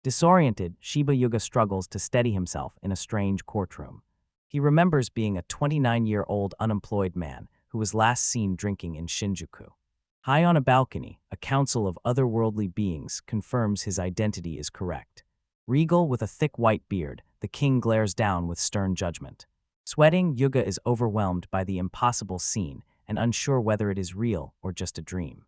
Disoriented, Shiba Yuga struggles to steady himself in a strange courtroom. He remembers being a 29-year-old unemployed man who was last seen drinking in Shinjuku. High on a balcony, a council of otherworldly beings confirms his identity is correct. Regal with a thick white beard, the king glares down with stern judgment. Sweating, Yuga is overwhelmed by the impossible scene and unsure whether it is real or just a dream.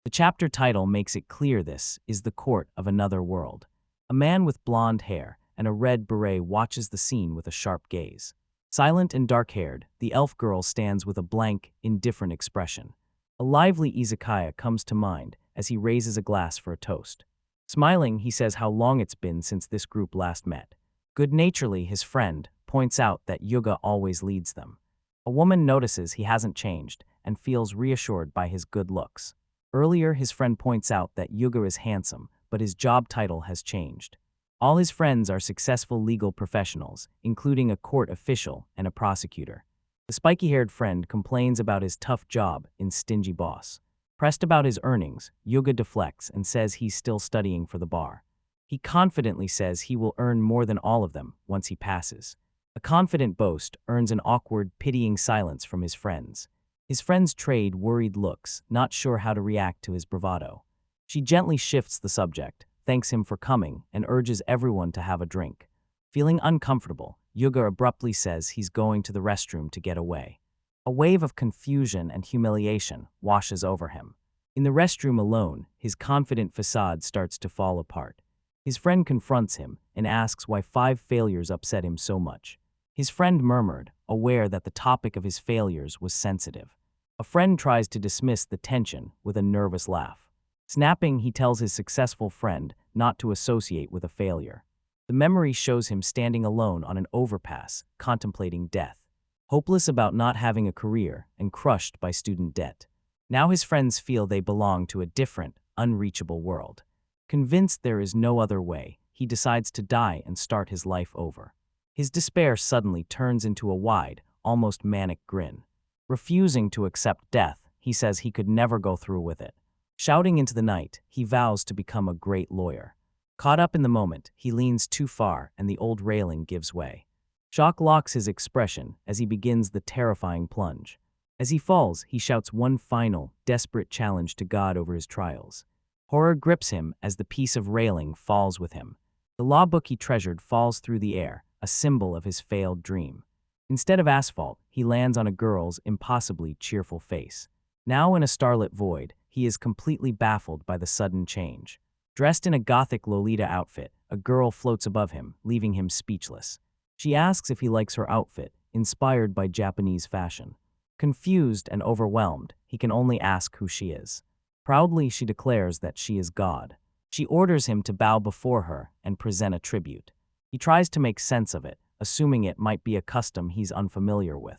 The chapter title makes it clear this is the court of another world. A man with blonde hair and a red beret watches the scene with a sharp gaze. Silent and dark-haired, the elf girl stands with a blank, indifferent expression. A lively izakaya comes to mind as he raises a glass for a toast. Smiling, he says how long it's been since this group last met. Good-naturedly, his friend points out that Yuga always leads them. A woman notices he hasn't changed and feels reassured by his good looks. Earlier, his friend points out that Yuga is handsome, but his job title has changed. All his friends are successful legal professionals, including a court official and a prosecutor. The spiky-haired friend complains about his tough job in Stingy Boss. Pressed about his earnings, Yuga deflects and says he's still studying for the bar. He confidently says he will earn more than all of them once he passes. A confident boast earns an awkward, pitying silence from his friends. His friends trade worried looks, not sure how to react to his bravado. She gently shifts the subject, thanks him for coming, and urges everyone to have a drink. Feeling uncomfortable, Yuga abruptly says he's going to the restroom to get away. A wave of confusion and humiliation washes over him. In the restroom alone, his confident facade starts to fall apart. His friend confronts him and asks why 5 failures upset him so much. His friend murmured, aware that the topic of his failures was sensitive. A friend tries to dismiss the tension with a nervous laugh. Snapping, he tells his successful friend not to associate with a failure. The memory shows him standing alone on an overpass, contemplating death, hopeless about not having a career and crushed by student debt. Now his friends feel they belong to a different, unreachable world. Convinced there is no other way, he decides to die and start his life over. His despair suddenly turns into a wide, almost manic grin. Refusing to accept death, he says he could never go through with it. Shouting into the night, he vows to become a great lawyer. Caught up in the moment, he leans too far and the old railing gives way. Shock locks his expression as he begins the terrifying plunge. As he falls, he shouts one final, desperate challenge to God over his trials. Horror grips him as the piece of railing falls with him. The law book he treasured falls through the air, a symbol of his failed dream. Instead of asphalt, he lands on a girl's impossibly cheerful face. Now in a starlit void, he is completely baffled by the sudden change. Dressed in a gothic Lolita outfit, a girl floats above him, leaving him speechless. She asks if he likes her outfit, inspired by Japanese fashion. Confused and overwhelmed, he can only ask who she is. Proudly, she declares that she is God. She orders him to bow before her and present a tribute. He tries to make sense of it, assuming it might be a custom he's unfamiliar with.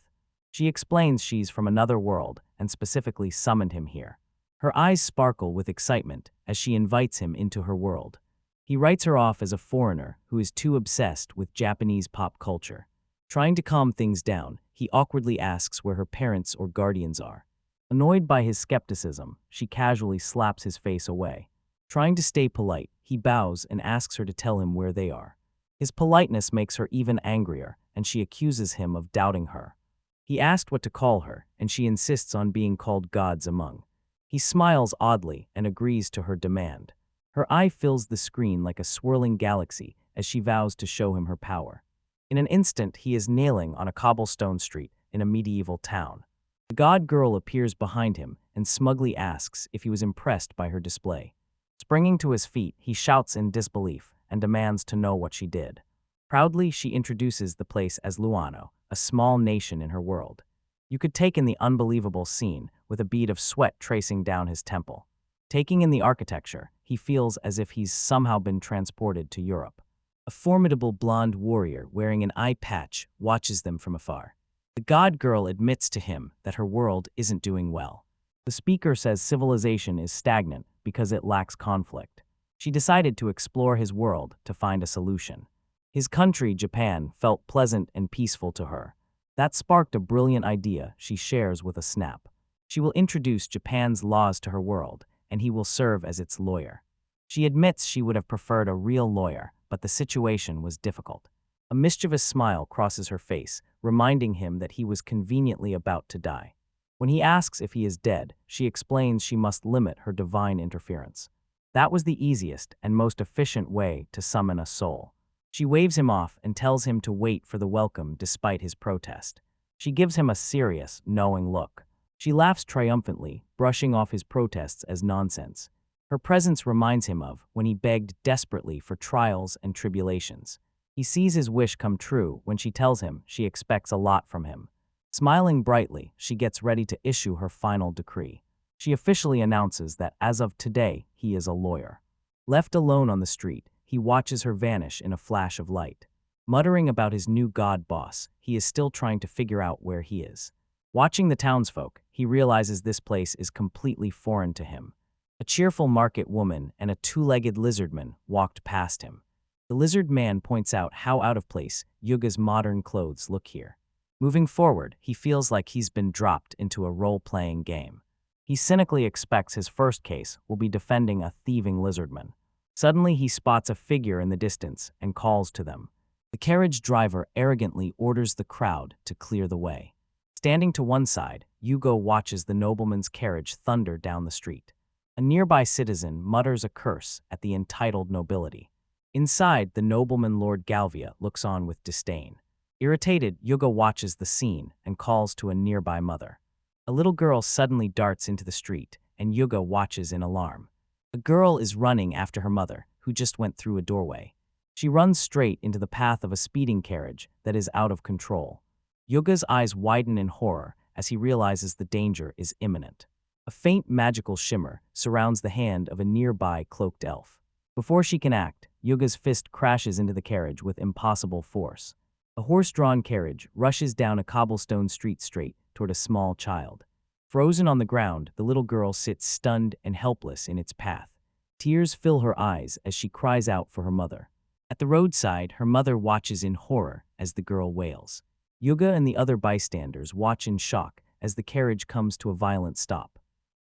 She explains she's from another world and specifically summoned him here. Her eyes sparkle with excitement as she invites him into her world. He writes her off as a foreigner who is too obsessed with Japanese pop culture. Trying to calm things down, he awkwardly asks where her parents or guardians are. Annoyed by his skepticism, she casually slaps his face away. Trying to stay polite, he bows and asks her to tell him where they are. His politeness makes her even angrier, and she accuses him of doubting her. He asked what to call her, and she insists on being called Gods Among. He smiles oddly and agrees to her demand. Her eye fills the screen like a swirling galaxy as she vows to show him her power. In an instant, he is kneeling on a cobblestone street in a medieval town. The god girl appears behind him and smugly asks if he was impressed by her display. Springing to his feet, he shouts in disbelief and demands to know what she did. Proudly, she introduces the place as Luano, a small nation in her world. You could take in the unbelievable scene with a bead of sweat tracing down his temple. Taking in the architecture, he feels as if he's somehow been transported to Europe. A formidable blonde warrior wearing an eye patch watches them from afar. The god girl admits to him that her world isn't doing well. The speaker says civilization is stagnant because it lacks conflict. She decided to explore his world to find a solution. His country, Japan, felt pleasant and peaceful to her. That sparked a brilliant idea she shares with a snap. She will introduce Japan's laws to her world, and he will serve as its lawyer. She admits she would have preferred a real lawyer, but the situation was difficult. A mischievous smile crosses her face, reminding him that he was conveniently about to die. When he asks if he is dead, she explains she must limit her divine interference. That was the easiest and most efficient way to summon a soul. She waves him off and tells him to wait for the welcome despite his protest. She gives him a serious, knowing look. She laughs triumphantly, brushing off his protests as nonsense. Her presence reminds him of when he begged desperately for trials and tribulations. He sees his wish come true when she tells him she expects a lot from him. Smiling brightly, she gets ready to issue her final decree. She officially announces that as of today, he is a lawyer. Left alone on the street, he watches her vanish in a flash of light. Muttering about his new god boss, he is still trying to figure out where he is. Watching the townsfolk, he realizes this place is completely foreign to him. A cheerful market woman and a two-legged lizardman walked past him. The lizard man points out how out of place Yuga's modern clothes look here. Moving forward, he feels like he's been dropped into a role-playing game. He cynically expects his first case will be defending a thieving lizardman. Suddenly, he spots a figure in the distance and calls to them. The carriage driver arrogantly orders the crowd to clear the way. Standing to one side, Yuga watches the nobleman's carriage thunder down the street. A nearby citizen mutters a curse at the entitled nobility. Inside, the nobleman Lord Galvia looks on with disdain. Irritated, Yuga watches the scene and calls to a nearby mother. A little girl suddenly darts into the street, and Yuga watches in alarm. The girl is running after her mother, who just went through a doorway. She runs straight into the path of a speeding carriage that is out of control. Yuga's eyes widen in horror as he realizes the danger is imminent. A faint magical shimmer surrounds the hand of a nearby cloaked elf. Before she can act, Yuga's fist crashes into the carriage with impossible force. A horse-drawn carriage rushes down a cobblestone street straight toward a small child. Frozen on the ground, the little girl sits stunned and helpless in its path. Tears fill her eyes as she cries out for her mother. At the roadside, her mother watches in horror as the girl wails. Yuga and the other bystanders watch in shock as the carriage comes to a violent stop.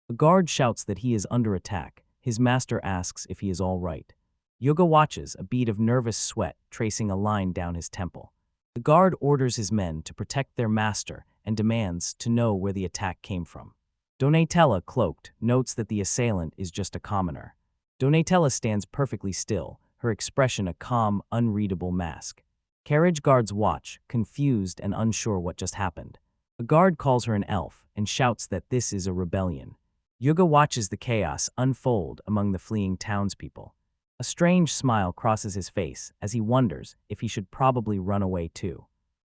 A guard shouts that he is under attack. His master asks if he is all right. Yuga watches, a bead of nervous sweat tracing a line down his temple. The guard orders his men to protect their master and demands to know where the attack came from. Donatella, cloaked, notes that the assailant is just a commoner. Donatella stands perfectly still, her expression a calm, unreadable mask. Carriage guards watch, confused and unsure what just happened. A guard calls her an elf and shouts that this is a rebellion. Yuga watches the chaos unfold among the fleeing townspeople. A strange smile crosses his face as he wonders if he should probably run away too.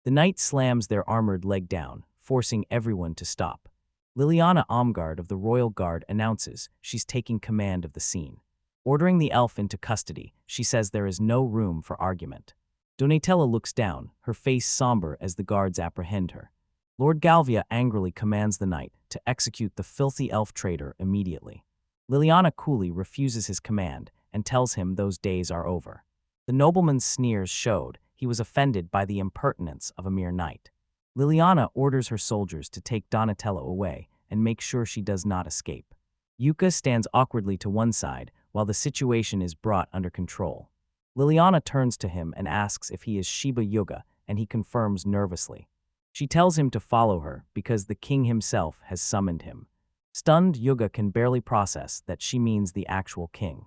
The knight slams their armored leg down, forcing everyone to stop. Liliana Omgard of the Royal Guard announces she's taking command of the scene. Ordering the elf into custody, she says there is no room for argument. Donatella looks down, her face somber as the guards apprehend her. Lord Galvia angrily commands the knight to execute the filthy elf traitor immediately. Liliana coolly refuses his command and tells him those days are over. The nobleman's sneers showed he was offended by the impertinence of a mere knight. Liliana orders her soldiers to take Donatello away and make sure she does not escape. Yuka stands awkwardly to one side while the situation is brought under control. Liliana turns to him and asks if he is Shiba Yuga, and he confirms nervously. She tells him to follow her because the king himself has summoned him. Stunned, Yuga can barely process that she means the actual king.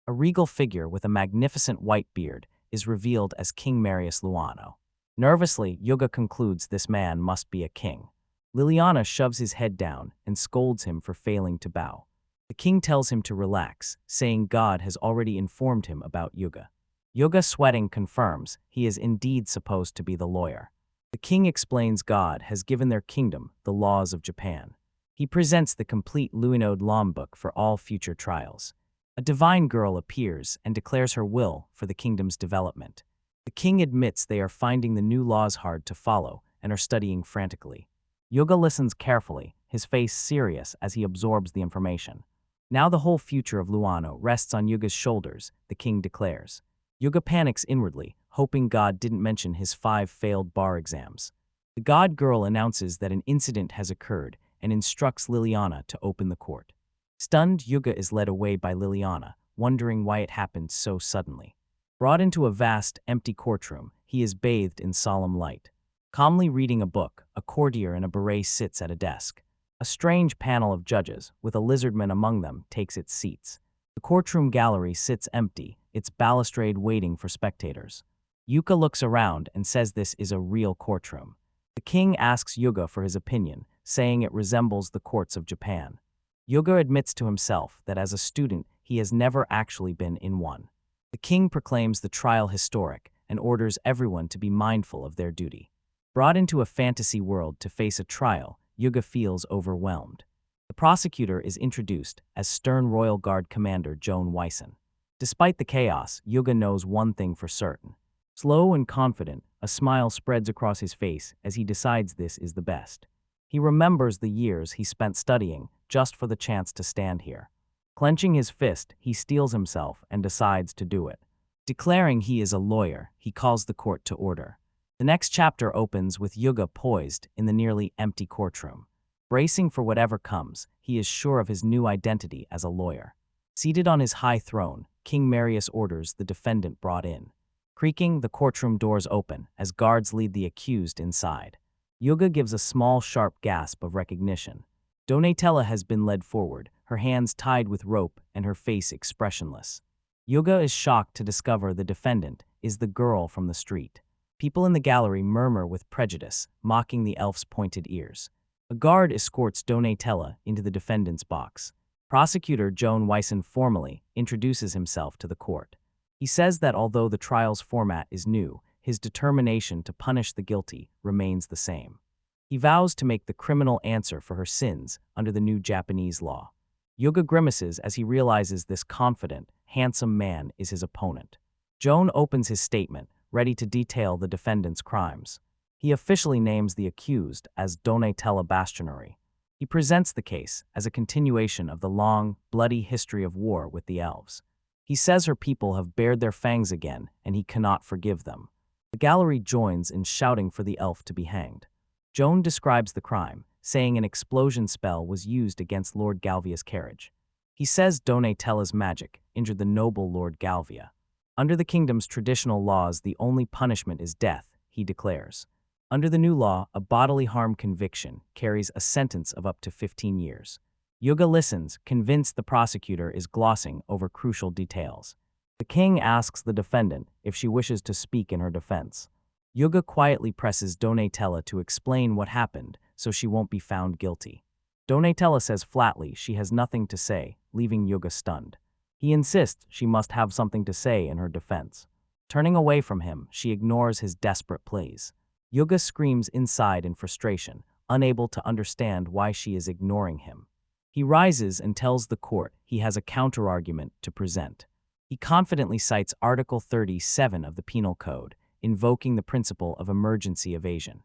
A regal figure with a magnificent white beard is revealed as King Marius Luano. Nervously, Yuga concludes this man must be a king. Liliana shoves his head down and scolds him for failing to bow. The king tells him to relax, saying God has already informed him about Yuga. Yuga, sweating, confirms he is indeed supposed to be the lawyer. The king explains God has given their kingdom the laws of Japan. He presents the complete Luinode law book for all future trials. A divine girl appears and declares her will for the kingdom's development. The king admits they are finding the new laws hard to follow and are studying frantically. Yuga listens carefully, his face serious as he absorbs the information. Now the whole future of Luano rests on Yuga's shoulders, the king declares. Yuga panics inwardly, hoping God didn't mention his 5 failed bar exams. The god girl announces that an incident has occurred and instructs Liliana to open the court. Stunned, Yuga is led away by Liliana, wondering why it happened so suddenly. Brought into a vast, empty courtroom, he is bathed in solemn light. Calmly reading a book, a courtier in a beret sits at a desk. A strange panel of judges, with a lizardman among them, takes its seats. The courtroom gallery sits empty, its balustrade waiting for spectators. Yuka looks around and says this is a real courtroom. The king asks Yuga for his opinion, saying it resembles the courts of Japan. Yuga admits to himself that as a student he has never actually been in one. The king proclaims the trial historic and orders everyone to be mindful of their duty. Brought into a fantasy world to face a trial, Yuga feels overwhelmed. The prosecutor is introduced as stern Royal Guard Commander Joan Wyson. Despite the chaos, Yuga knows one thing for certain. Slow and confident, a smile spreads across his face as he decides this is the best. He remembers the years he spent studying just for the chance to stand here. Clenching his fist, he steels himself and decides to do it. Declaring he is a lawyer, he calls the court to order. The next chapter opens with Yuga poised in the nearly empty courtroom. Bracing for whatever comes, he is sure of his new identity as a lawyer. Seated on his high throne, King Marius orders the defendant brought in. Creaking, the courtroom doors open as guards lead the accused inside. Yuga gives a small, sharp gasp of recognition. Donatella has been led forward, her hands tied with rope and her face expressionless. Yuga is shocked to discover the defendant is the girl from the street. People in the gallery murmur with prejudice, mocking the elf's pointed ears. A guard escorts Donatella into the defendant's box. Prosecutor Joan Wyson formally introduces himself to the court. He says that although the trial's format is new, his determination to punish the guilty remains the same. He vows to make the criminal answer for her sins under the new Japanese law. Yuga grimaces as he realizes this confident, handsome man is his opponent. Joan opens his statement, ready to detail the defendant's crimes. He officially names the accused as Donatella Bastionary. He presents the case as a continuation of the long, bloody history of war with the elves. He says her people have bared their fangs again, and he cannot forgive them. The gallery joins in shouting for the elf to be hanged. Joan describes the crime, saying an explosion spell was used against Lord Galvia's carriage. He says Donatella's magic injured the noble Lord Galvia. Under the kingdom's traditional laws, the only punishment is death, he declares. Under the new law, a bodily harm conviction carries a sentence of up to 15 years. Yuga listens, convinced the prosecutor is glossing over crucial details. The king asks the defendant if she wishes to speak in her defense. Yuga quietly presses Donatella to explain what happened so she won't be found guilty. Donatella says flatly she has nothing to say, leaving Yuga stunned. He insists she must have something to say in her defense. Turning away from him, she ignores his desperate pleas. Yuga screams inside in frustration, unable to understand why she is ignoring him. He rises and tells the court he has a counterargument to present. He confidently cites Article 37 of the Penal Code, invoking the principle of emergency evasion.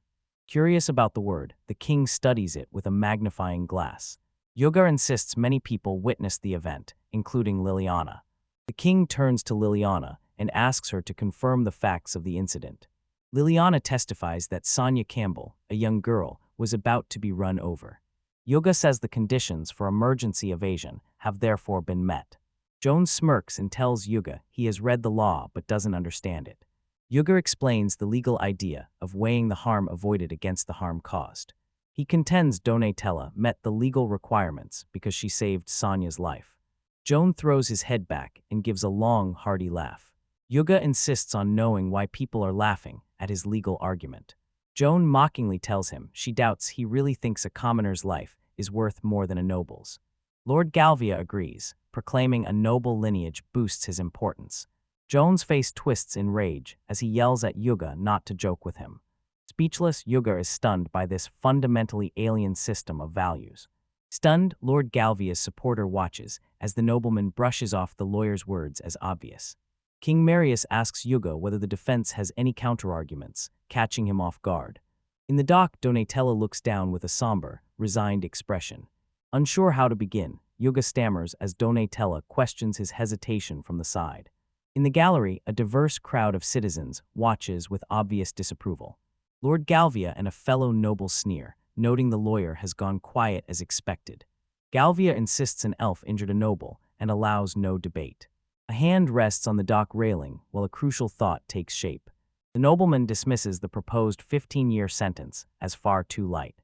Curious about the word, the king studies it with a magnifying glass. Yuga insists many people witnessed the event, including Liliana. The king turns to Liliana and asks her to confirm the facts of the incident. Liliana testifies that Sonia Campbell, a young girl, was about to be run over. Yuga says the conditions for emergency evasion have therefore been met. Joan smirks and tells Yuga he has read the law but doesn't understand it. Yuga explains the legal idea of weighing the harm avoided against the harm caused. He contends Donatella met the legal requirements because she saved Sonia's life. Joan throws his head back and gives a long, hearty laugh. Yuga insists on knowing why people are laughing at his legal argument. Joan mockingly tells him she doubts he really thinks a commoner's life is worth more than a noble's. Lord Galvia agrees, proclaiming a noble lineage boosts his importance. Joan's face twists in rage as he yells at Yuga not to joke with him. Speechless, Yuga is stunned by this fundamentally alien system of values. Stunned, Lord Galvia's supporter watches as the nobleman brushes off the lawyer's words as obvious. King Marius asks Yuga whether the defense has any counterarguments, catching him off guard. In the dock, Donatella looks down with a somber, resigned expression. Unsure how to begin, Yuga stammers as Donatella questions his hesitation from the side. In the gallery, a diverse crowd of citizens watches with obvious disapproval. Lord Galvia and a fellow noble sneer, noting the lawyer has gone quiet as expected. Galvia insists an elf injured a noble and allows no debate. A hand rests on the dock railing while a crucial thought takes shape. The nobleman dismisses the proposed 15-year sentence as far too light.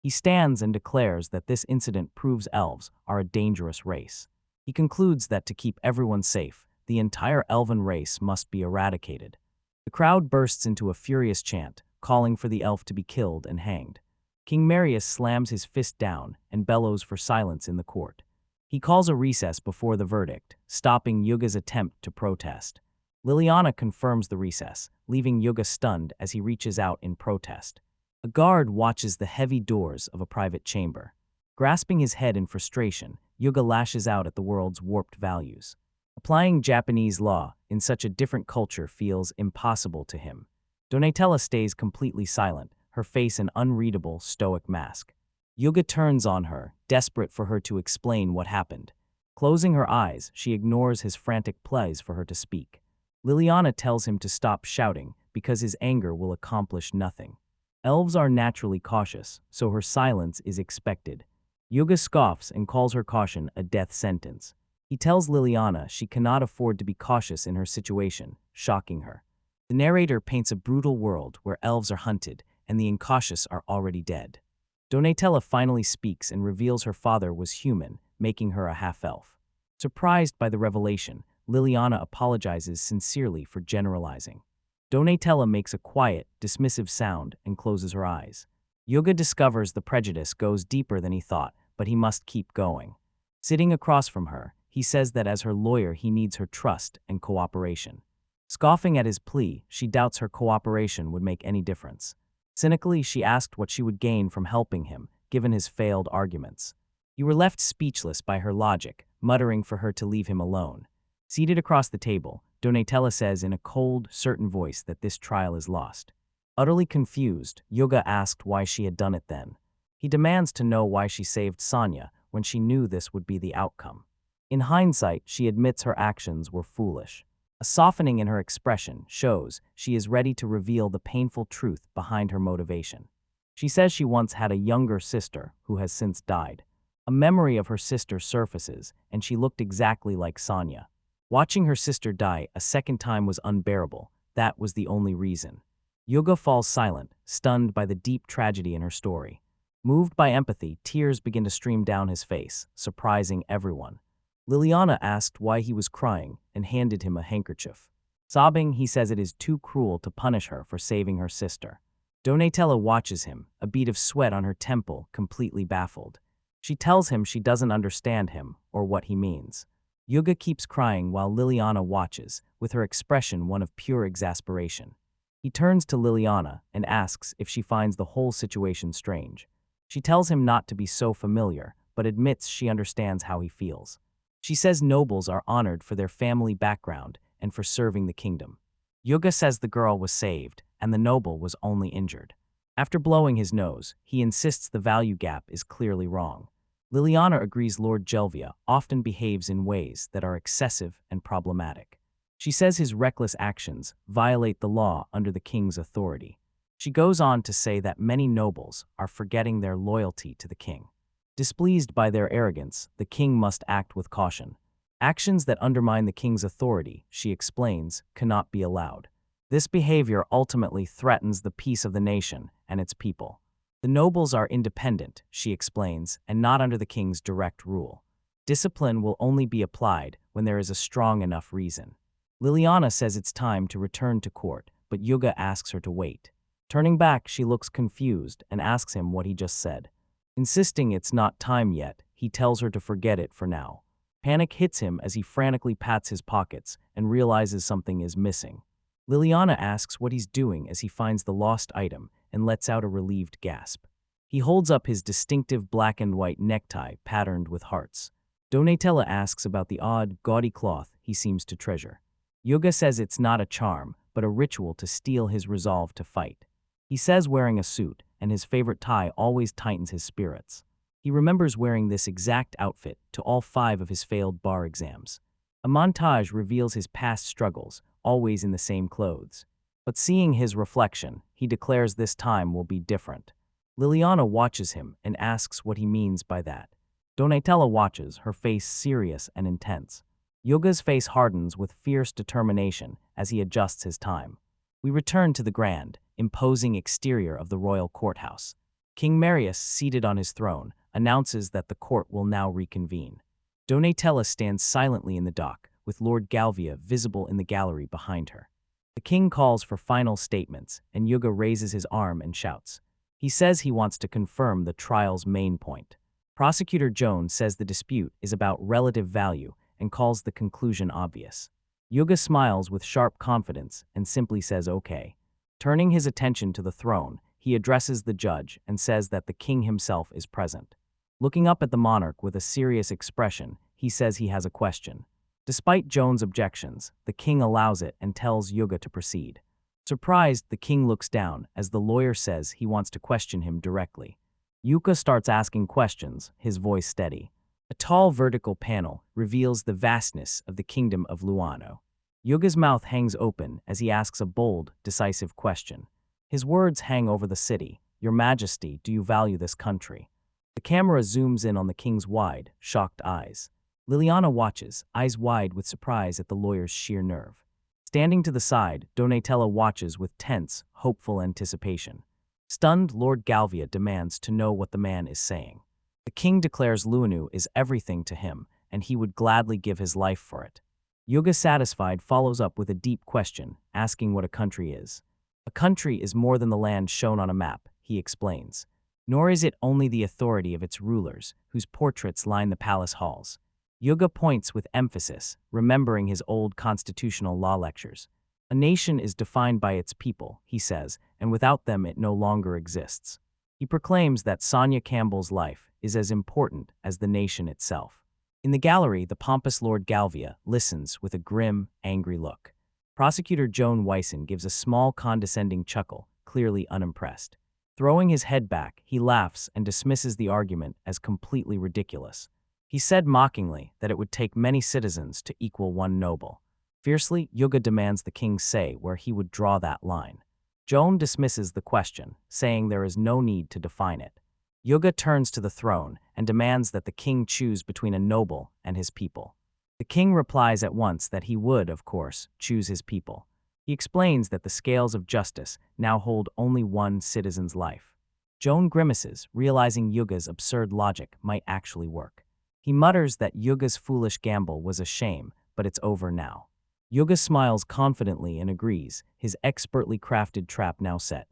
He stands and declares that this incident proves elves are a dangerous race. He concludes that to keep everyone safe, the entire elven race must be eradicated. The crowd bursts into a furious chant, calling for the elf to be killed and hanged. King Marius slams his fist down and bellows for silence in the court. He calls a recess before the verdict, stopping Yuga's attempt to protest. Liliana confirms the recess, leaving Yuga stunned as he reaches out in protest. A guard watches the heavy doors of a private chamber. Grasping his head in frustration, Yuga lashes out at the world's warped values. Applying Japanese law in such a different culture feels impossible to him. Donatella stays completely silent, her face an unreadable, stoic mask. Yuga turns on her, desperate for her to explain what happened. Closing her eyes, she ignores his frantic pleas for her to speak. Liliana tells him to stop shouting because his anger will accomplish nothing. Elves are naturally cautious, so her silence is expected. Yuga scoffs and calls her caution a death sentence. He tells Liliana she cannot afford to be cautious in her situation, shocking her. The narrator paints a brutal world where elves are hunted and the incautious are already dead. Donatella finally speaks and reveals her father was human, making her a half-elf. Surprised by the revelation, Liliana apologizes sincerely for generalizing. Donatella makes a quiet, dismissive sound and closes her eyes. Yuga discovers the prejudice goes deeper than he thought, but he must keep going. Sitting across from her, he says that as her lawyer he needs her trust and cooperation. Scoffing at his plea, she doubts her cooperation would make any difference. Cynically, she asked what she would gain from helping him, given his failed arguments. You were left speechless by her logic, muttering for her to leave him alone. Seated across the table, Donatella says in a cold, certain voice that this trial is lost. Utterly confused, Yuga asked why she had done it then. He demands to know why she saved Sonya when she knew this would be the outcome. In hindsight, she admits her actions were foolish. A softening in her expression shows she is ready to reveal the painful truth behind her motivation. She says she once had a younger sister who has since died. A memory of her sister surfaces, and she looked exactly like Sonya. Watching her sister die a second time was unbearable. That was the only reason. Yuga falls silent, stunned by the deep tragedy in her story. Moved by empathy, tears begin to stream down his face, surprising everyone. Liliana asked why he was crying and handed him a handkerchief. Sobbing, he says it is too cruel to punish her for saving her sister. Donatella watches him, a bead of sweat on her temple, completely baffled. She tells him she doesn't understand him or what he means. Yuga keeps crying while Liliana watches, with her expression one of pure exasperation. He turns to Liliana and asks if she finds the whole situation strange. She tells him not to be so familiar, but admits she understands how he feels. She says nobles are honored for their family background and for serving the kingdom. Yuga says the girl was saved and the noble was only injured. After blowing his nose, he insists the value gap is clearly wrong. Liliana agrees Lord Gelvia often behaves in ways that are excessive and problematic. She says his reckless actions violate the law under the king's authority. She goes on to say that many nobles are forgetting their loyalty to the king. Displeased by their arrogance, the king must act with caution. Actions that undermine the king's authority, she explains, cannot be allowed. This behavior ultimately threatens the peace of the nation and its people. The nobles are independent, she explains, and not under the king's direct rule. Discipline will only be applied when there is a strong enough reason. Liliana says it's time to return to court, but Yuga asks her to wait. Turning back, she looks confused and asks him what he just said. Insisting it's not time yet, he tells her to forget it for now. Panic hits him as he frantically pats his pockets and realizes something is missing. Liliana asks what he's doing as he finds the lost item and lets out a relieved gasp. He holds up his distinctive black and white necktie patterned with hearts. Donatella asks about the odd, gaudy cloth he seems to treasure. Yuga says it's not a charm, but a ritual to steel his resolve to fight. He says wearing a suit and his favorite tie always tightens his spirits. He remembers wearing this exact outfit to all 5 of his failed bar exams. A montage reveals his past struggles, always in the same clothes. But seeing his reflection, he declares this time will be different. Liliana watches him and asks what he means by that. Donatella watches, her face serious and intense. Yuga's face hardens with fierce determination as he adjusts his time. We return to the grand, imposing exterior of the royal courthouse. King Marius, seated on his throne, announces that the court will now reconvene. Donatella stands silently in the dock, with Lord Galvia visible in the gallery behind her. The king calls for final statements, and Yuga raises his arm and shouts. He says he wants to confirm the trial's main point. Prosecutor Jones says the dispute is about relative value and calls the conclusion obvious. Yuga smiles with sharp confidence and simply says okay. Turning his attention to the throne, he addresses the judge and says that the king himself is present. Looking up at the monarch with a serious expression, he says he has a question. Despite Jones' objections, the king allows it and tells Yuga to proceed. Surprised, the king looks down as the lawyer says he wants to question him directly. Yuga starts asking questions, his voice steady. A tall vertical panel reveals the vastness of the kingdom of Luano. Yuga's mouth hangs open as he asks a bold, decisive question. His words hang over the city. Your Majesty, do you value this country? The camera zooms in on the king's wide, shocked eyes. Liliana watches, eyes wide with surprise at the lawyer's sheer nerve. Standing to the side, Donatella watches with tense, hopeful anticipation. Stunned, Lord Galvia demands to know what the man is saying. The king declares Luanu is everything to him, and he would gladly give his life for it. Yuga, satisfied, follows up with a deep question, asking what a country is. A country is more than the land shown on a map, he explains. Nor is it only the authority of its rulers, whose portraits line the palace halls. Yuga points with emphasis, remembering his old constitutional law lectures. A nation is defined by its people, he says, and without them it no longer exists. He proclaims that Sonia Campbell's life is as important as the nation itself. In the gallery, the pompous Lord Galvia listens with a grim, angry look. Prosecutor Joan Wyson gives a small, condescending chuckle, clearly unimpressed. Throwing his head back, he laughs and dismisses the argument as completely ridiculous. He said mockingly that it would take many citizens to equal one noble. Fiercely, Yuga demands the king say where he would draw that line. Joan dismisses the question, saying there is no need to define it. Yuga turns to the throne and demands that the king choose between a noble and his people. The king replies at once that he would, of course, choose his people. He explains that the scales of justice now hold only one citizen's life. Joan grimaces, realizing Yuga's absurd logic might actually work. He mutters that Yuga's foolish gamble was a shame, but it's over now. Yuga smiles confidently and agrees, his expertly crafted trap now set.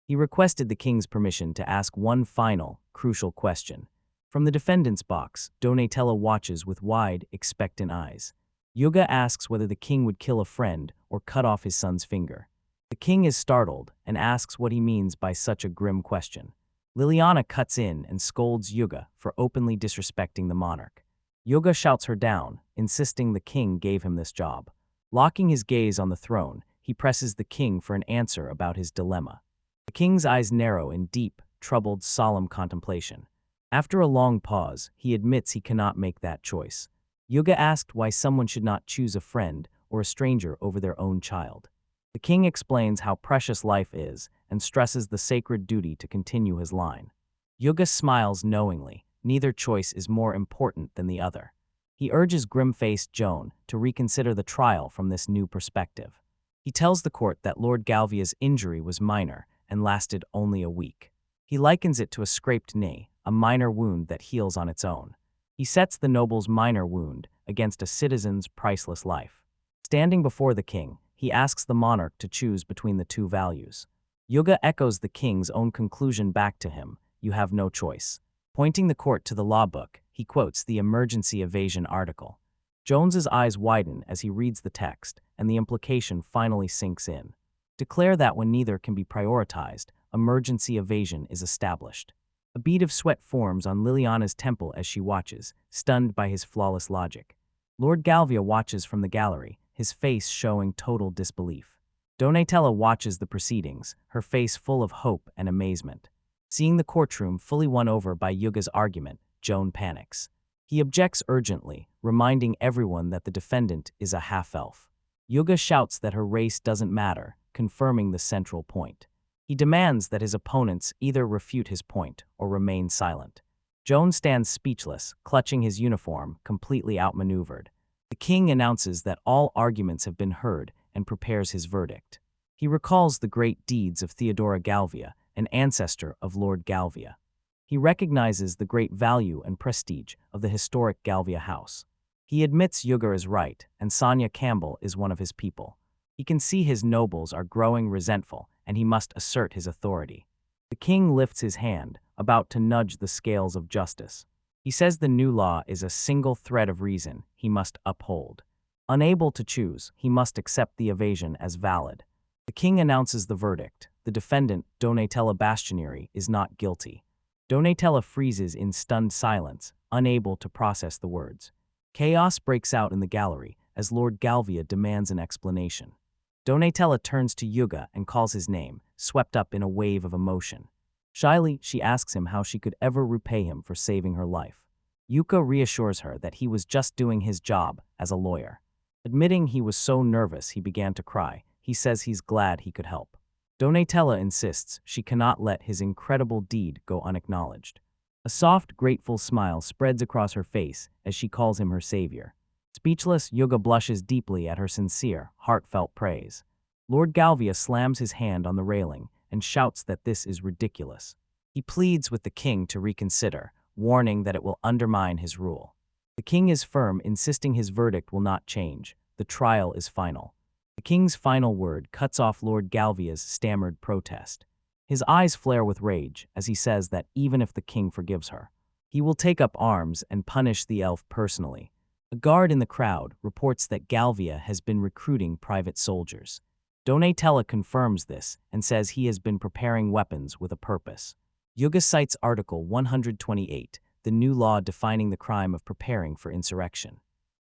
He requested the king's permission to ask one final, crucial question. From the defendant's box, Donatella watches with wide, expectant eyes. Yuga asks whether the king would kill a friend or cut off his son's finger. The king is startled and asks what he means by such a grim question. Liliana cuts in and scolds Yuga for openly disrespecting the monarch. Yuga shouts her down, insisting the king gave him this job. Locking his gaze on the throne, he presses the king for an answer about his dilemma. The king's eyes narrow in deep, troubled, solemn contemplation. After a long pause, he admits he cannot make that choice. Yuga asked why someone should not choose a friend or a stranger over their own child. The king explains how precious life is and stresses the sacred duty to continue his line. Yuga smiles knowingly. Neither choice is more important than the other. He urges grim-faced Joan to reconsider the trial from this new perspective. He tells the court that Lord Galvia's injury was minor and lasted only a week. He likens it to a scraped knee, a minor wound that heals on its own. He sets the noble's minor wound against a citizen's priceless life. Standing before the king, he asks the monarch to choose between the two values. Yuga echoes the king's own conclusion back to him, "You have no choice." Pointing the court to the law book, he quotes the emergency evasion article. Jones's eyes widen as he reads the text, and the implication finally sinks in. Declare that when neither can be prioritized, emergency evasion is established. A bead of sweat forms on Liliana's temple as she watches, stunned by his flawless logic. Lord Galvia watches from the gallery, his face showing total disbelief. Donatella watches the proceedings, her face full of hope and amazement. Seeing the courtroom fully won over by Yuga's argument, Joan panics. He objects urgently, reminding everyone that the defendant is a half-elf. Yuga shouts that her race doesn't matter, confirming the central point. He demands that his opponents either refute his point or remain silent. Joan stands speechless, clutching his uniform, completely outmaneuvered. The king announces that all arguments have been heard and prepares his verdict. He recalls the great deeds of Theodora Galvia, an ancestor of Lord Galvia. He recognizes the great value and prestige of the historic Galvia house. He admits Yuga is right, and Sonia Campbell is one of his people. He can see his nobles are growing resentful, and he must assert his authority. The king lifts his hand, about to nudge the scales of justice. He says the new law is a single thread of reason he must uphold. Unable to choose, he must accept the evasion as valid. The king announces the verdict. The defendant, Donatella Bastianeri, is not guilty. Donatella freezes in stunned silence, unable to process the words. Chaos breaks out in the gallery as Lord Galvia demands an explanation. Donatella turns to Yuga and calls his name, swept up in a wave of emotion. Shyly, she asks him how she could ever repay him for saving her life. Yuka reassures her that he was just doing his job as a lawyer. Admitting he was so nervous he began to cry, he says he's glad he could help. Donatella insists she cannot let his incredible deed go unacknowledged. A soft, grateful smile spreads across her face as she calls him her savior. Speechless, Yuga blushes deeply at her sincere, heartfelt praise. Lord Galvia slams his hand on the railing and shouts that this is ridiculous. He pleads with the king to reconsider, warning that it will undermine his rule. The king is firm, insisting his verdict will not change. The trial is final. The king's final word cuts off Lord Galvia's stammered protest. His eyes flare with rage as he says that even if the king forgives her, he will take up arms and punish the elf personally. A guard in the crowd reports that Galvia has been recruiting private soldiers. Donatella confirms this and says he has been preparing weapons with a purpose. Yuga cites Article 128, the new law defining the crime of preparing for insurrection.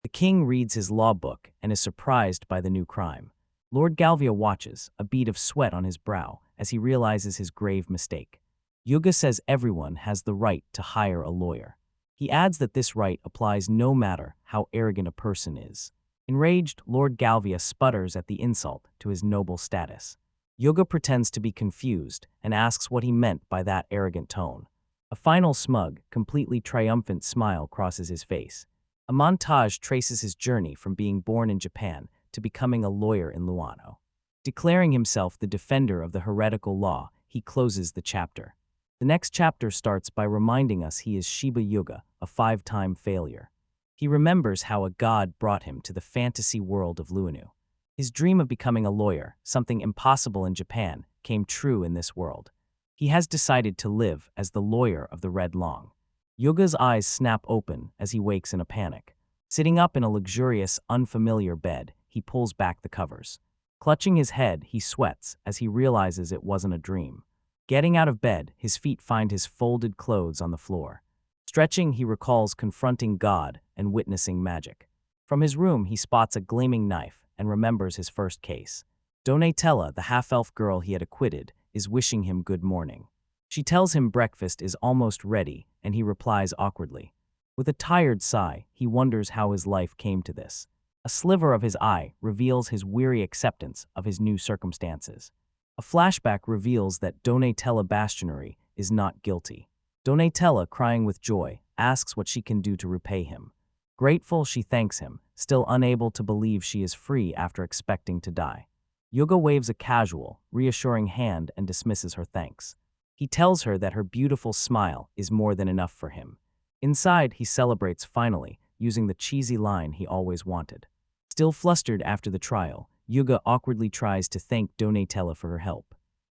The king reads his law book and is surprised by the new crime. Lord Galvia watches, a bead of sweat on his brow, as he realizes his grave mistake. Yuga says everyone has the right to hire a lawyer. He adds that this right applies no matter how arrogant a person is. Enraged, Lord Galvia sputters at the insult to his noble status. Yuga pretends to be confused and asks what he meant by that arrogant tone. A final smug, completely triumphant smile crosses his face. A montage traces his journey from being born in Japan to becoming a lawyer in Luano. Declaring himself the defender of the heretical law, he closes the chapter. The next chapter starts by reminding us he is Shiba Yuga, a 5-time failure. He remembers how a god brought him to the fantasy world of Luanu. His dream of becoming a lawyer, something impossible in Japan, came true in this world. He has decided to live as the lawyer of the Red Long. Yuga's eyes snap open as he wakes in a panic. Sitting up in a luxurious, unfamiliar bed, he pulls back the covers. Clutching his head, he sweats as he realizes it wasn't a dream. Getting out of bed, his feet find his folded clothes on the floor. Stretching, he recalls confronting God and witnessing magic. From his room, he spots a gleaming knife and remembers his first case. Donatella, the half-elf girl he had acquitted, is wishing him good morning. She tells him breakfast is almost ready, and he replies awkwardly. With a tired sigh, he wonders how his life came to this. A sliver of his eye reveals his weary acceptance of his new circumstances. A flashback reveals that Donatella Bastianeri is not guilty. Donatella, crying with joy, asks what she can do to repay him. Grateful, she thanks him, still unable to believe she is free after expecting to die. Yuga waves a casual, reassuring hand and dismisses her thanks. He tells her that her beautiful smile is more than enough for him. Inside, he celebrates finally, using the cheesy line he always wanted. Still flustered after the trial, Yuga awkwardly tries to thank Donatella for her help.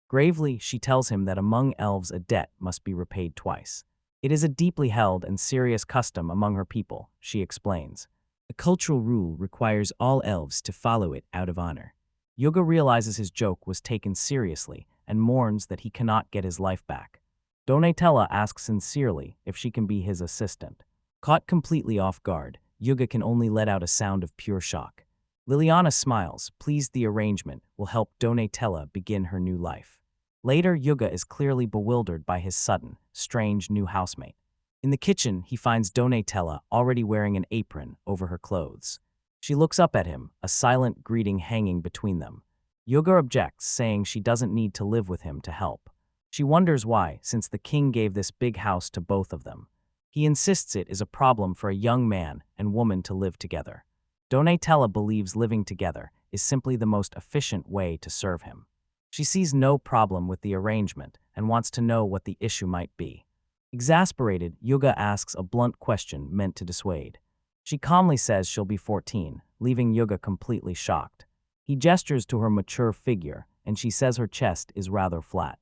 Gravely, she tells him that among elves a debt must be repaid twice. It is a deeply held and serious custom among her people, she explains. A cultural rule requires all elves to follow it out of honor. Yuga realizes his joke was taken seriously and mourns that he cannot get his life back. Donatella asks sincerely if she can be his assistant. Caught completely off guard, Yuga can only let out a sound of pure shock. Liliana smiles, pleased the arrangement will help Donatella begin her new life. Later, Yuga is clearly bewildered by his sudden, strange new housemate. In the kitchen, he finds Donatella already wearing an apron over her clothes. She looks up at him, a silent greeting hanging between them. Yuga objects, saying she doesn't need to live with him to help. She wonders why, since the king gave this big house to both of them. He insists it is a problem for a young man and woman to live together. Donatella believes living together is simply the most efficient way to serve him. She sees no problem with the arrangement and wants to know what the issue might be. Exasperated, Yuga asks a blunt question meant to dissuade. She calmly says she'll be 14, leaving Yuga completely shocked. He gestures to her mature figure, and she says her chest is rather flat.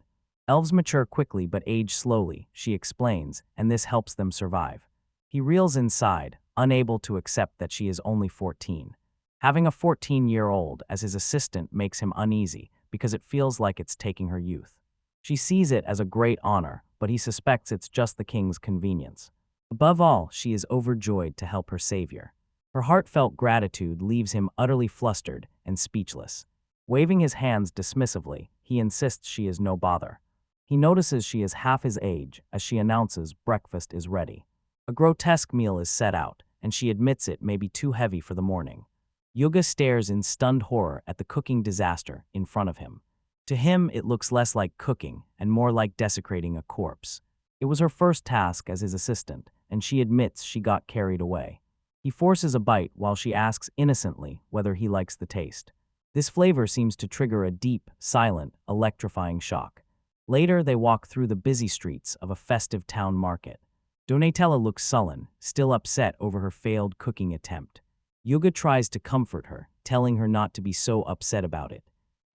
Elves mature quickly but age slowly, she explains, and this helps them survive. He reels inside, unable to accept that she is only 14. Having a 14-year-old as his assistant makes him uneasy because it feels like it's taking her youth. She sees it as a great honor, but he suspects it's just the king's convenience. Above all, she is overjoyed to help her savior. Her heartfelt gratitude leaves him utterly flustered and speechless. Waving his hands dismissively, he insists she is no bother. He notices she is half his age as she announces breakfast is ready. A grotesque meal is set out, and she admits it may be too heavy for the morning. Yuga stares in stunned horror at the cooking disaster in front of him. To him, it looks less like cooking and more like desecrating a corpse. It was her first task as his assistant, and she admits she got carried away. He forces a bite while she asks innocently whether he likes the taste. This flavor seems to trigger a deep, silent, electrifying shock. Later, they walk through the busy streets of a festive town market. Donatella looks sullen, still upset over her failed cooking attempt. Yuga tries to comfort her, telling her not to be so upset about it.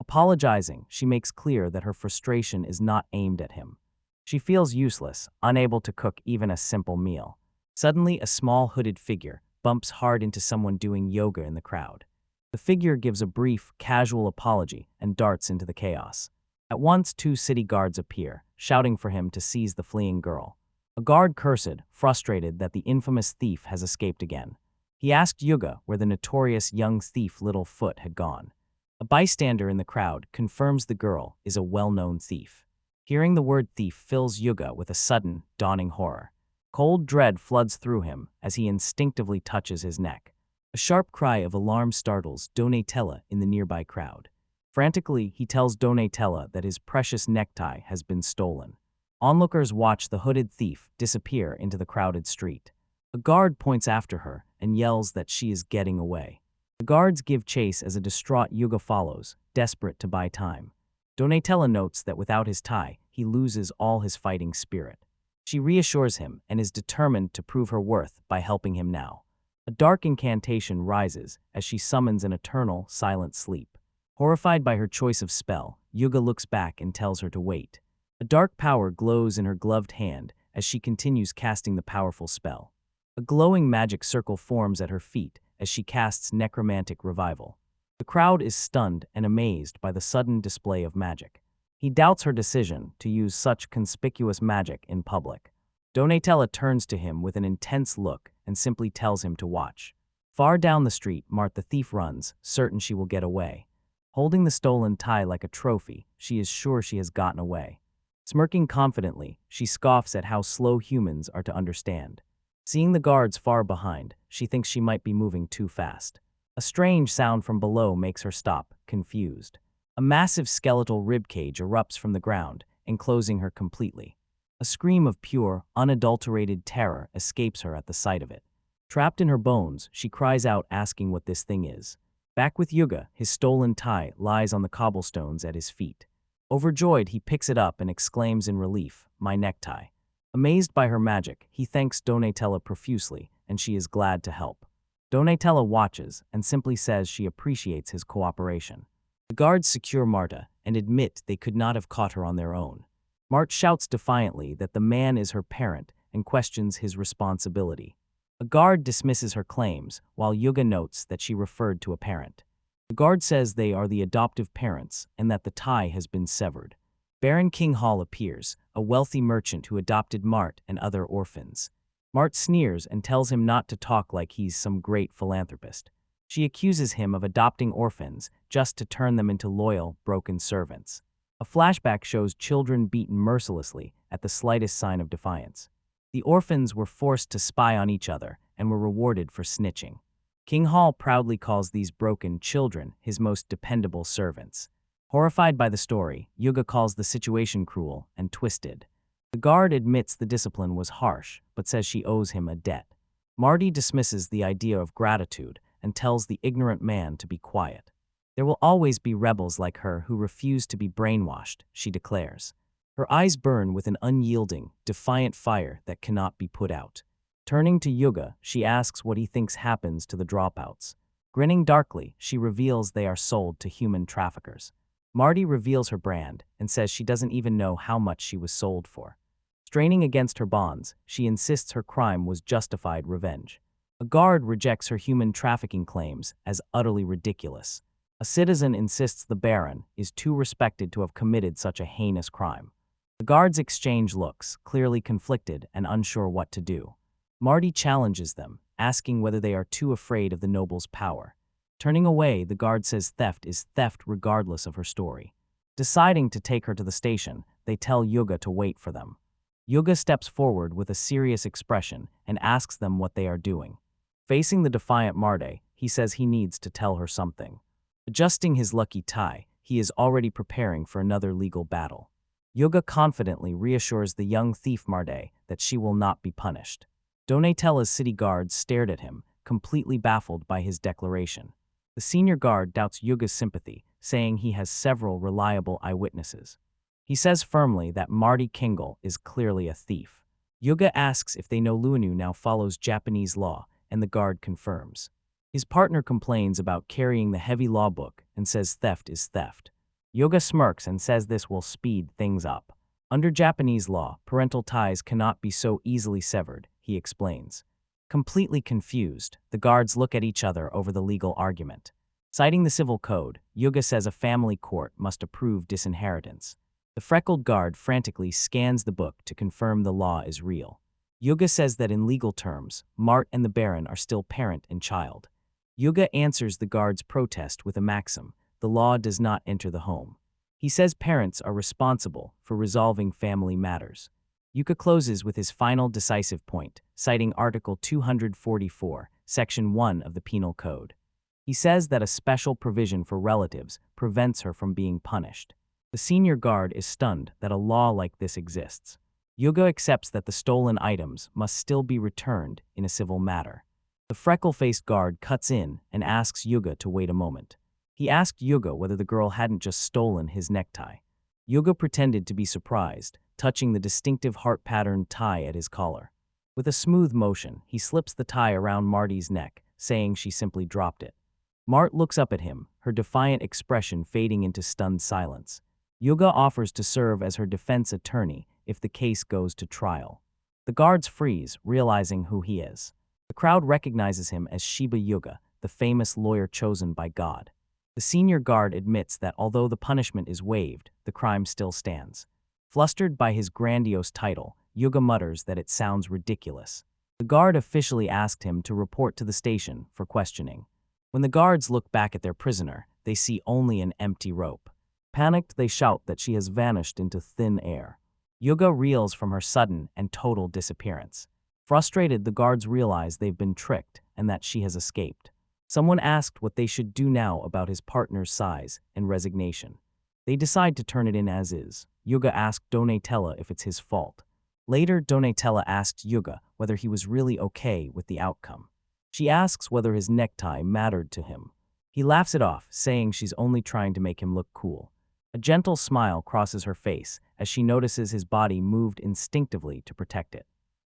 Apologizing, she makes clear that her frustration is not aimed at him. She feels useless, unable to cook even a simple meal. Suddenly, a small hooded figure bumps hard into someone doing yoga in the crowd. The figure gives a brief, casual apology and darts into the chaos. At once, 2 city guards appear, shouting for him to seize the fleeing girl. A guard cursed, frustrated that the infamous thief has escaped again. He asked Yuga where the notorious young thief Littlefoot had gone. A bystander in the crowd confirms the girl is a well-known thief. Hearing the word thief fills Yuga with a sudden, dawning horror. Cold dread floods through him as he instinctively touches his neck. A sharp cry of alarm startles Donatella in the nearby crowd. Frantically, he tells Donatella that his precious necktie has been stolen. Onlookers watch the hooded thief disappear into the crowded street. A guard points after her and yells that she is getting away. The guards give chase as a distraught Yuga follows, desperate to buy time. Donatella notes that without his tie, he loses all his fighting spirit. She reassures him and is determined to prove her worth by helping him now. A dark incantation rises as she summons an eternal, silent sleep. Horrified by her choice of spell, Yuga looks back and tells her to wait. A dark power glows in her gloved hand as she continues casting the powerful spell. A glowing magic circle forms at her feet as she casts necromantic revival. The crowd is stunned and amazed by the sudden display of magic. He doubts her decision to use such conspicuous magic in public. Donatella turns to him with an intense look and simply tells him to watch. Far down the street, Mart the thief runs, certain she will get away. Holding the stolen tie like a trophy, she is sure she has gotten away. Smirking confidently, she scoffs at how slow humans are to understand. Seeing the guards far behind, she thinks she might be moving too fast. A strange sound from below makes her stop, confused. A massive skeletal ribcage erupts from the ground, enclosing her completely. A scream of pure, unadulterated terror escapes her at the sight of it. Trapped in her bones, she cries out asking what this thing is. Back with Yuga, his stolen tie lies on the cobblestones at his feet. Overjoyed, he picks it up and exclaims in relief, "My necktie." Amazed by her magic, he thanks Donatella profusely, and she is glad to help. Donatella watches and simply says she appreciates his cooperation. The guards secure Marta and admit they could not have caught her on their own. Mart shouts defiantly that the man is her parent and questions his responsibility. A guard dismisses her claims, while Yuga notes that she referred to a parent. The guard says they are the adoptive parents and that the tie has been severed. Baron King Hall appears, a wealthy merchant who adopted Mart and other orphans. Mart sneers and tells him not to talk like he's some great philanthropist. She accuses him of adopting orphans just to turn them into loyal, broken servants. A flashback shows children beaten mercilessly at the slightest sign of defiance. The orphans were forced to spy on each other and were rewarded for snitching. King Hall proudly calls these broken children his most dependable servants. Horrified by the story, Yuga calls the situation cruel and twisted. The guard admits the discipline was harsh, but says she owes him a debt. Marty dismisses the idea of gratitude and tells the ignorant man to be quiet. There will always be rebels like her who refuse to be brainwashed, she declares. Her eyes burn with an unyielding, defiant fire that cannot be put out. Turning to Yuga, she asks what he thinks happens to the dropouts. Grinning darkly, she reveals they are sold to human traffickers. Marty reveals her brand and says she doesn't even know how much she was sold for. Straining against her bonds, she insists her crime was justified revenge. A guard rejects her human trafficking claims as utterly ridiculous. A citizen insists the Baron is too respected to have committed such a heinous crime. The guards exchange looks, clearly conflicted and unsure what to do. Marty challenges them, asking whether they are too afraid of the noble's power. Turning away, the guard says theft is theft regardless of her story. Deciding to take her to the station, they tell Yuga to wait for them. Yuga steps forward with a serious expression and asks them what they are doing. Facing the defiant Marty, he says he needs to tell her something. Adjusting his lucky tie, he is already preparing for another legal battle. Yuga confidently reassures the young thief Marty that she will not be punished. Donatella's city guards stared at him, completely baffled by his declaration. The senior guard doubts Yuga's sympathy, saying he has several reliable eyewitnesses. He says firmly that Marty Kingle is clearly a thief. Yuga asks if they know Luanu now follows Japanese law, and the guard confirms. His partner complains about carrying the heavy law book and says theft is theft. Yuga smirks and says this will speed things up. Under Japanese law, parental ties cannot be so easily severed, he explains. Completely confused, the guards look at each other over the legal argument. Citing the civil code, Yuga says a family court must approve disinheritance. The freckled guard frantically scans the book to confirm the law is real. Yuga says that in legal terms, Mart and the Baron are still parent and child. Yuga answers the guard's protest with a maxim: the law does not enter the home. He says parents are responsible for resolving family matters. Yuga closes with his final decisive point, citing Article 244, Section 1 of the Penal Code. He says that a special provision for relatives prevents her from being punished. The senior guard is stunned that a law like this exists. Yuga accepts that the stolen items must still be returned in a civil matter. The freckle-faced guard cuts in and asks Yuga to wait a moment. He asked Yuga whether the girl hadn't just stolen his necktie. Yuga pretended to be surprised, touching the distinctive heart-patterned tie at his collar. With a smooth motion, he slips the tie around Marty's neck, saying she simply dropped it. Mart looks up at him, her defiant expression fading into stunned silence. Yuga offers to serve as her defense attorney if the case goes to trial. The guards freeze, realizing who he is. The crowd recognizes him as Shiba Yuga, the famous lawyer chosen by God. The senior guard admits that although the punishment is waived, the crime still stands. Flustered by his grandiose title, Yuga mutters that it sounds ridiculous. The guard officially asked him to report to the station for questioning. When the guards look back at their prisoner, they see only an empty rope. Panicked, they shout that she has vanished into thin air. Yuga reels from her sudden and total disappearance. Frustrated, the guards realize they've been tricked and that she has escaped. Someone asked what they should do now about his partner's size and resignation. They decide to turn it in as is. Yuga asked Donatella if it's his fault. Later, Donatella asked Yuga whether he was really okay with the outcome. She asks whether his necktie mattered to him. He laughs it off, saying she's only trying to make him look cool. A gentle smile crosses her face as she notices his body moved instinctively to protect it.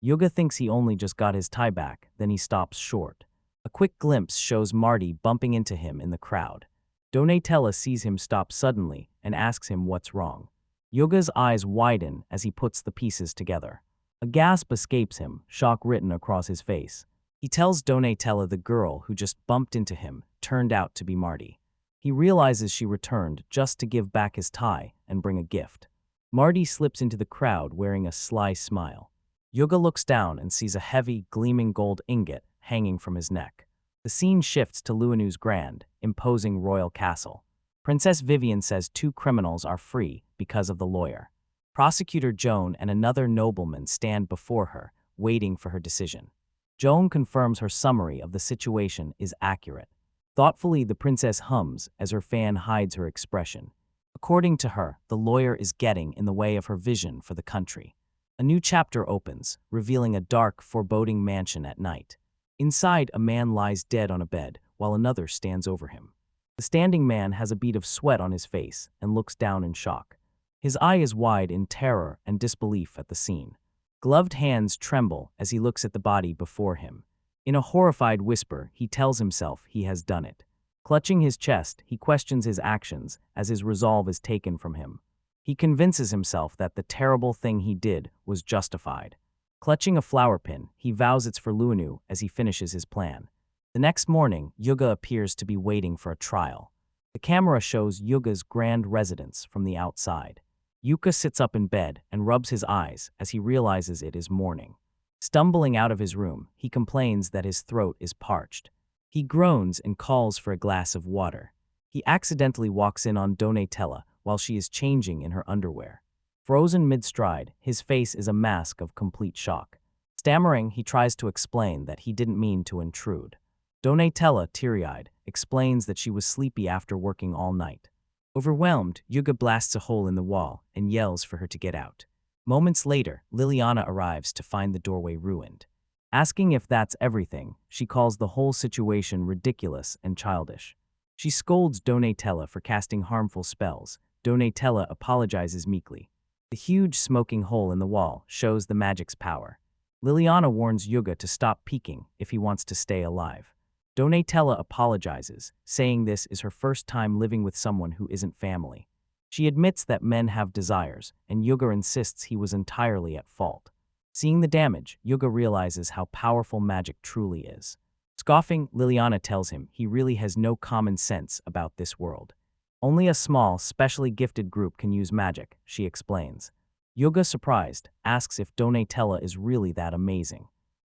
Yuga thinks he only just got his tie back, then he stops short. A quick glimpse shows Marty bumping into him in the crowd. Donatella sees him stop suddenly and asks him what's wrong. Yuga's eyes widen as he puts the pieces together. A gasp escapes him, shock written across his face. He tells Donatella the girl who just bumped into him turned out to be Marty. He realizes she returned just to give back his tie and bring a gift. Marty slips into the crowd wearing a sly smile. Yuga looks down and sees a heavy, gleaming gold ingot hanging from his neck. The scene shifts to Luanu's grand, imposing royal castle. Princess Vivien says 2 criminals are free because of the lawyer. Prosecutor Joan and another nobleman stand before her, waiting for her decision. Joan confirms her summary of the situation is accurate. Thoughtfully, the princess hums as her fan hides her expression. According to her, the lawyer is getting in the way of her vision for the country. A new chapter opens, revealing a dark, foreboding mansion at night. Inside, a man lies dead on a bed, while another stands over him. The standing man has a bead of sweat on his face and looks down in shock. His eye is wide in terror and disbelief at the scene. Gloved hands tremble as he looks at the body before him. In a horrified whisper, he tells himself he has done it. Clutching his chest, he questions his actions as his resolve is taken from him. He convinces himself that the terrible thing he did was justified. Clutching a flower pin, he vows it's for Luanu as he finishes his plan. The next morning, Yuga appears to be waiting for a trial. The camera shows Yuga's grand residence from the outside. Yuka sits up in bed and rubs his eyes as he realizes it is morning. Stumbling out of his room, he complains that his throat is parched. He groans and calls for a glass of water. He accidentally walks in on Donatella while she is changing in her underwear. Frozen mid-stride, his face is a mask of complete shock. Stammering, he tries to explain that he didn't mean to intrude. Donatella, teary-eyed, explains that she was sleepy after working all night. Overwhelmed, Yuga blasts a hole in the wall and yells for her to get out. Moments later, Liliana arrives to find the doorway ruined. Asking if that's everything, she calls the whole situation ridiculous and childish. She scolds Donatella for casting harmful spells. Donatella apologizes meekly. The huge smoking hole in the wall shows the magic's power. Liliana warns Yuga to stop peeking if he wants to stay alive. Donatella apologizes, saying this is her first time living with someone who isn't family. She admits that men have desires, and Yuga insists he was entirely at fault. Seeing the damage, Yuga realizes how powerful magic truly is. Scoffing, Liliana tells him he really has no common sense about this world. Only a small, specially gifted group can use magic, she explains. Yuga, surprised, asks if Donatella is really that amazing.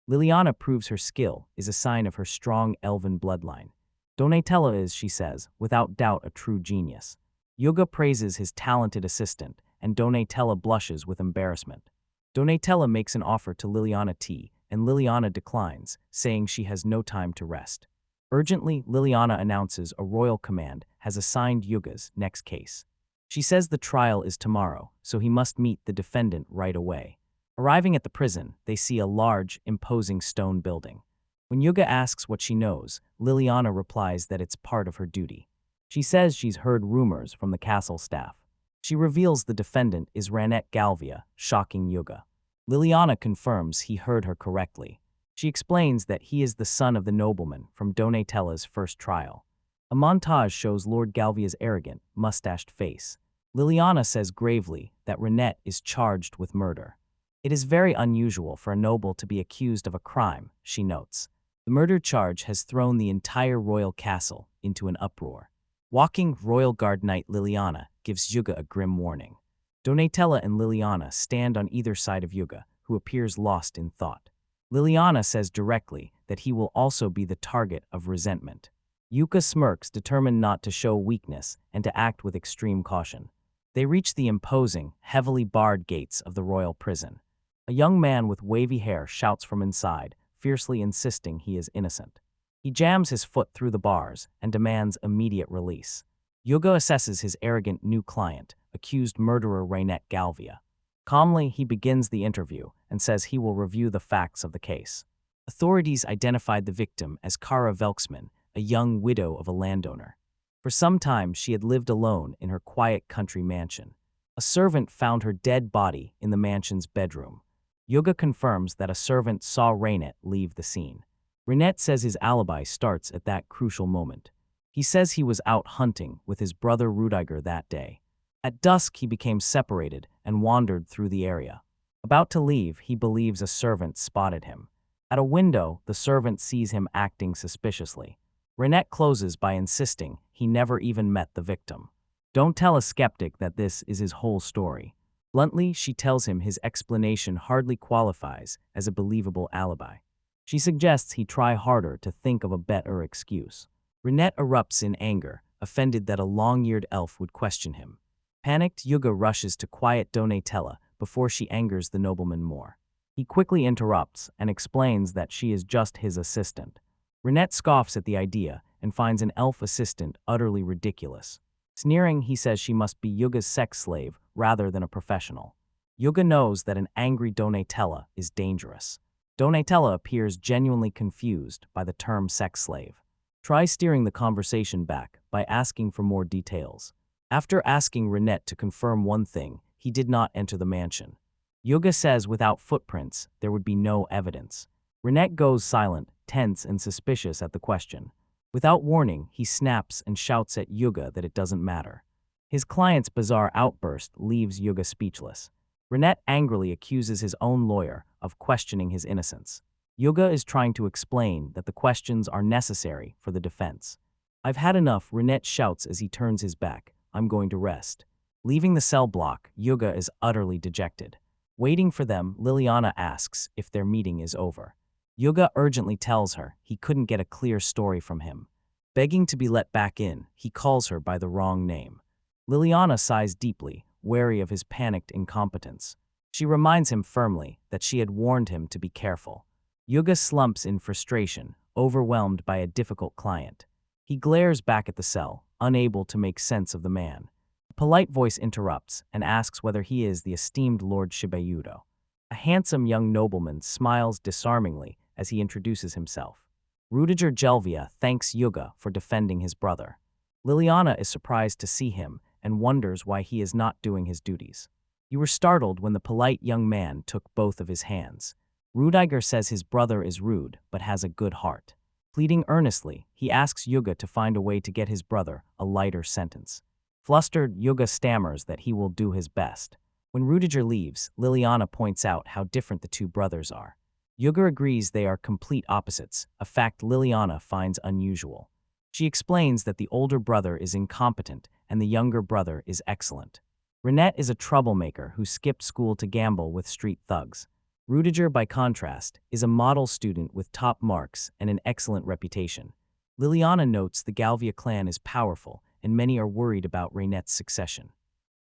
Liliana proves her skill is a sign of her strong elven bloodline. Donatella is, she says, without doubt a true genius. Yuga praises his talented assistant, and Donatella blushes with embarrassment. Donatella makes an offer to Liliana tea, and Liliana declines, saying she has no time to rest. Urgently, Liliana announces a royal command has assigned Yuga's next case. She says the trial is tomorrow, so he must meet the defendant right away. Arriving at the prison, they see a large, imposing stone building. When Yuga asks what she knows, Liliana replies that it's part of her duty. She says she's heard rumors from the castle staff. She reveals the defendant is Ranette Galvia, shocking Yuga. Liliana confirms he heard her correctly. She explains that he is the son of the nobleman from Donatella's first trial. A montage shows Lord Galvia's arrogant, mustached face. Liliana says gravely that Ranette is charged with murder. It is very unusual for a noble to be accused of a crime, she notes. The murder charge has thrown the entire royal castle into an uproar. Walking royal guard knight Liliana gives Yuga a grim warning. Donatella and Liliana stand on either side of Yuga, who appears lost in thought. Liliana says directly that he will also be the target of resentment. Yuka smirks, determined not to show weakness and to act with extreme caution. They reach the imposing, heavily barred gates of the royal prison. A young man with wavy hair shouts from inside, fiercely insisting he is innocent. He jams his foot through the bars and demands immediate release. Yuga assesses his arrogant new client, accused murderer Ranette Galvia. Calmly, he begins the interview and says he will review the facts of the case. Authorities identified the victim as Kara Velksman, a young widow of a landowner. For some time, she had lived alone in her quiet country mansion. A servant found her dead body in the mansion's bedroom. Yuga confirms that a servant saw Ranette leave the scene. Ranette says his alibi starts at that crucial moment. He says he was out hunting with his brother Rudiger that day. At dusk, he became separated and wandered through the area. About to leave, he believes a servant spotted him. At a window, the servant sees him acting suspiciously. Ranette closes by insisting he never even met the victim. Don't tell a skeptic that this is his whole story. Bluntly, she tells him his explanation hardly qualifies as a believable alibi. She suggests he try harder to think of a better excuse. Ranette erupts in anger, offended that a long-eared elf would question him. Panicked, Yuga rushes to quiet Donatella before she angers the nobleman more. He quickly interrupts and explains that she is just his assistant. Ranette scoffs at the idea and finds an elf assistant utterly ridiculous. Sneering, he says she must be Yuga's sex slave rather than a professional. Yuga knows that an angry Donatella is dangerous. Donatella appears genuinely confused by the term sex slave. Try steering the conversation back by asking for more details. After asking Renette to confirm one thing, he did not enter the mansion. Yuga says without footprints, there would be no evidence. Renette goes silent, tense and suspicious at the question. Without warning, he snaps and shouts at Yuga that it doesn't matter. His client's bizarre outburst leaves Yuga speechless. Renette angrily accuses his own lawyer of questioning his innocence. Yuga is trying to explain that the questions are necessary for the defense. "I've had enough," Renette shouts as he turns his back. "I'm going to rest." Leaving the cell block, Yuga is utterly dejected. Waiting for them, Liliana asks if their meeting is over. Yuga urgently tells her he couldn't get a clear story from him. Begging to be let back in, he calls her by the wrong name. Liliana sighs deeply, wary of his panicked incompetence. She reminds him firmly that she had warned him to be careful. Yuga slumps in frustration, overwhelmed by a difficult client. He glares back at the cell, unable to make sense of the man. A polite voice interrupts and asks whether he is the esteemed Lord Shibayudo. A handsome young nobleman smiles disarmingly as he introduces himself. Rudiger Jelvia thanks Yuga for defending his brother. Liliana is surprised to see him and wonders why he is not doing his duties. You were startled when the polite young man took both of his hands. Rudiger says his brother is rude but has a good heart. Pleading earnestly, he asks Yuga to find a way to get his brother a lighter sentence. Flustered, Yuga stammers that he will do his best. When Rudiger leaves, Liliana points out how different the two brothers are. Yuga agrees they are complete opposites, a fact Liliana finds unusual. She explains that the older brother is incompetent and the younger brother is excellent. Renette is a troublemaker who skipped school to gamble with street thugs. Rudiger, by contrast, is a model student with top marks and an excellent reputation. Liliana notes the Galvia clan is powerful and many are worried about Renette's succession.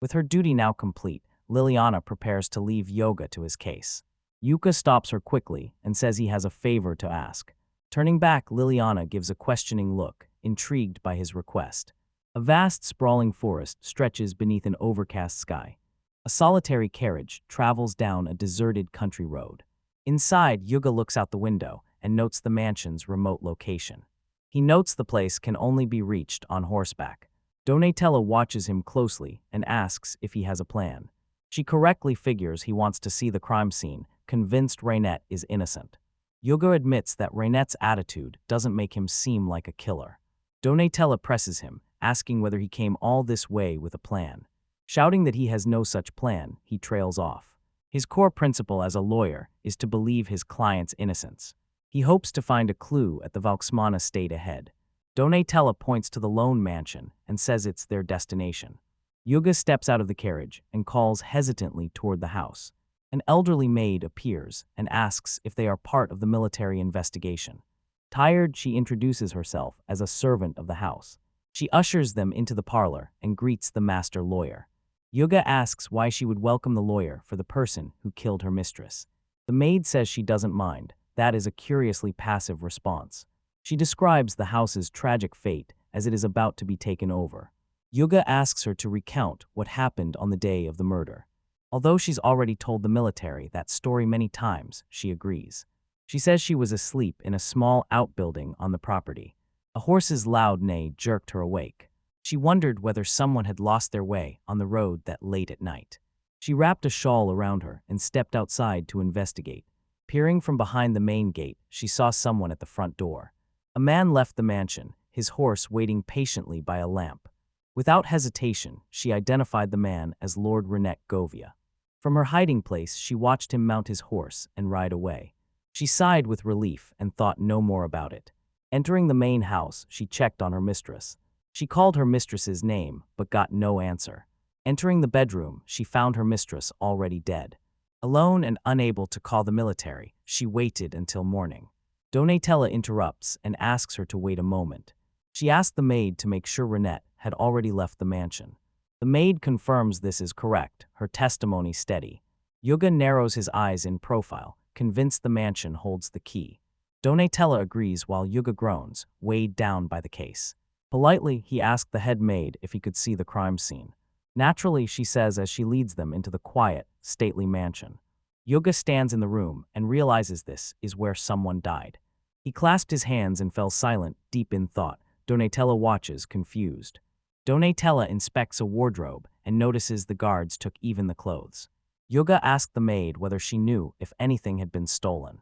With her duty now complete, Liliana prepares to leave Yuga to his case. Yuka stops her quickly and says he has a favor to ask. Turning back, Liliana gives a questioning look, intrigued by his request. A vast, sprawling forest stretches beneath an overcast sky. A solitary carriage travels down a deserted country road. Inside, Yuga looks out the window and notes the mansion's remote location. He notes the place can only be reached on horseback. Donatella watches him closely and asks if he has a plan. She correctly figures he wants to see the crime scene, convinced Renette is innocent. Yuga admits that Renette's attitude doesn't make him seem like a killer. Donatella presses him, asking whether he came all this way with a plan. Shouting that he has no such plan, he trails off. His core principle as a lawyer is to believe his client's innocence. He hopes to find a clue at the Valksman estate ahead. Donatella points to the lone mansion and says it's their destination. Yuga steps out of the carriage and calls hesitantly toward the house. An elderly maid appears and asks if they are part of the military investigation. Tired, she introduces herself as a servant of the house. She ushers them into the parlor and greets the master lawyer. Yuga asks why she would welcome the lawyer for the person who killed her mistress. The maid says she doesn't mind. That is a curiously passive response. She describes the house's tragic fate as it is about to be taken over. Yuga asks her to recount what happened on the day of the murder. Although she's already told the military that story many times, she agrees. She says she was asleep in a small outbuilding on the property. A horse's loud neigh jerked her awake. She wondered whether someone had lost their way on the road that late at night. She wrapped a shawl around her and stepped outside to investigate. Peering from behind the main gate, she saw someone at the front door. A man left the mansion, his horse waiting patiently by a lamp. Without hesitation, she identified the man as Lord Renette Govia. From her hiding place, she watched him mount his horse and ride away. She sighed with relief and thought no more about it. Entering the main house, she checked on her mistress. She called her mistress's name, but got no answer. Entering the bedroom, she found her mistress already dead. Alone and unable to call the military, she waited until morning. Donatella interrupts and asks her to wait a moment. She asked the maid to make sure Renette had already left the mansion. The maid confirms this is correct, her testimony steady. Yuga narrows his eyes in profile, convinced the mansion holds the key. Donatella agrees while Yuga groans, weighed down by the case. Politely, he asked the head maid if he could see the crime scene. Naturally, she says as she leads them into the quiet, stately mansion. Yuga stands in the room and realizes this is where someone died. He clasped his hands and fell silent, deep in thought. Donatella watches, confused. Donatella inspects a wardrobe and notices the guards took even the clothes. Yoga asked the maid whether she knew if anything had been stolen.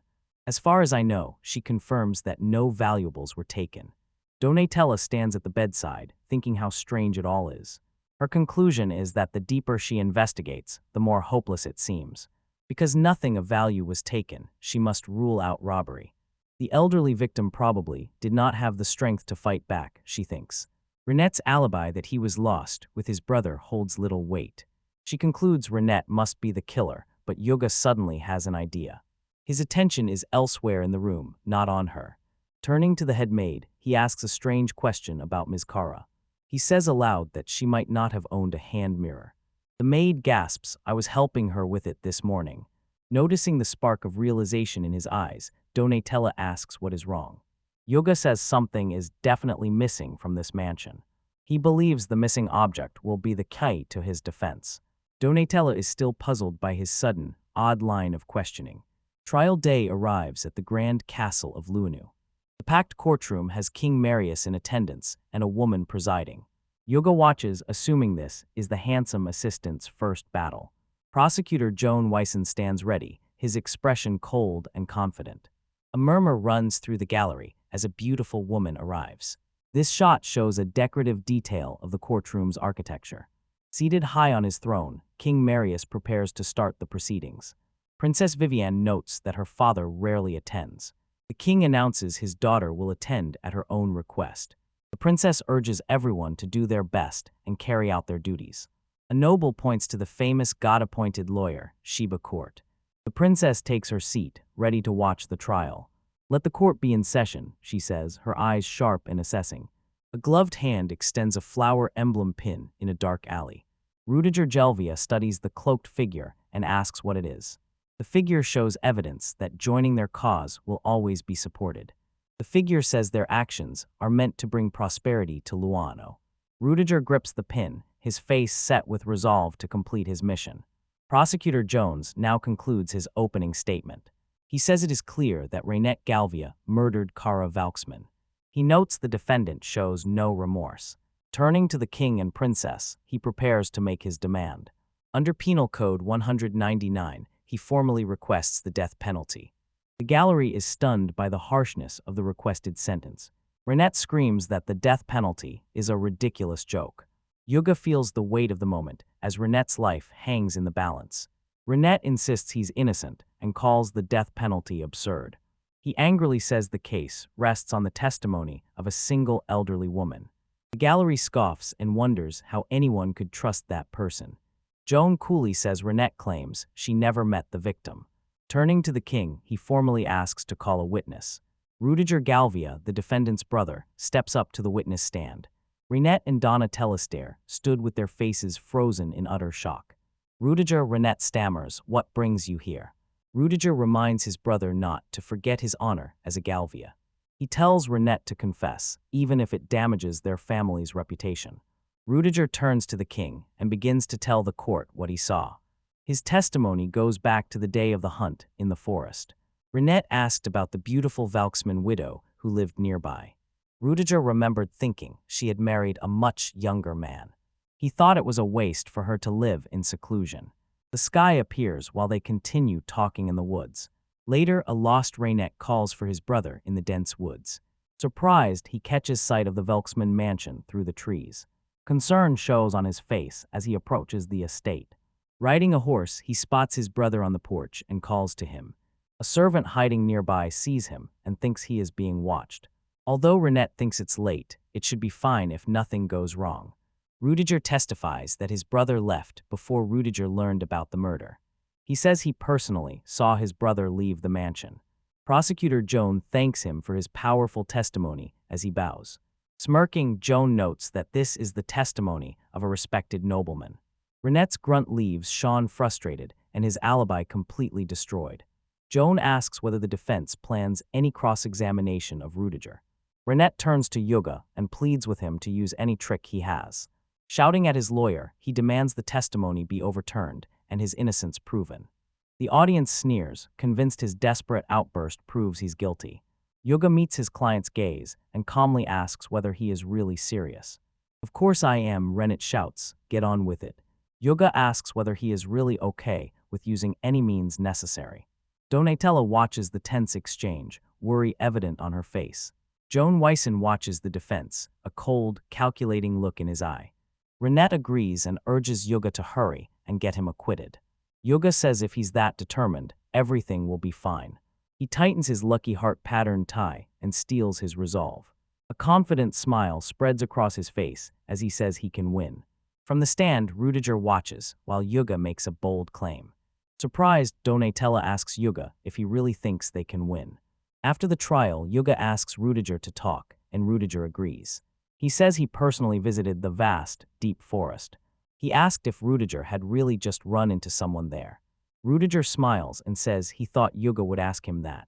As far as I know, she confirms that no valuables were taken. Donatella stands at the bedside, thinking how strange it all is. Her conclusion is that the deeper she investigates, the more hopeless it seems. Because nothing of value was taken, she must rule out robbery. The elderly victim probably did not have the strength to fight back, she thinks. Renette's alibi that he was lost with his brother holds little weight. She concludes Renette must be the killer, but Yoga suddenly has an idea. His attention is elsewhere in the room, not on her. Turning to the head maid, he asks a strange question about Ms. Kara. He says aloud that she might not have owned a hand mirror. The maid gasps, "I was helping her with it this morning." Noticing the spark of realization in his eyes, Donatella asks what is wrong. Yoga says something is definitely missing from this mansion. He believes the missing object will be the key to his defense. Donatella is still puzzled by his sudden, odd line of questioning. Trial day arrives at the grand castle of Luanu. The packed courtroom has King Marius in attendance and a woman presiding. Yoga watches, assuming this is the handsome assistant's first battle. Prosecutor Joan Wyson stands ready, his expression cold and confident. A murmur runs through the gallery as a beautiful woman arrives. This shot shows a decorative detail of the courtroom's architecture. Seated high on his throne, King Marius prepares to start the proceedings. Princess Vivien notes that her father rarely attends. The king announces his daughter will attend at her own request. The princess urges everyone to do their best and carry out their duties. A noble points to the famous god-appointed lawyer, Sheba Court. The princess takes her seat, ready to watch the trial. "Let the court be in session," she says, her eyes sharp and assessing. A gloved hand extends a flower emblem pin in a dark alley. Rudiger Gelvia studies the cloaked figure and asks what it is. The figure shows evidence that joining their cause will always be supported. The figure says their actions are meant to bring prosperity to Luano. Rudiger grips the pin, his face set with resolve to complete his mission. Prosecutor Jones now concludes his opening statement. He says it is clear that Renette Galvia murdered Kara Valksman. He notes the defendant shows no remorse. Turning to the king and princess, he prepares to make his demand. Under Penal Code 199, he formally requests the death penalty. The gallery is stunned by the harshness of the requested sentence. Renette screams that the death penalty is a ridiculous joke. Yuga feels the weight of the moment as Renette's life hangs in the balance. Renette insists he's innocent and calls the death penalty absurd. He angrily says the case rests on the testimony of a single elderly woman. The gallery scoffs and wonders how anyone could trust that person. Joan coolly says Renette claims she never met the victim. Turning to the king, he formally asks to call a witness. Rudiger Galvia, the defendant's brother, steps up to the witness stand. Renette and Donna Telestaire stood with their faces frozen in utter shock. Renette stammers, "What brings you here?" Rudiger reminds his brother not to forget his honor as a Galvia. He tells Renette to confess, even if it damages their family's reputation. Rudiger turns to the king and begins to tell the court what he saw. His testimony goes back to the day of the hunt in the forest. Renette asked about the beautiful Valksman widow who lived nearby. Rudiger remembered thinking she had married a much younger man. He thought it was a waste for her to live in seclusion. The sky appears while they continue talking in the woods. Later, a lost Renette calls for his brother in the dense woods. Surprised, he catches sight of the Valksman mansion through the trees. Concern shows on his face as he approaches the estate. Riding a horse, he spots his brother on the porch and calls to him. A servant hiding nearby sees him and thinks he is being watched. Although Renette thinks it's late, it should be fine if nothing goes wrong. Rudiger testifies that his brother left before Rudiger learned about the murder. He says he personally saw his brother leave the mansion. Prosecutor Joan thanks him for his powerful testimony as he bows. Smirking, Joan notes that this is the testimony of a respected nobleman. Renette's grunt leaves Sean frustrated and his alibi completely destroyed. Joan asks whether the defense plans any cross-examination of Rudiger. Renette turns to Yuga and pleads with him to use any trick he has. Shouting at his lawyer, he demands the testimony be overturned and his innocence proven. The audience sneers, convinced his desperate outburst proves he's guilty. Yoga meets his client's gaze and calmly asks whether he is really serious. Of course I am, Rennet shouts, get on with it. Yoga asks whether he is really okay with using any means necessary. Donatella watches the tense exchange, worry evident on her face. Joan Wyson watches the defense, a cold, calculating look in his eye. Renette agrees and urges Yoga to hurry and get him acquitted. Yoga says if he's that determined, everything will be fine. He tightens his lucky heart pattern tie and steels his resolve. A confident smile spreads across his face as he says he can win. From the stand, Rudiger watches while Yoga makes a bold claim. Surprised, Donatella asks Yoga if he really thinks they can win. After the trial, Yoga asks Rudiger to talk, and Rudiger agrees. He says he personally visited the vast, deep forest. He asked if Rudiger had really just run into someone there. Rudiger smiles and says he thought Yoga would ask him that.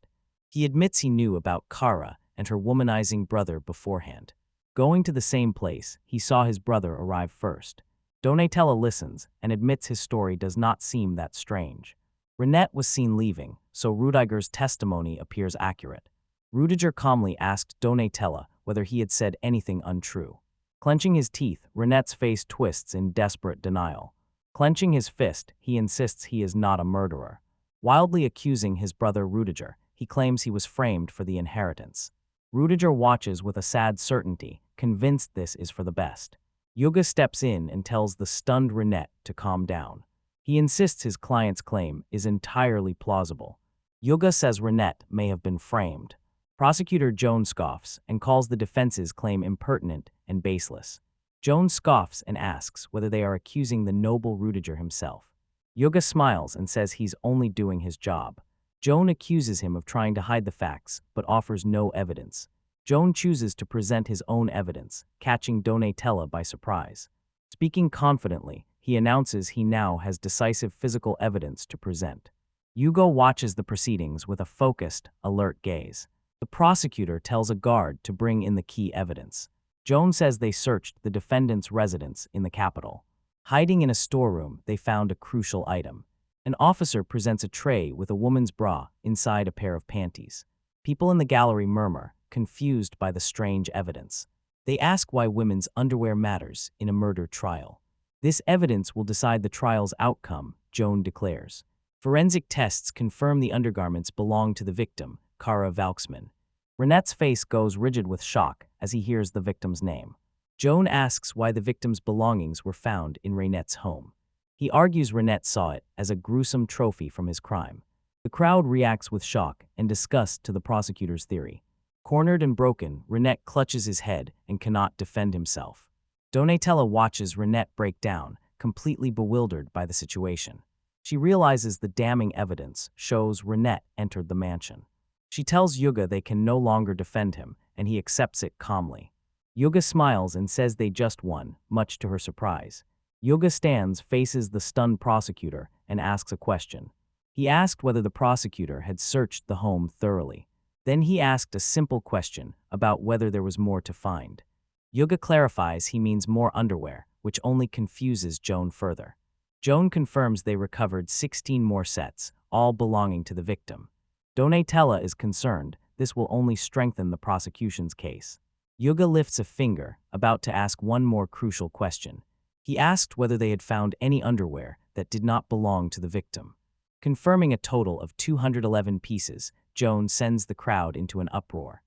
He admits he knew about Kara and her womanizing brother beforehand. Going to the same place, he saw his brother arrive first. Donatella listens and admits his story does not seem that strange. Renette was seen leaving, so Rudiger's testimony appears accurate. Rudiger calmly asked Donatella whether he had said anything untrue. Clenching his teeth, Renette's face twists in desperate denial. Clenching his fist, he insists he is not a murderer. Wildly accusing his brother Rudiger, he claims he was framed for the inheritance. Rudiger watches with a sad certainty, convinced this is for the best. Yoga steps in and tells the stunned Renette to calm down. He insists his client's claim is entirely plausible. Yoga says Renette may have been framed. Prosecutor Joan scoffs and calls the defense's claim impertinent and baseless. Joan scoffs and asks whether they are accusing the noble Rudiger himself. Yoga smiles and says he's only doing his job. Joan accuses him of trying to hide the facts, but offers no evidence. Joan chooses to present his own evidence, catching Donatella by surprise. Speaking confidently, he announces he now has decisive physical evidence to present. Hugo watches the proceedings with a focused, alert gaze. The prosecutor tells a guard to bring in the key evidence. Joan says they searched the defendant's residence in the capital. Hiding in a storeroom, they found a crucial item. An officer presents a tray with a woman's bra inside a pair of panties. People in the gallery murmur, confused by the strange evidence. They ask why women's underwear matters in a murder trial. This evidence will decide the trial's outcome, Joan declares. Forensic tests confirm the undergarments belong to the victim, Kara Valksman. Renette's face goes rigid with shock as he hears the victim's name. Joan asks why the victim's belongings were found in Renette's home. He argues Renette saw it as a gruesome trophy from his crime. The crowd reacts with shock and disgust to the prosecutor's theory. Cornered and broken, Renette clutches his head and cannot defend himself. Donatella watches Renette break down, completely bewildered by the situation. She realizes the damning evidence shows Renette entered the mansion. She tells Yuga they can no longer defend him, and he accepts it calmly. Yuga smiles and says they just won, much to her surprise. Yuga stands, faces the stunned prosecutor, and asks a question. He asked whether the prosecutor had searched the home thoroughly. Then he asked a simple question about whether there was more to find. Yuga clarifies he means more underwear, which only confuses Joan further. Joan confirms they recovered 16 more sets, all belonging to the victim. Donatella is concerned this will only strengthen the prosecution's case. Yuga lifts a finger, about to ask one more crucial question. He asked whether they had found any underwear that did not belong to the victim. Confirming a total of 211 pieces, Joan sends the crowd into an uproar.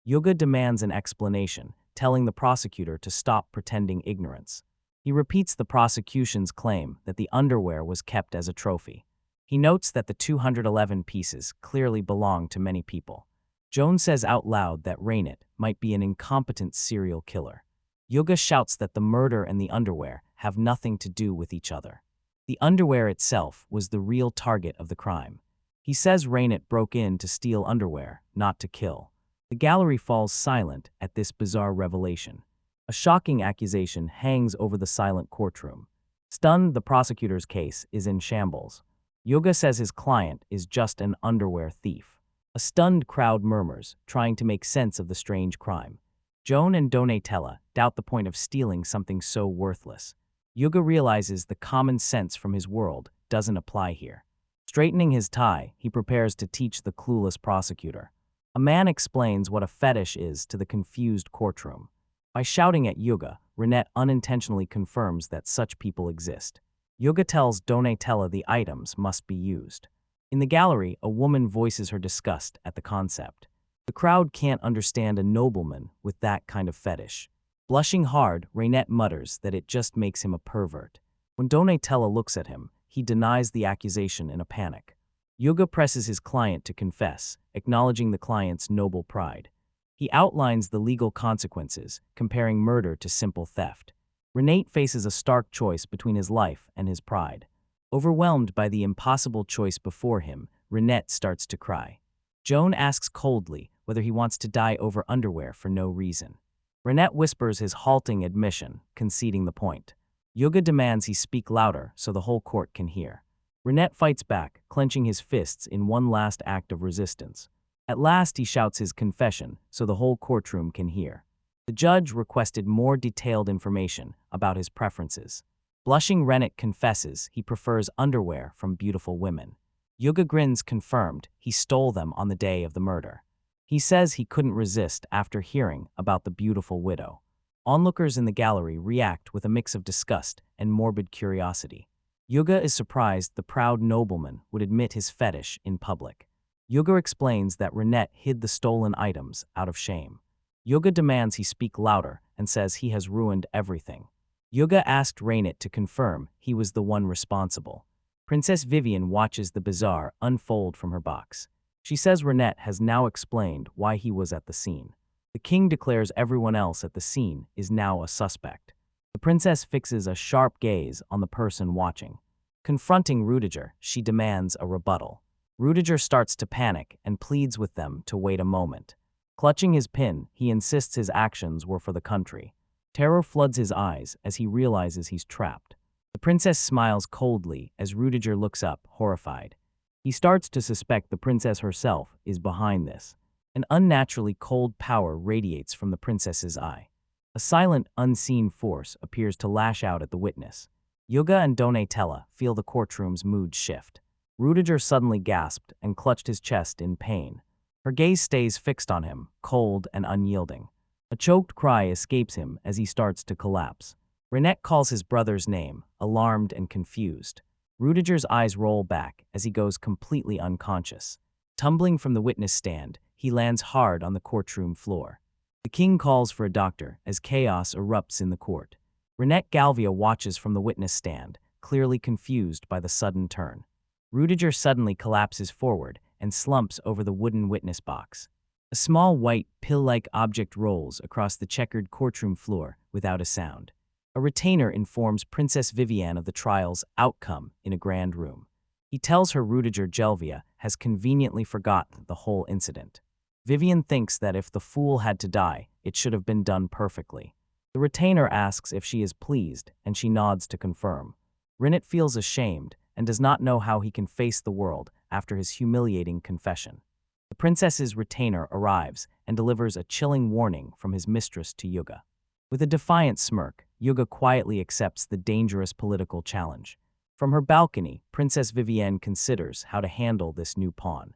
Yuga demands an explanation, telling the prosecutor to stop pretending ignorance. He repeats the prosecution's claim that the underwear was kept as a trophy. He notes that the 211 pieces clearly belong to many people. Joan says out loud that Rainit might be an incompetent serial killer. Yuga shouts that the murder and the underwear have nothing to do with each other. The underwear itself was the real target of the crime. He says Rainit broke in to steal underwear, not to kill. The gallery falls silent at this bizarre revelation. A shocking accusation hangs over the silent courtroom. Stunned, the prosecutor's case is in shambles. Yuga says his client is just an underwear thief. A stunned crowd murmurs, trying to make sense of the strange crime. Joan and Donatella doubt the point of stealing something so worthless. Yuga realizes the common sense from his world doesn't apply here. Straightening his tie, he prepares to teach the clueless prosecutor. A man explains what a fetish is to the confused courtroom. By shouting at Yuga, Renette unintentionally confirms that such people exist. Yuga tells Donatella the items must be used. In the gallery, a woman voices her disgust at the concept. The crowd can't understand a nobleman with that kind of fetish. Blushing hard, Renette mutters that it just makes him a pervert. When Donatella looks at him, he denies the accusation in a panic. Yuga presses his client to confess, acknowledging the client's noble pride. He outlines the legal consequences, comparing murder to simple theft. Renette faces a stark choice between his life and his pride. Overwhelmed by the impossible choice before him, Renette starts to cry. Joan asks coldly whether he wants to die over underwear for no reason. Renette whispers his halting admission, conceding the point. Yuga demands he speak louder so the whole court can hear. Renette fights back, clenching his fists in one last act of resistance. At last he shouts his confession so the whole courtroom can hear. The judge requested more detailed information about his preferences. Blushing, Renette confesses he prefers underwear from beautiful women. Yuga grins, confirmed he stole them on the day of the murder. He says he couldn't resist after hearing about the beautiful widow. Onlookers in the gallery react with a mix of disgust and morbid curiosity. Yuga is surprised the proud nobleman would admit his fetish in public. Yuga explains that Renette hid the stolen items out of shame. Yuga demands he speak louder and says he has ruined everything. Yuga asked Renette to confirm he was the one responsible. Princess Vivien watches the bizarre unfold from her box. She says Renette has now explained why he was at the scene. The king declares everyone else at the scene is now a suspect. The princess fixes a sharp gaze on the person watching. Confronting Rudiger, she demands a rebuttal. Rudiger starts to panic and pleads with them to wait a moment. Clutching his pin, he insists his actions were for the country. Terror floods his eyes as he realizes he's trapped. The princess smiles coldly as Rudiger looks up, horrified. He starts to suspect the princess herself is behind this. An unnaturally cold power radiates from the princess's eye. A silent, unseen force appears to lash out at the witness. Yuga and Donatella feel the courtroom's mood shift. Rudiger suddenly gasped and clutched his chest in pain. Her gaze stays fixed on him, cold and unyielding. A choked cry escapes him as he starts to collapse. Renette calls his brother's name, alarmed and confused. Rudiger's eyes roll back as he goes completely unconscious. Tumbling from the witness stand, he lands hard on the courtroom floor. The king calls for a doctor as chaos erupts in the court. Renette Galvia watches from the witness stand, clearly confused by the sudden turn. Rudiger suddenly collapses forward and slumps over the wooden witness box. A small white, pill-like object rolls across the checkered courtroom floor without a sound. A retainer informs Princess Vivien of the trial's outcome in a grand room. He tells her Rudiger Gelvia has conveniently forgotten the whole incident. Vivien thinks that if the fool had to die, it should have been done perfectly. The retainer asks if she is pleased, and she nods to confirm. Renette feels ashamed and does not know how he can face the world after his humiliating confession. The princess's retainer arrives and delivers a chilling warning from his mistress to Yuga. With a defiant smirk, Yuga quietly accepts the dangerous political challenge. From her balcony, Princess Vivien considers how to handle this new pawn.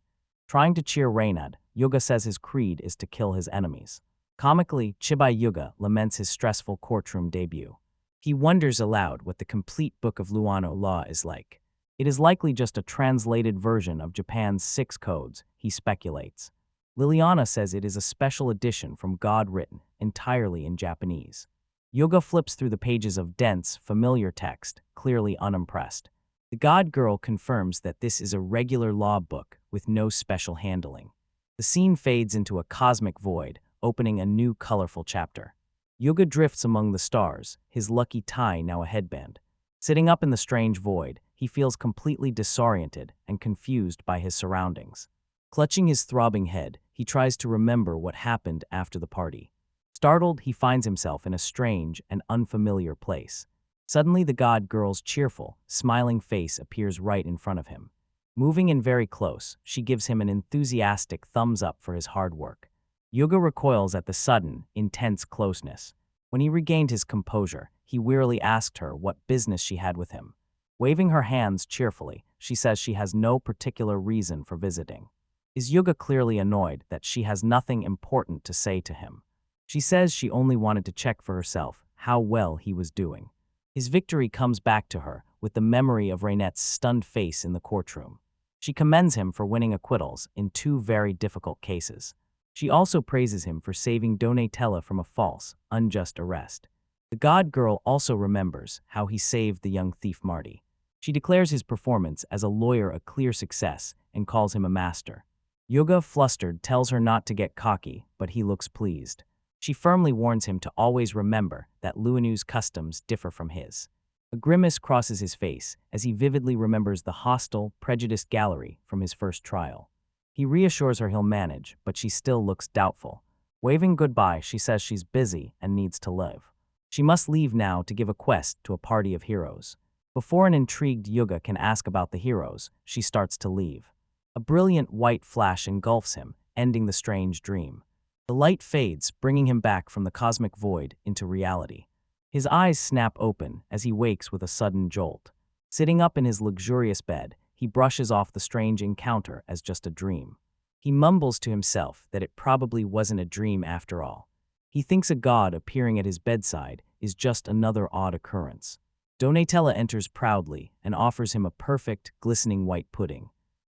Trying to cheer Reynad, Yuga says his creed is to kill his enemies. Comically, Chibai Yuga laments his stressful courtroom debut. He wonders aloud what the complete Book of Luano law is like. It is likely just a translated version of Japan's 6 codes, he speculates. Liliana says it is a special edition from God written entirely in Japanese. Yuga flips through the pages of dense, familiar text, clearly unimpressed. The God girl confirms that this is a regular law book with no special handling. The scene fades into a cosmic void, opening a new colorful chapter. Yuga drifts among the stars, his lucky tie now a headband. Sitting up in the strange void, he feels completely disoriented and confused by his surroundings. Clutching his throbbing head, he tries to remember what happened after the party. Startled, he finds himself in a strange and unfamiliar place. Suddenly, the God girl's cheerful, smiling face appears right in front of him. Moving in very close, she gives him an enthusiastic thumbs up for his hard work. Yuga recoils at the sudden, intense closeness. When he regained his composure, he wearily asked her what business she had with him. Waving her hands cheerfully, she says she has no particular reason for visiting. Is Yuga clearly annoyed that she has nothing important to say to him? She says she only wanted to check for herself how well he was doing. His victory comes back to her with the memory of Raynette's stunned face in the courtroom. She commends him for winning acquittals in two very difficult cases. She also praises him for saving Donatella from a false, unjust arrest. The god girl also remembers how he saved the young thief Marty. She declares his performance as a lawyer a clear success and calls him a master. Yuga, flustered, tells her not to get cocky, but he looks pleased. She firmly warns him to always remember that Luanu's customs differ from his. A grimace crosses his face as he vividly remembers the hostile, prejudiced gallery from his first trial. He reassures her he'll manage, but she still looks doubtful. Waving goodbye, she says she's busy and needs to live. She must leave now to give a quest to a party of heroes. Before an intrigued Yuga can ask about the heroes, she starts to leave. A brilliant white flash engulfs him, ending the strange dream. The light fades, bringing him back from the cosmic void into reality. His eyes snap open as he wakes with a sudden jolt. Sitting up in his luxurious bed, he brushes off the strange encounter as just a dream. He mumbles to himself that it probably wasn't a dream after all. He thinks a god appearing at his bedside is just another odd occurrence. Donatella enters proudly and offers him a perfect, glistening white pudding.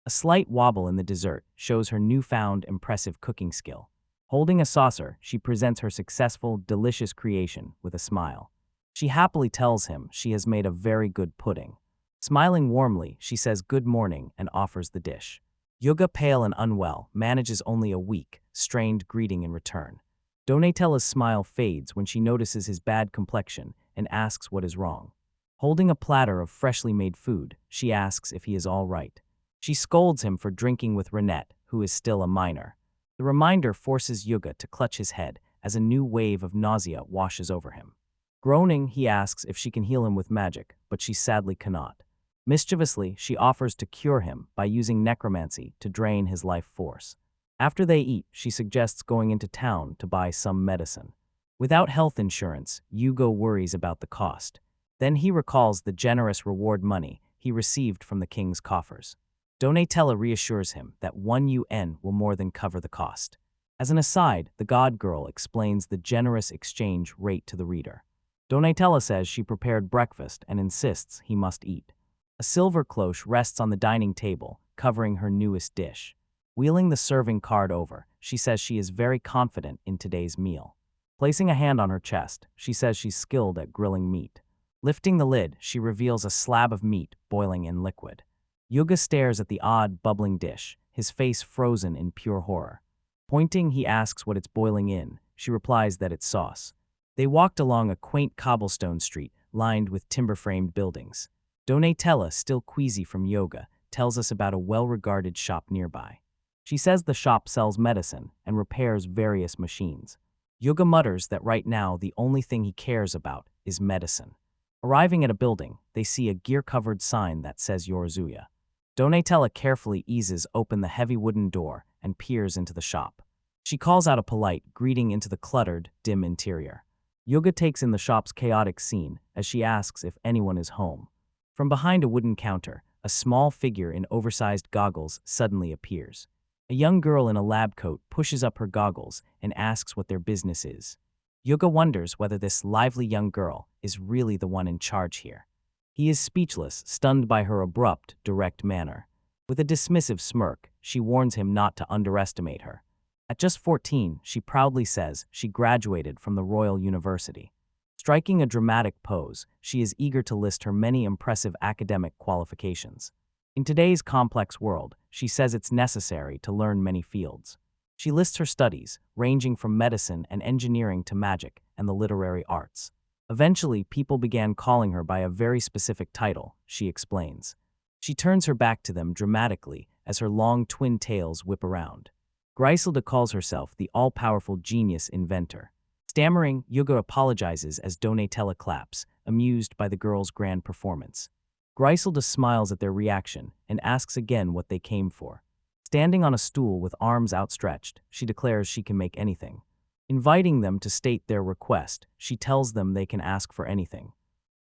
A slight wobble in the dessert shows her newfound impressive cooking skill. Holding a saucer, she presents her successful, delicious creation with a smile. She happily tells him she has made a very good pudding. Smiling warmly, she says good morning and offers the dish. Yuga, pale and unwell, manages only a weak, strained greeting in return. Donatella's smile fades when she notices his bad complexion and asks what is wrong. Holding a platter of freshly made food, she asks if he is all right. She scolds him for drinking with Raynette, who is still a minor. The reminder forces Yuga to clutch his head as a new wave of nausea washes over him. Groaning, he asks if she can heal him with magic, but she sadly cannot. Mischievously, she offers to cure him by using necromancy to drain his life force. After they eat, she suggests going into town to buy some medicine. Without health insurance, Yuga worries about the cost. Then he recalls the generous reward money he received from the king's coffers. Donatella reassures him that 1 UN will more than cover the cost. As an aside, the god girl explains the generous exchange rate to the reader. Donatella says she prepared breakfast and insists he must eat. A silver cloche rests on the dining table, covering her newest dish. Wheeling the serving card over, she says she is very confident in today's meal. Placing a hand on her chest, she says she's skilled at grilling meat. Lifting the lid, she reveals a slab of meat boiling in liquid. Yuga stares at the odd, bubbling dish, his face frozen in pure horror. Pointing, he asks what it's boiling in. She replies that it's sauce. They walked along a quaint cobblestone street lined with timber-framed buildings. Donatella, still queasy from yoga, tells us about a well-regarded shop nearby. She says the shop sells medicine and repairs various machines. Yuga mutters that right now the only thing he cares about is medicine. Arriving at a building, they see a gear-covered sign that says Yoruzuya. Donatella carefully eases open the heavy wooden door and peers into the shop. She calls out a polite greeting into the cluttered, dim interior. Yuga takes in the shop's chaotic scene as she asks if anyone is home. From behind a wooden counter, a small figure in oversized goggles suddenly appears. A young girl in a lab coat pushes up her goggles and asks what their business is. Yuga wonders whether this lively young girl is really the one in charge here. He is speechless, stunned by her abrupt, direct manner. With a dismissive smirk, she warns him not to underestimate her. At just 14, she proudly says she graduated from the Royal University. Striking a dramatic pose, she is eager to list her many impressive academic qualifications. In today's complex world, she says it's necessary to learn many fields. She lists her studies, ranging from medicine and engineering to magic and the literary arts. Eventually, people began calling her by a very specific title, she explains. She turns her back to them dramatically as her long twin tails whip around. Exiled calls herself the all-powerful genius inventor. Stammering, Yuga apologizes as Donatella claps, amused by the girl's grand performance. Exiled smiles at their reaction and asks again what they came for. Standing on a stool with arms outstretched, she declares she can make anything. Inviting them to state their request, she tells them they can ask for anything.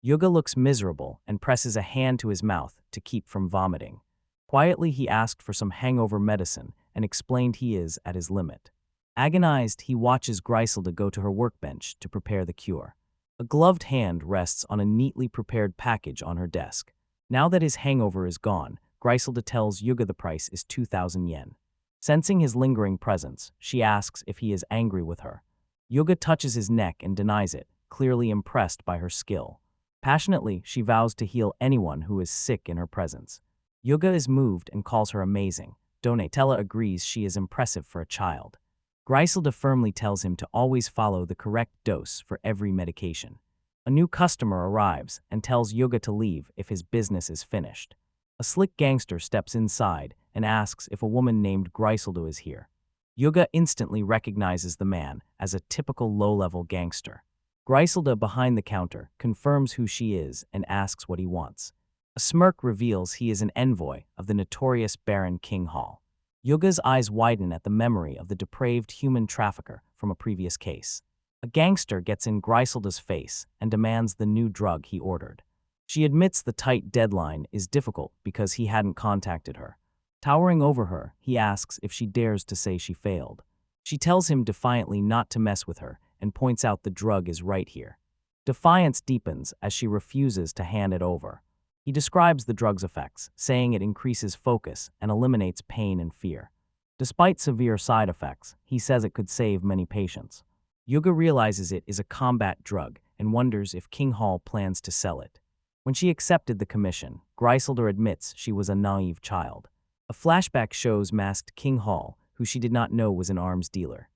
Yuga looks miserable and presses a hand to his mouth to keep from vomiting. Quietly, he asked for some hangover medicine and explained he is at his limit. Agonized, he watches Griselda go to her workbench to prepare the cure. A gloved hand rests on a neatly prepared package on her desk. Now that his hangover is gone, Griselda tells Yuga the price is 2,000 yen. Sensing his lingering presence, she asks if he is angry with her. Yuga touches his neck and denies it, clearly impressed by her skill. Passionately, she vows to heal anyone who is sick in her presence. Yuga is moved and calls her amazing. Donatella agrees she is impressive for a child. Griselda firmly tells him to always follow the correct dose for every medication. A new customer arrives and tells Yuga to leave if his business is finished. A slick gangster steps inside and asks if a woman named Griselda is here. Yuga instantly recognizes the man as a typical low-level gangster. Griselda, behind the counter, confirms who she is and asks what he wants. A smirk reveals he is an envoy of the notorious Baron King Hall. Yuga's eyes widen at the memory of the depraved human trafficker from a previous case. A gangster gets in Griselda's face and demands the new drug he ordered. She admits the tight deadline is difficult because he hadn't contacted her. Towering over her, he asks if she dares to say she failed. She tells him defiantly not to mess with her and points out the drug is right here. Defiance deepens as she refuses to hand it over. He describes the drug's effects, saying it increases focus and eliminates pain and fear. Despite severe side effects, he says it could save many patients. Yuga realizes it is a combat drug and wonders if King Hall plans to sell it. When she accepted the commission, Griselda admits she was a naive child. A flashback shows masked King Hall, who she did not know was an arms dealer.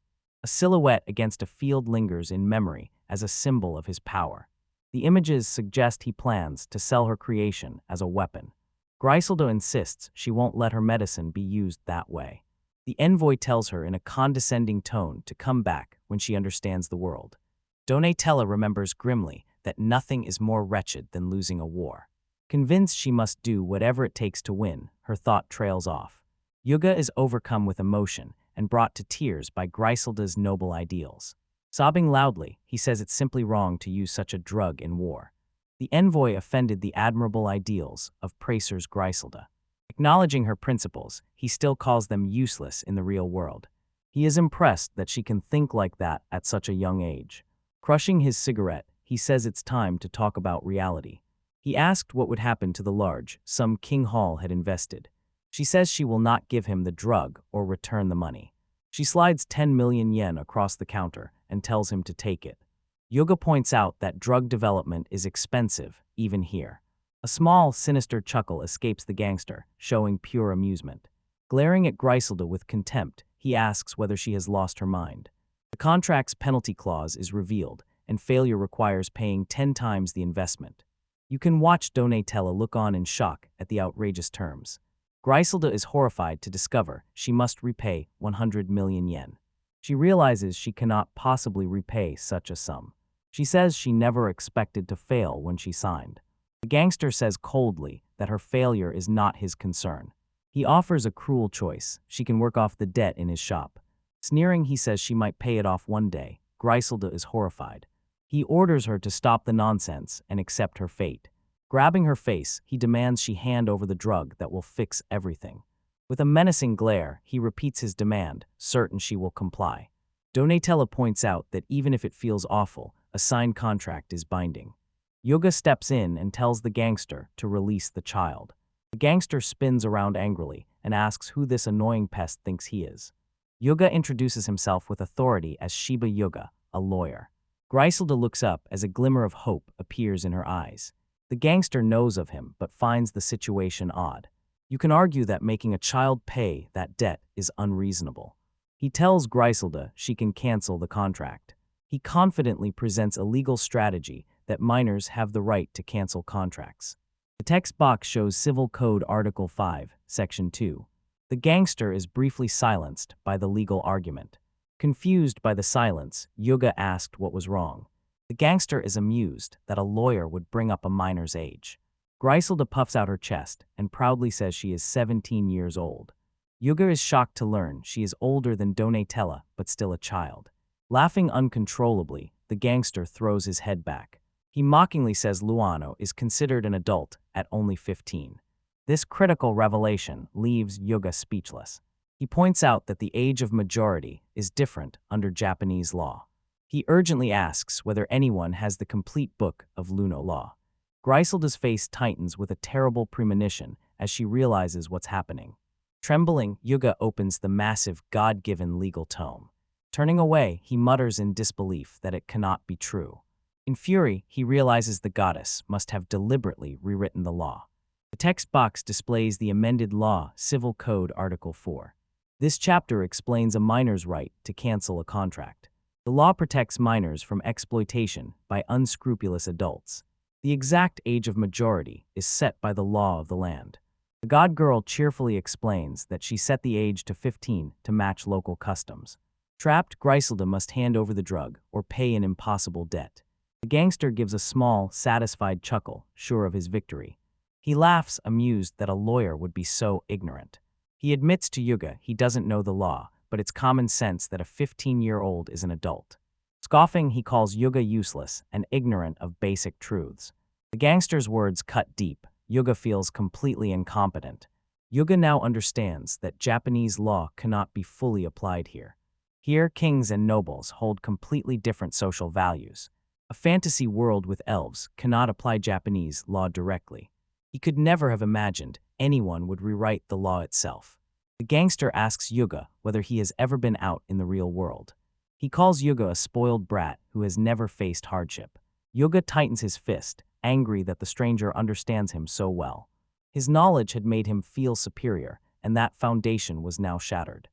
A silhouette against a field lingers in memory as a symbol of his power. The images suggest he plans to sell her creation as a weapon. Griselda insists she won't let her medicine be used that way. The envoy tells her in a condescending tone to come back when she understands the world. Donatella remembers grimly that nothing is more wretched than losing a war. Convinced she must do whatever it takes to win, her thought trails off. Yuga is overcome with emotion and brought to tears by Griselda's noble ideals. Sobbing loudly, he says it's simply wrong to use such a drug in war. The envoy offended the admirable ideals of Praetor's Griselda. Acknowledging her principles, he still calls them useless in the real world. He is impressed that she can think like that at such a young age. Crushing his cigarette, he says it's time to talk about reality. He asked what would happen to the large sum King Hall had invested. She says she will not give him the drug or return the money. She slides 10 million yen across the counter and tells him to take it. Yuga points out that drug development is expensive, even here. A small, sinister chuckle escapes the gangster, showing pure amusement. Glaring at Griselda with contempt, he asks whether she has lost her mind. The contract's penalty clause is revealed, and failure requires paying 10 times the investment. You can watch Donatella look on in shock at the outrageous terms. Griselda is horrified to discover she must repay 100 million yen. She realizes she cannot possibly repay such a sum. She says she never expected to fail when she signed. The gangster says coldly that her failure is not his concern. He offers a cruel choice. She can work off the debt in his shop. Sneering, he says she might pay it off one day. Griselda is horrified. He orders her to stop the nonsense and accept her fate. Grabbing her face, he demands she hand over the drug that will fix everything. With a menacing glare, he repeats his demand, certain she will comply. Donatella points out that even if it feels awful, a signed contract is binding. Yuga steps in and tells the gangster to release the child. The gangster spins around angrily and asks who this annoying pest thinks he is. Yuga introduces himself with authority as Shiba Yuga, a lawyer. Griselda looks up as a glimmer of hope appears in her eyes. The gangster knows of him but finds the situation odd. You can argue that making a child pay that debt is unreasonable. He tells Griselda she can cancel the contract. He confidently presents a legal strategy that minors have the right to cancel contracts. The text box shows Civil Code Article 5, Section 2. The gangster is briefly silenced by the legal argument. Confused by the silence, Yuga asked what was wrong. The gangster is amused that a lawyer would bring up a minor's age. Griselda puffs out her chest and proudly says she is 17 years old. Yuga is shocked to learn she is older than Donatella but still a child. Laughing uncontrollably, the gangster throws his head back. He mockingly says Luano is considered an adult at only 15. This critical revelation leaves Yuga speechless. He points out that the age of majority is different under Japanese law. He urgently asks whether anyone has the complete book of Luno law. Griselda's face tightens with a terrible premonition as she realizes what's happening. Trembling, Yuga opens the massive God-given legal tome. Turning away, he mutters in disbelief that it cannot be true. In fury, he realizes the goddess must have deliberately rewritten the law. The text box displays the amended law, Civil Code Article 4. This chapter explains a minor's right to cancel a contract. The law protects minors from exploitation by unscrupulous adults. The exact age of majority is set by the law of the land. The god girl cheerfully explains that she set the age to 15 to match local customs. Trapped, Griselda must hand over the drug or pay an impossible debt. The gangster gives a small, satisfied chuckle, sure of his victory. He laughs, amused that a lawyer would be so ignorant. He admits to Yuga he doesn't know the law, but it's common sense that a 15-year-old is an adult. Scoffing, he calls Yuga useless and ignorant of basic truths. The gangster's words cut deep. Yuga feels completely incompetent. Yuga now understands that Japanese law cannot be fully applied here. Here, kings and nobles hold completely different social values. A fantasy world with elves cannot apply Japanese law directly. He could never have imagined anyone would rewrite the law itself. The gangster asks Yuga whether he has ever been out in the real world. He calls Yuga a spoiled brat who has never faced hardship. Yuga tightens his fist, angry that the stranger understands him so well. His knowledge had made him feel superior, and that foundation was now shattered.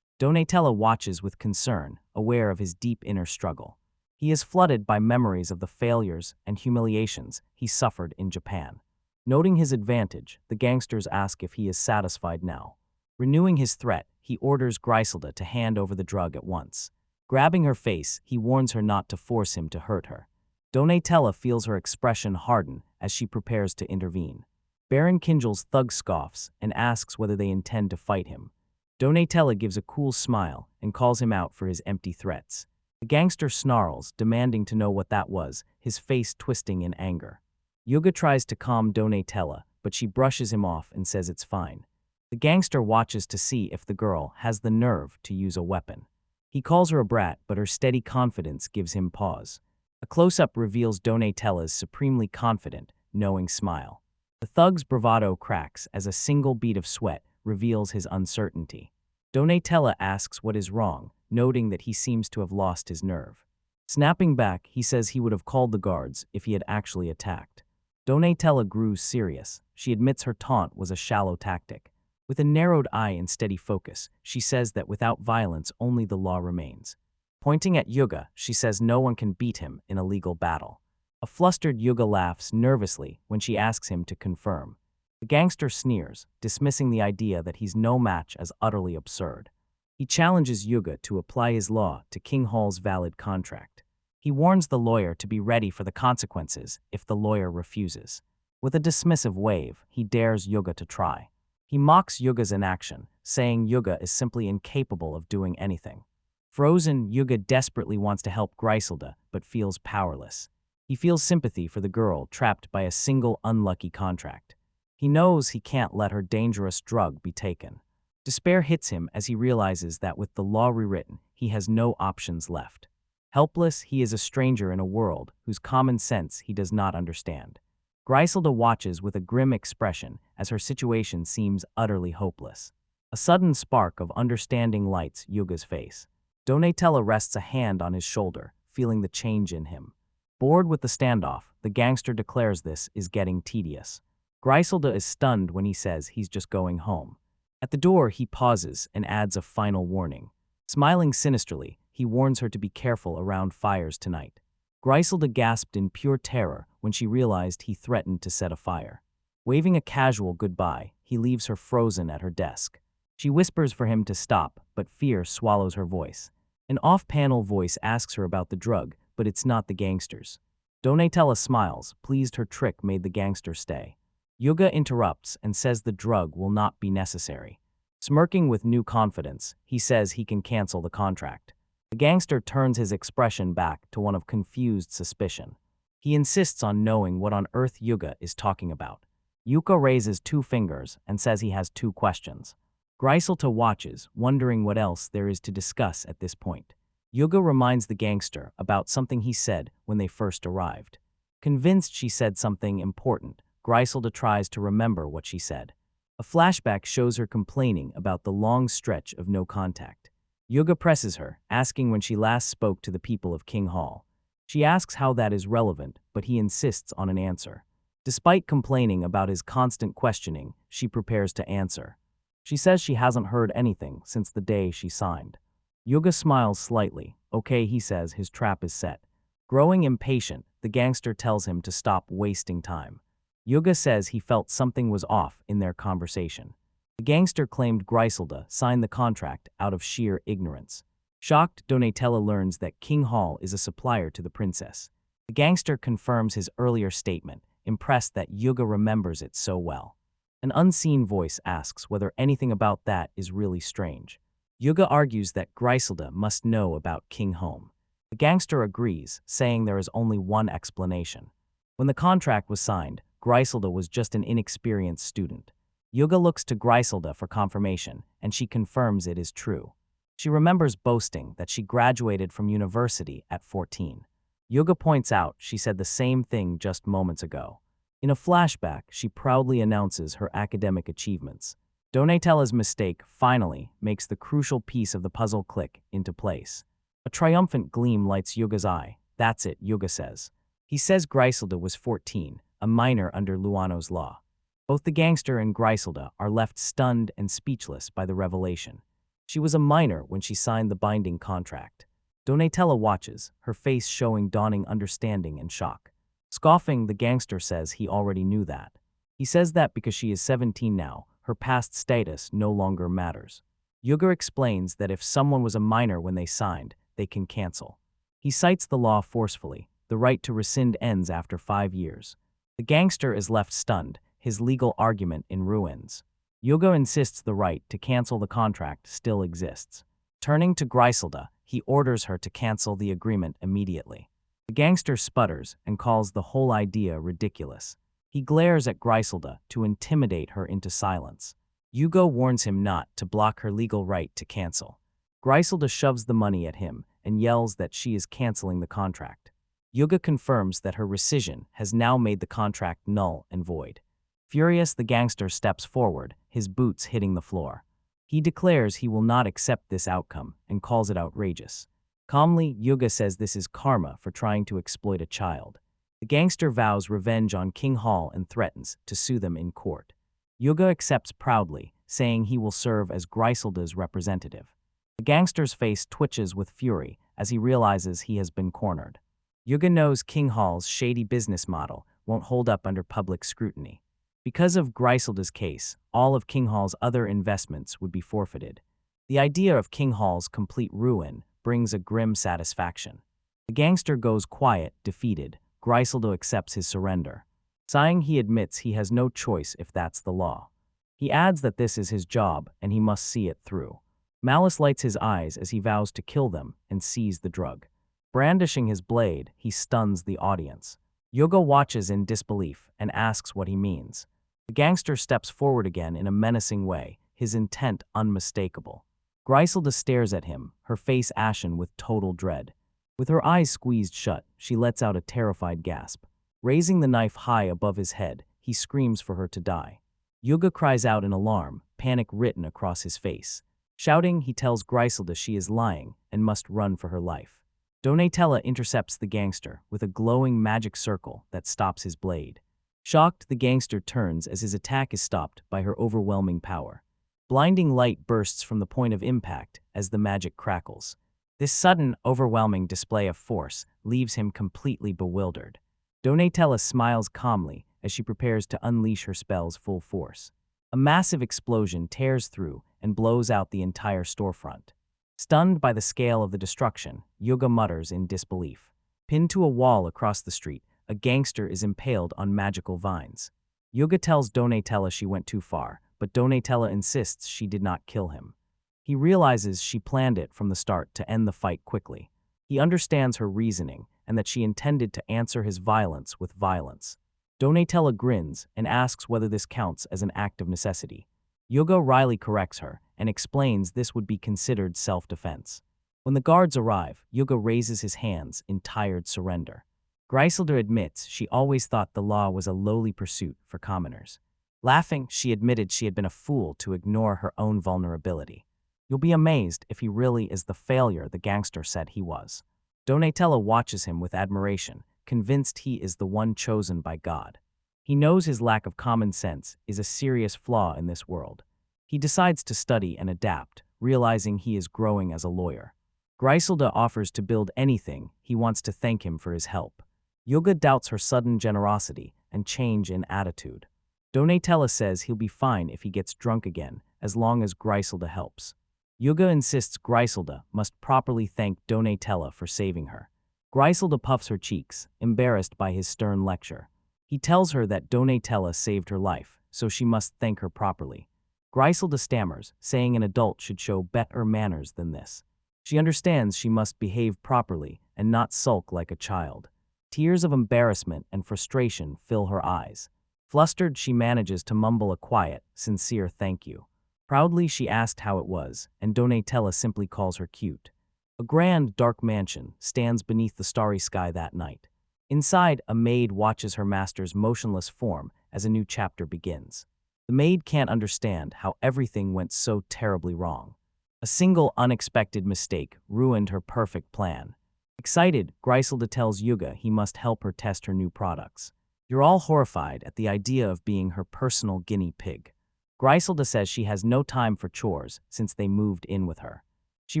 Donatella watches with concern, aware of his deep inner struggle. He is flooded by memories of the failures and humiliations he suffered in Japan. Noting his advantage, the gangsters ask if he is satisfied now. Renewing his threat, he orders Griselda to hand over the drug at once. Grabbing her face, he warns her not to force him to hurt her. Donatella feels her expression harden as she prepares to intervene. Baron Kinjal's thug scoffs and asks whether they intend to fight him. Donatella gives a cool smile and calls him out for his empty threats. The gangster snarls, demanding to know what that was, his face twisting in anger. Yuga tries to calm Donatella, but she brushes him off and says it's fine. The gangster watches to see if the girl has the nerve to use a weapon. He calls her a brat, but her steady confidence gives him pause. A close-up reveals Donatella's supremely confident, knowing smile. The thug's bravado cracks as a single bead of sweat reveals his uncertainty. Donatella asks what is wrong, noting that he seems to have lost his nerve. Snapping back, he says he would have called the guards if he had actually attacked. Donatella grew serious. She admits her taunt was a shallow tactic. With a narrowed eye and steady focus, she says that without violence only the law remains. Pointing at Yuga, she says no one can beat him in a legal battle. A flustered Yuga laughs nervously when she asks him to confirm. The gangster sneers, dismissing the idea that he's no match as utterly absurd. He challenges Yuga to apply his law to King Hall's valid contract. He warns the lawyer to be ready for the consequences if the lawyer refuses. With a dismissive wave, he dares Yuga to try. He mocks Yuga's inaction, saying Yuga is simply incapable of doing anything. Frozen, Yuga desperately wants to help Griselda, but feels powerless. He feels sympathy for the girl trapped by a single unlucky contract. He knows he can't let her dangerous drug be taken. Despair hits him as he realizes that with the law rewritten, he has no options left. Helpless, he is a stranger in a world whose common sense he does not understand. Griselda watches with a grim expression as her situation seems utterly hopeless. A sudden spark of understanding lights Yuga's face. Donatella rests a hand on his shoulder, feeling the change in him. Bored with the standoff, the gangster declares this is getting tedious. Griselda is stunned when he says he's just going home. At the door, he pauses and adds a final warning. Smiling sinisterly, he warns her to be careful around fires tonight. Griselda gasped in pure terror when she realized he threatened to set a fire. Waving a casual goodbye, he leaves her frozen at her desk. She whispers for him to stop, but fear swallows her voice. An off-panel voice asks her about the drug, but it's not the gangsters. Donatella smiles, pleased her trick made the gangster stay. Yuga interrupts and says the drug will not be necessary. Smirking with new confidence, he says he can cancel the contract. The gangster turns his expression back to one of confused suspicion. He insists on knowing what on earth Yuga is talking about. Yuka raises two fingers and says he has two questions. Griselda watches, wondering what else there is to discuss at this point. Yuga reminds the gangster about something he said when they first arrived. Convinced she said something important, Griselda tries to remember what she said. A flashback shows her complaining about the long stretch of no contact. Yuga presses her, asking when she last spoke to the people of King Hall. She asks how that is relevant, but he insists on an answer. Despite complaining about his constant questioning, she prepares to answer. She says she hasn't heard anything since the day she signed. Yuga smiles slightly. Okay, he says, his trap is set. Growing impatient, the gangster tells him to stop wasting time. Yuga says he felt something was off in their conversation. The gangster claimed Griselda signed the contract out of sheer ignorance. Shocked, Donatella learns that King Hall is a supplier to the princess. The gangster confirms his earlier statement, impressed that Yuga remembers it so well. An unseen voice asks whether anything about that is really strange. Yuga argues that Griselda must know about King Home. The gangster agrees, saying there is only one explanation. When the contract was signed, Griselda was just an inexperienced student. Yuga looks to Griselda for confirmation, and she confirms it is true. She remembers boasting that she graduated from university at 14. Yuga points out she said the same thing just moments ago. In a flashback, she proudly announces her academic achievements. Donatella's mistake finally makes the crucial piece of the puzzle click into place. A triumphant gleam lights Yuga's eye. That's it, Yuga says. He says Griselda was 14, a minor under Luano's law. Both the gangster and Griselda are left stunned and speechless by the revelation. She was a minor when she signed the binding contract. Donatella watches, her face showing dawning understanding and shock. Scoffing, the gangster says he already knew that. He says that because she is 17 now, her past status no longer matters. Yuga explains that if someone was a minor when they signed, they can cancel. He cites the law forcefully. The right to rescind ends after 5 years. The gangster is left stunned, his legal argument in ruins. Yuga insists the right to cancel the contract still exists. Turning to Griselda, he orders her to cancel the agreement immediately. The gangster sputters and calls the whole idea ridiculous. He glares at Griselda to intimidate her into silence. Yuga warns him not to block her legal right to cancel. Griselda shoves the money at him and yells that she is canceling the contract. Yuga confirms that her rescission has now made the contract null and void. Furious, the gangster steps forward, his boots hitting the floor. He declares he will not accept this outcome and calls it outrageous. Calmly, Yuga says this is karma for trying to exploit a child. The gangster vows revenge on King Hall and threatens to sue them in court. Yuga accepts proudly, saying he will serve as Griselda's representative. The gangster's face twitches with fury as he realizes he has been cornered. Yuga knows King Hall's shady business model won't hold up under public scrutiny. Because of Griselda's case, all of King Hall's other investments would be forfeited. The idea of King Hall's complete ruin brings a grim satisfaction. The gangster goes quiet, defeated. Griselda accepts his surrender. Sighing, he admits he has no choice if that's the law. He adds that this is his job and he must see it through. Malice lights his eyes as he vows to kill them and seize the drug. Brandishing his blade, he stuns the audience. Yuga watches in disbelief and asks what he means. The gangster steps forward again in a menacing way, his intent unmistakable. Griselda stares at him, her face ashen with total dread. With her eyes squeezed shut, she lets out a terrified gasp. Raising the knife high above his head, he screams for her to die. Yuga cries out in alarm, panic written across his face. Shouting, he tells Griselda she is lying and must run for her life. Donatella intercepts the gangster with a glowing magic circle that stops his blade. Shocked, the gangster turns as his attack is stopped by her overwhelming power. Blinding light bursts from the point of impact as the magic crackles. This sudden, overwhelming display of force leaves him completely bewildered. Donatella smiles calmly as she prepares to unleash her spell's full force. A massive explosion tears through and blows out the entire storefront. Stunned by the scale of the destruction, Yuga mutters in disbelief. Pinned to a wall across the street, a gangster is impaled on magical vines. Yuga tells Donatella she went too far, but Donatella insists she did not kill him. He realizes she planned it from the start to end the fight quickly. He understands her reasoning and that she intended to answer his violence with violence. Donatella grins and asks whether this counts as an act of necessity. Yuga wryly corrects her and explains this would be considered self-defense. When the guards arrive, Yuga raises his hands in tired surrender. Griselda admits she always thought the law was a lowly pursuit for commoners. Laughing, she admitted she had been a fool to ignore her own vulnerability. You'll be amazed if he really is the failure the gangster said he was. Donatella watches him with admiration, convinced he is the one chosen by God. He knows his lack of common sense is a serious flaw in this world. He decides to study and adapt, realizing he is growing as a lawyer. Griselda offers to build anything. He wants to thank him for his help. Yuga doubts her sudden generosity and change in attitude. Donatella says he'll be fine if he gets drunk again, as long as Griselda helps. Yuga insists Griselda must properly thank Donatella for saving her. Griselda puffs her cheeks, embarrassed by his stern lecture. He tells her that Donatella saved her life, so she must thank her properly. Griselda stammers, saying an adult should show better manners than this. She understands she must behave properly and not sulk like a child. Tears of embarrassment and frustration fill her eyes. Flustered, she manages to mumble a quiet, sincere thank you. Proudly, she asked how it was, and Donatella simply calls her cute. A grand, dark mansion stands beneath the starry sky that night. Inside, a maid watches her master's motionless form as a new chapter begins. The maid can't understand how everything went so terribly wrong. A single unexpected mistake ruined her perfect plan. Excited, Griselda tells Yuga he must help her test her new products. You're all horrified at the idea of being her personal guinea pig. Griselda says she has no time for chores since they moved in with her. She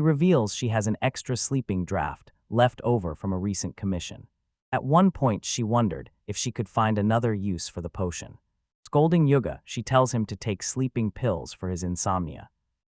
reveals she has an extra sleeping draft left over from a recent commission. At one point, she wondered if she could find another use for the potion. Scolding Yuga, she tells him to take sleeping pills for his insomnia.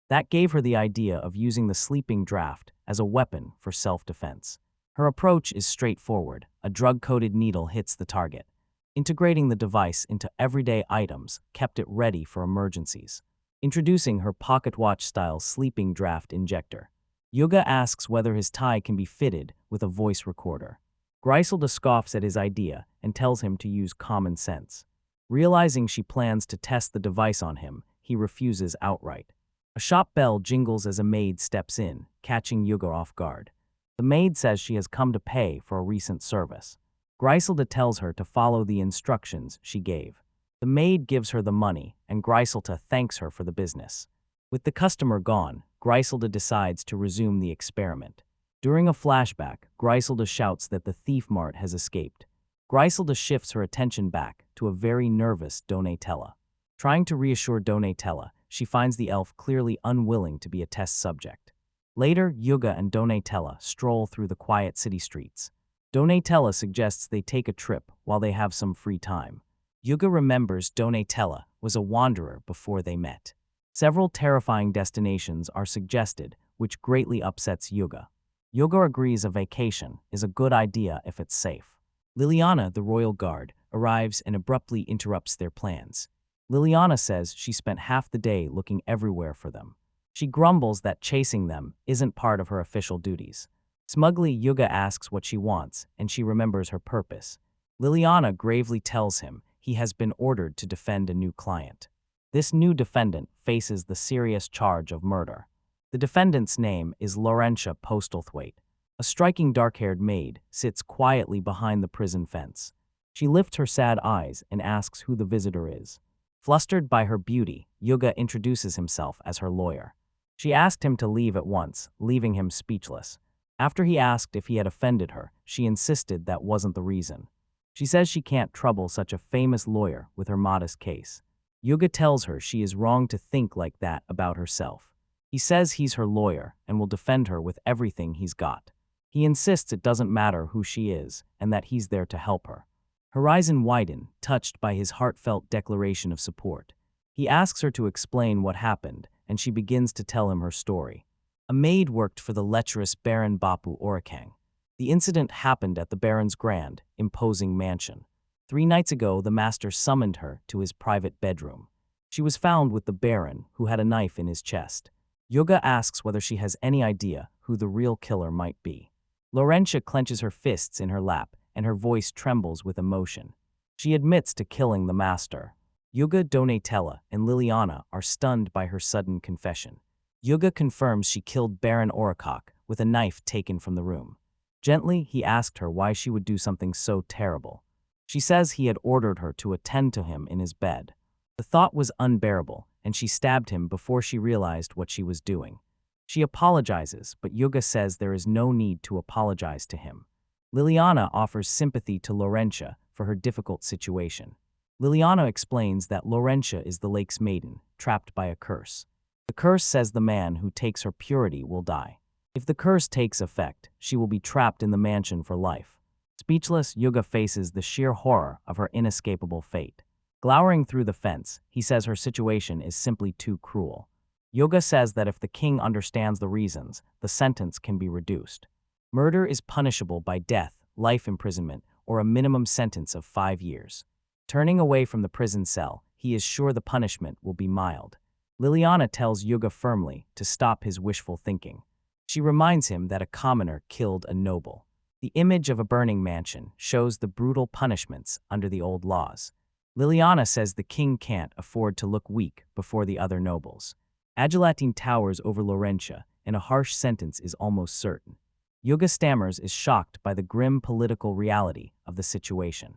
That gave her the idea of using the sleeping draft as a weapon for self-defense. Her approach is straightforward. A drug-coated needle hits the target. Integrating the device into everyday items kept it ready for emergencies. Introducing her pocket watch-style sleeping draft injector. Yuga asks whether his tie can be fitted with a voice recorder. Griselda scoffs at his idea and tells him to use common sense. Realizing she plans to test the device on him, he refuses outright. A shop bell jingles as a maid steps in, catching Yuga off guard. The maid says she has come to pay for a recent service. Griselda tells her to follow the instructions she gave. The maid gives her the money, and Griselda thanks her for the business. With the customer gone, Griselda decides to resume the experiment. During a flashback, Griselda shouts that the thief mart has escaped. Griselda shifts her attention back to a very nervous Donatella. Trying to reassure Donatella, she finds the elf clearly unwilling to be a test subject. Later, Yuga and Donatella stroll through the quiet city streets. Donatella suggests they take a trip while they have some free time. Yuga remembers Donatella was a wanderer before they met. Several terrifying destinations are suggested, which greatly upsets Yuga. Yuga agrees a vacation is a good idea if it's safe. Liliana, the royal guard, arrives and abruptly interrupts their plans. Liliana says she spent half the day looking everywhere for them. She grumbles that chasing them isn't part of her official duties. Smugly, Yuga asks what she wants, and she remembers her purpose. Liliana gravely tells him he has been ordered to defend a new client. This new defendant faces the serious charge of murder. The defendant's name is Laurentia Postlethwaite. A striking dark-haired maid sits quietly behind the prison fence. She lifts her sad eyes and asks who the visitor is. Flustered by her beauty, Yuga introduces himself as her lawyer. She asked him to leave at once, leaving him speechless. After he asked if he had offended her, she insisted that wasn't the reason. She says she can't trouble such a famous lawyer with her modest case. Yuga tells her she is wrong to think like that about herself. He says he's her lawyer and will defend her with everything he's got. He insists it doesn't matter who she is and that he's there to help her. Horizon widen, touched by his heartfelt declaration of support. He asks her to explain what happened, and she begins to tell him her story. A maid worked for the lecherous Baron Bapu Orikang. The incident happened at the Baron's grand, imposing mansion. 3 nights ago, the master summoned her to his private bedroom. She was found with the Baron, who had a knife in his chest. Yuga asks whether she has any idea who the real killer might be. Laurentia clenches her fists in her lap, and her voice trembles with emotion. She admits to killing the master. Yuga, Donatella, and Liliana are stunned by her sudden confession. Yuga confirms she killed Baron Orikok with a knife taken from the room. Gently, he asked her why she would do something so terrible. She says he had ordered her to attend to him in his bed. The thought was unbearable, and she stabbed him before she realized what she was doing. She apologizes, but Yuga says there is no need to apologize to him. Liliana offers sympathy to Laurentia for her difficult situation. Liliana explains that Laurentia is the lake's maiden, trapped by a curse. The curse says the man who takes her purity will die. If the curse takes effect, she will be trapped in the mansion for life. Speechless, Yuga faces the sheer horror of her inescapable fate. Glowering through the fence, he says her situation is simply too cruel. Yuga says that if the king understands the reasons, the sentence can be reduced. Murder is punishable by death, life imprisonment, or a minimum sentence of 5 years. Turning away from the prison cell, he is sure the punishment will be mild. Liliana tells Yuga firmly to stop his wishful thinking. She reminds him that a commoner killed a noble. The image of a burning mansion shows the brutal punishments under the old laws. Liliana says the king can't afford to look weak before the other nobles. Agilatin towers over Laurentia, and a harsh sentence is almost certain. Yuga stammers is shocked by the grim political reality of the situation.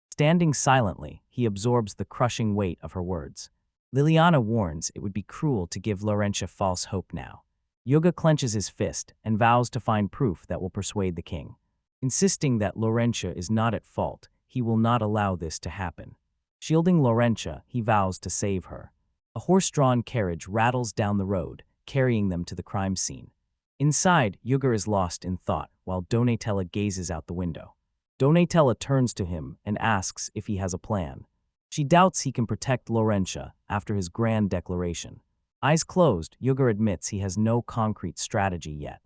Standing silently, he absorbs the crushing weight of her words. Liliana warns it would be cruel to give Laurentia false hope now. Yuga clenches his fist and vows to find proof that will persuade the king. Insisting that Laurentia is not at fault, he will not allow this to happen. Shielding Laurentia, he vows to save her. A horse-drawn carriage rattles down the road, carrying them to the crime scene. Inside, Yuga is lost in thought while Donatella gazes out the window. Donatella turns to him and asks if he has a plan. She doubts he can protect Laurentia after his grand declaration. Eyes closed, Yuga admits he has no concrete strategy yet.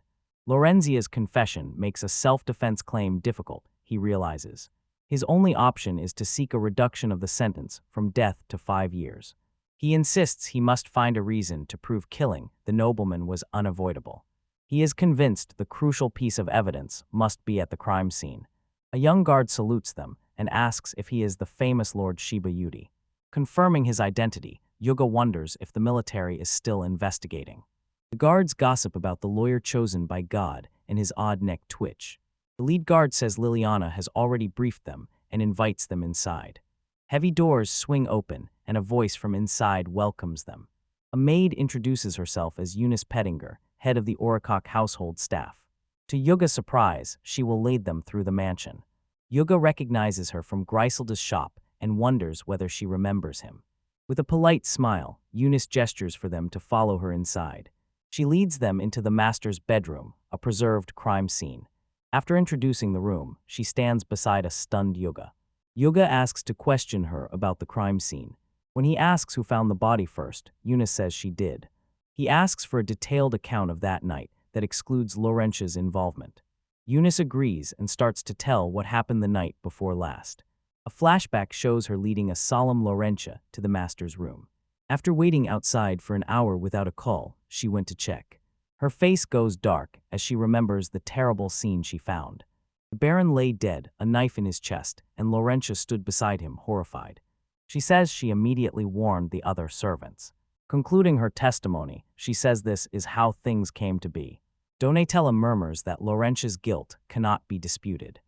Lorenzia's confession makes a self-defense claim difficult, he realizes. His only option is to seek a reduction of the sentence from death to 5 years. He insists he must find a reason to prove killing the nobleman was unavoidable. He is convinced the crucial piece of evidence must be at the crime scene. A young guard salutes them and asks if he is the famous Lord Shiba Yudi. Confirming his identity, Yuga wonders if the military is still investigating. The guards gossip about the lawyer chosen by God and his odd neck twitch. The lead guard says Liliana has already briefed them and invites them inside. Heavy doors swing open and a voice from inside welcomes them. A maid introduces herself as Eunice Pettinger, head of the Orikok household staff. To Yuga's surprise, she will lead them through the mansion. Yuga recognizes her from Greiselda's shop and wonders whether she remembers him. With a polite smile, Eunice gestures for them to follow her inside. She leads them into the master's bedroom, a preserved crime scene. After introducing the room, she stands beside a stunned Yuga. Yuga asks to question her about the crime scene. When he asks who found the body first, Eunice says she did. He asks for a detailed account of that night that excludes Laurentia's involvement. Eunice agrees and starts to tell what happened the night before last. A flashback shows her leading a solemn Laurentia to the master's room. After waiting outside for an hour without a call, she went to check. Her face goes dark as she remembers the terrible scene she found. The Baron lay dead, a knife in his chest, and Laurentia stood beside him, horrified. She says she immediately warned the other servants. Concluding her testimony, she says this is how things came to be. Donatella murmurs that Laurentia's guilt cannot be disputed.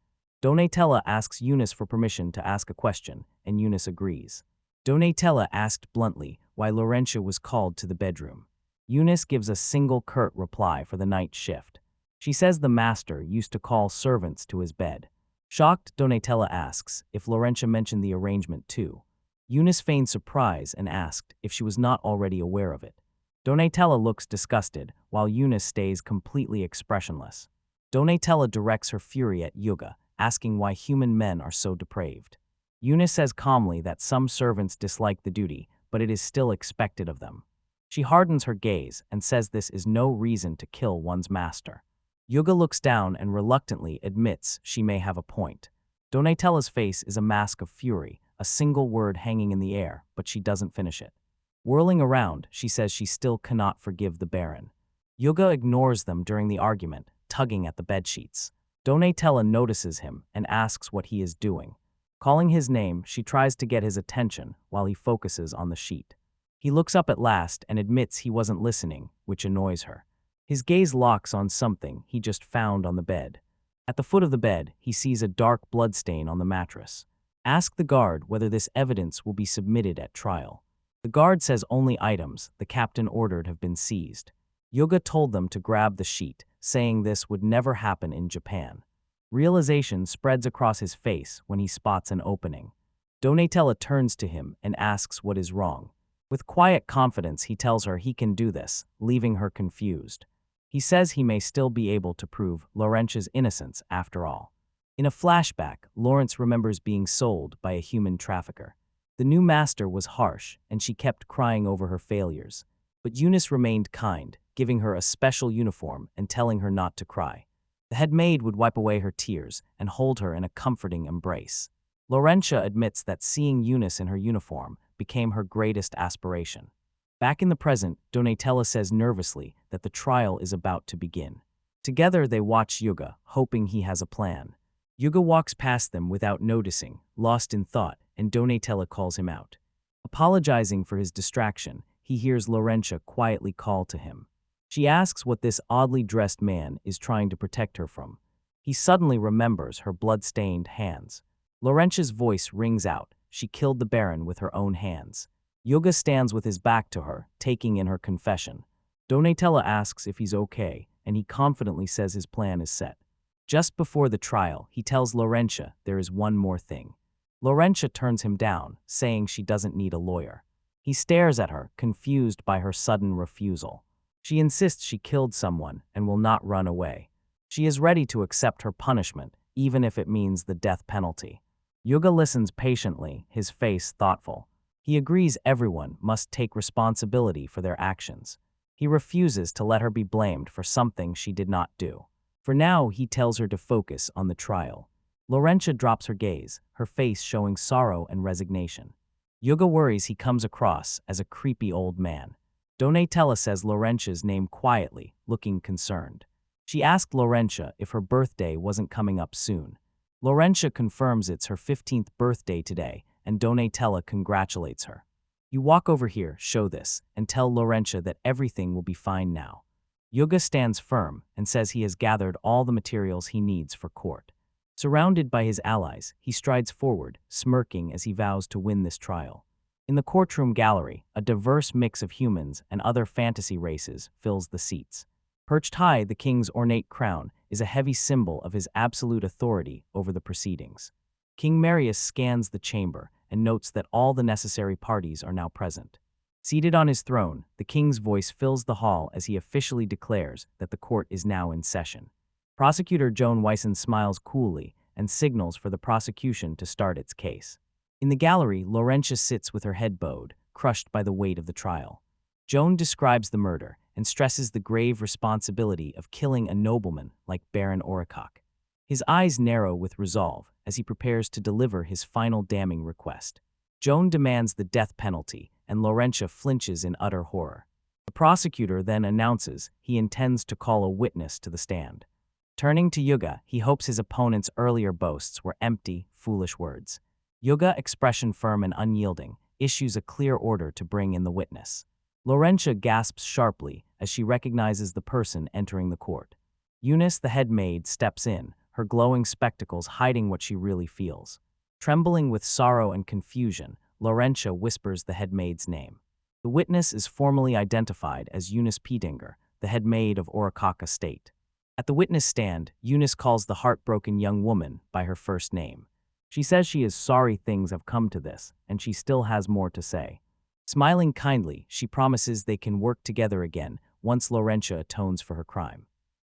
Donatella asks Eunice for permission to ask a question, and Eunice agrees. Donatella asked bluntly why Laurentia was called to the bedroom. Eunice gives a single curt reply for the night shift. She says the master used to call servants to his bed. Shocked, Donatella asks if Laurentia mentioned the arrangement too. Eunice feigns surprise and asked if she was not already aware of it. Donatella looks disgusted, while Eunice stays completely expressionless. Donatella directs her fury at Yuga, asking why human men are so depraved. Eunice says calmly that some servants dislike the duty, but it is still expected of them. She hardens her gaze and says this is no reason to kill one's master. Yuga looks down and reluctantly admits she may have a point. Donatella's face is a mask of fury, a single word hanging in the air, but she doesn't finish it. Whirling around, she says she still cannot forgive the Baron. Yuga ignores them during the argument, tugging at the bedsheets. Donatella notices him and asks what he is doing. Calling his name, she tries to get his attention while he focuses on the sheet. He looks up at last and admits he wasn't listening, which annoys her. His gaze locks on something he just found on the bed. At the foot of the bed, he sees a dark bloodstain on the mattress. Ask the guard whether this evidence will be submitted at trial. The guard says only items the captain ordered have been seized. Yuga told them to grab the sheet, saying this would never happen in Japan. Realization spreads across his face when he spots an opening. Donatella turns to him and asks what is wrong. With quiet confidence, he tells her he can do this, leaving her confused. He says he may still be able to prove Laurentia's innocence after all. In a flashback, Lawrence remembers being sold by a human trafficker. The new master was harsh, and she kept crying over her failures. But Eunice remained kind, giving her a special uniform and telling her not to cry. The head maid would wipe away her tears and hold her in a comforting embrace. Laurentia admits that seeing Eunice in her uniform became her greatest aspiration. Back in the present, Donatella says nervously that the trial is about to begin. Together they watch Yuga, hoping he has a plan. Yuga walks past them without noticing, lost in thought, and Donatella calls him out. Apologizing for his distraction, he hears Laurentia quietly call to him. She asks what this oddly dressed man is trying to protect her from. He suddenly remembers her blood-stained hands. Laurentia's voice rings out. She killed the Baron with her own hands. Yuga stands with his back to her, taking in her confession. Donatella asks if he's okay, and he confidently says his plan is set. Just before the trial, he tells Laurentia there is one more thing. Laurentia turns him down, saying she doesn't need a lawyer. He stares at her, confused by her sudden refusal. She insists she killed someone and will not run away. She is ready to accept her punishment, even if it means the death penalty. Yuga listens patiently, his face thoughtful. He agrees everyone must take responsibility for their actions. He refuses to let her be blamed for something she did not do. For now, he tells her to focus on the trial. Laurentia drops her gaze, her face showing sorrow and resignation. Yuga worries he comes across as a creepy old man. Donatella says Laurentia's name quietly, looking concerned. She asked Laurentia if her birthday wasn't coming up soon. Laurentia confirms it's her 15th birthday today, and Donatella congratulates her. You walk over here, show this, and tell Laurentia that everything will be fine now. Yuga stands firm and says he has gathered all the materials he needs for court. Surrounded by his allies, he strides forward, smirking as he vows to win this trial. In the courtroom gallery, a diverse mix of humans and other fantasy races fills the seats. Perched high, the king's ornate crown is a heavy symbol of his absolute authority over the proceedings. King Marius scans the chamber and notes that all the necessary parties are now present. Seated on his throne, the king's voice fills the hall as he officially declares that the court is now in session. Prosecutor Joan Wyson smiles coolly and signals for the prosecution to start its case. In the gallery, Laurentia sits with her head bowed, crushed by the weight of the trial. Joan describes the murder and stresses the grave responsibility of killing a nobleman like Baron Orikok. His eyes narrow with resolve as he prepares to deliver his final damning request. Joan demands the death penalty, and Laurentia flinches in utter horror. The prosecutor then announces he intends to call a witness to the stand. Turning to Yuga, he hopes his opponent's earlier boasts were empty, foolish words. Yuga, expression firm and unyielding, issues a clear order to bring in the witness. Laurentia gasps sharply as she recognizes the person entering the court. Eunice, the head maid, steps in, her glowing spectacles hiding what she really feels. Trembling with sorrow and confusion, Laurentia whispers the head maid's name. The witness is formally identified as Eunice Piedinger, the head maid of Orikok Estate. At the witness stand, Eunice calls the heartbroken young woman by her first name. She says she is sorry things have come to this, and she still has more to say. Smiling kindly, she promises they can work together again once Laurentia atones for her crime.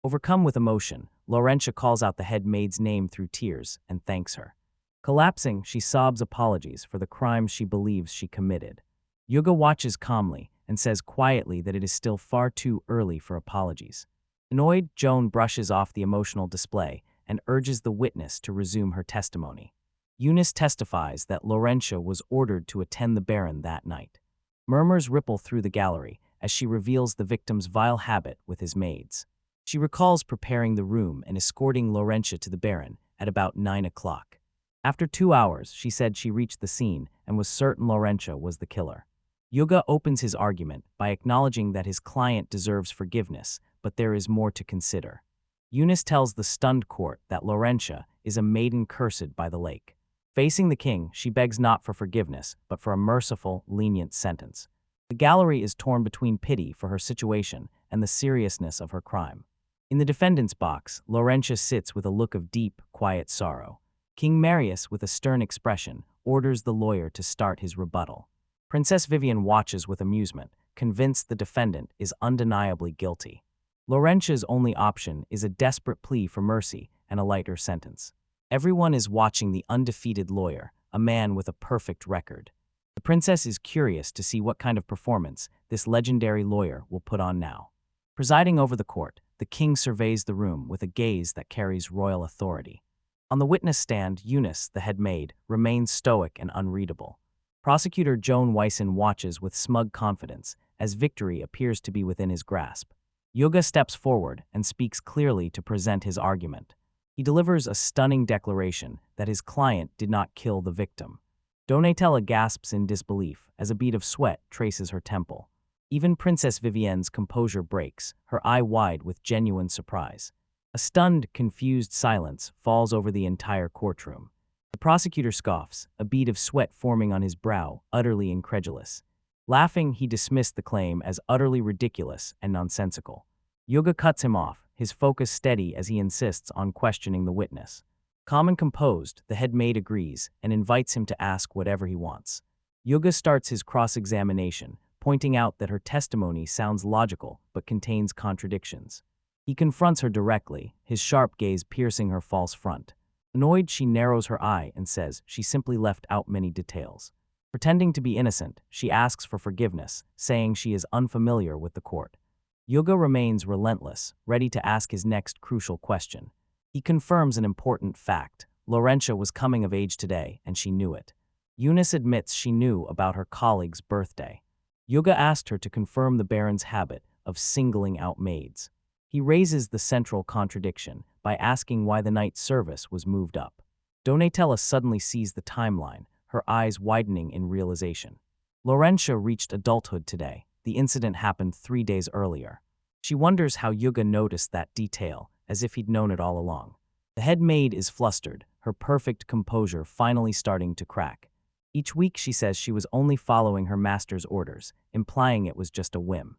Overcome with emotion, Laurentia calls out the head maid's name through tears and thanks her. Collapsing, she sobs apologies for the crimes she believes she committed. Yuga watches calmly and says quietly that it is still far too early for apologies. Annoyed, Joan brushes off the emotional display and urges the witness to resume her testimony. Eunice testifies that Laurentia was ordered to attend the Baron that night. Murmurs ripple through the gallery as she reveals the victim's vile habit with his maids. She recalls preparing the room and escorting Laurentia to the Baron at about 9 o'clock. After 2 hours, she said she reached the scene and was certain Laurentia was the killer. Yuga opens his argument by acknowledging that his client deserves forgiveness, but there is more to consider. Eunice tells the stunned court that Laurentia is a maiden cursed by the lake. Facing the king, she begs not for forgiveness, but for a merciful, lenient sentence. The gallery is torn between pity for her situation and the seriousness of her crime. In the defendant's box, Laurentia sits with a look of deep, quiet sorrow. King Marius, with a stern expression, orders the lawyer to start his rebuttal. Princess Vivien watches with amusement, convinced the defendant is undeniably guilty. Laurentia's only option is a desperate plea for mercy and a lighter sentence. Everyone is watching the undefeated lawyer, a man with a perfect record. The princess is curious to see what kind of performance this legendary lawyer will put on now. Presiding over the court, the king surveys the room with a gaze that carries royal authority. On the witness stand, Eunice, the head maid, remains stoic and unreadable. Prosecutor Joan Wyson watches with smug confidence as victory appears to be within his grasp. Yuga steps forward and speaks clearly to present his argument. He delivers a stunning declaration that his client did not kill the victim. Donatella gasps in disbelief as a bead of sweat traces her temple. Even Princess Vivienne's composure breaks, her eye wide with genuine surprise. A stunned, confused silence falls over the entire courtroom. The prosecutor scoffs, a bead of sweat forming on his brow, utterly incredulous. Laughing, he dismissed the claim as utterly ridiculous and nonsensical. Yuga cuts him off, his focus steady as he insists on questioning the witness. Calm and composed, the head maid agrees and invites him to ask whatever he wants. Yuga starts his cross-examination, pointing out that her testimony sounds logical but contains contradictions. He confronts her directly, his sharp gaze piercing her false front. Annoyed, she narrows her eye and says she simply left out many details. Pretending to be innocent, she asks for forgiveness, saying she is unfamiliar with the court. Yuga remains relentless, ready to ask his next crucial question. He confirms an important fact. Laurentia was coming of age today, and she knew it. Eunice admits she knew about her colleague's birthday. Yuga asked her to confirm the Baron's habit of singling out maids. He raises the central contradiction by asking why the night service was moved up. Donatella suddenly sees the timeline, her eyes widening in realization. Laurentia reached adulthood today. The incident happened 3 days earlier. She wonders how Yuga noticed that detail, as if he'd known it all along. The head maid is flustered, her perfect composure finally starting to crack. Each week she says she was only following her master's orders, implying it was just a whim.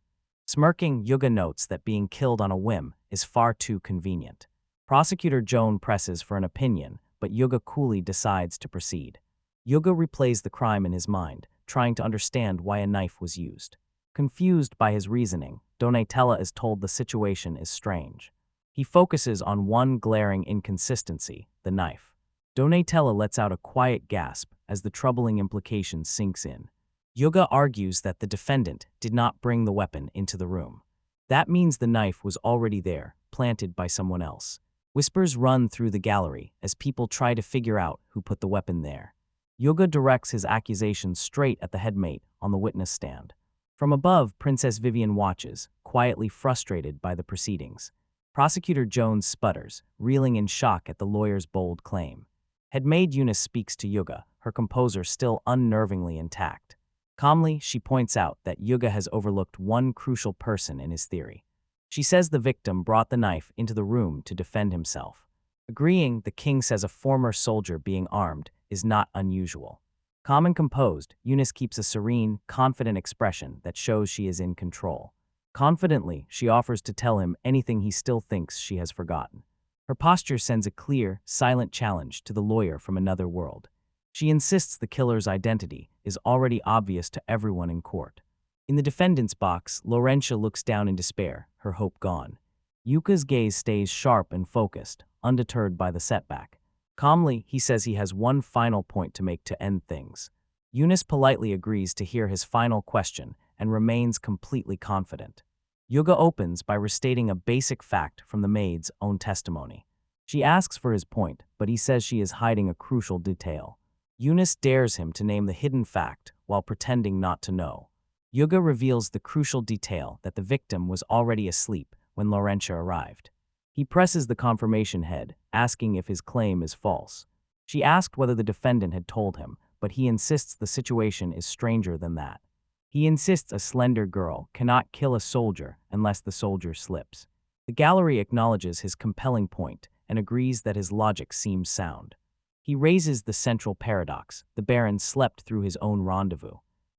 Smirking, Yuga notes that being killed on a whim is far too convenient. Prosecutor Joan presses for an opinion, but Yuga coolly decides to proceed. Yuga replays the crime in his mind, trying to understand why a knife was used. Confused by his reasoning, Donatella is told the situation is strange. He focuses on one glaring inconsistency, the knife. Donatella lets out a quiet gasp as the troubling implication sinks in. Yuga argues that the defendant did not bring the weapon into the room. That means the knife was already there, planted by someone else. Whispers run through the gallery as people try to figure out who put the weapon there. Yuga directs his accusations straight at the headmate on the witness stand. From above, Princess Vivien watches, quietly frustrated by the proceedings. Prosecutor Jones sputters, reeling in shock at the lawyer's bold claim. Headmaid Eunice speaks to Yuga, her composure still unnervingly intact. Calmly, she points out that Yuga has overlooked one crucial person in his theory. She says the victim brought the knife into the room to defend himself. Agreeing, the king says a former soldier being armed is not unusual. Calm and composed, Eunice keeps a serene, confident expression that shows she is in control. Confidently, she offers to tell him anything he still thinks she has forgotten. Her posture sends a clear, silent challenge to the lawyer from another world. She insists the killer's identity is already obvious to everyone in court. In the defendant's box, Laurentia looks down in despair, her hope gone. Yuka's gaze stays sharp and focused, undeterred by the setback. Calmly, he says he has one final point to make to end things. Eunice politely agrees to hear his final question and remains completely confident. Yuga opens by restating a basic fact from the maid's own testimony. She asks for his point, but he says she is hiding a crucial detail. Eunice dares him to name the hidden fact while pretending not to know. Yuga reveals the crucial detail that the victim was already asleep when Laurentia arrived. He presses the confirmation head, asking if his claim is false. She asked whether the defendant had told him, but he insists the situation is stranger than that. He insists a slender girl cannot kill a soldier unless the soldier slips. The gallery acknowledges his compelling point and agrees that his logic seems sound. He raises the central paradox: the Baron slept through his own rendezvous.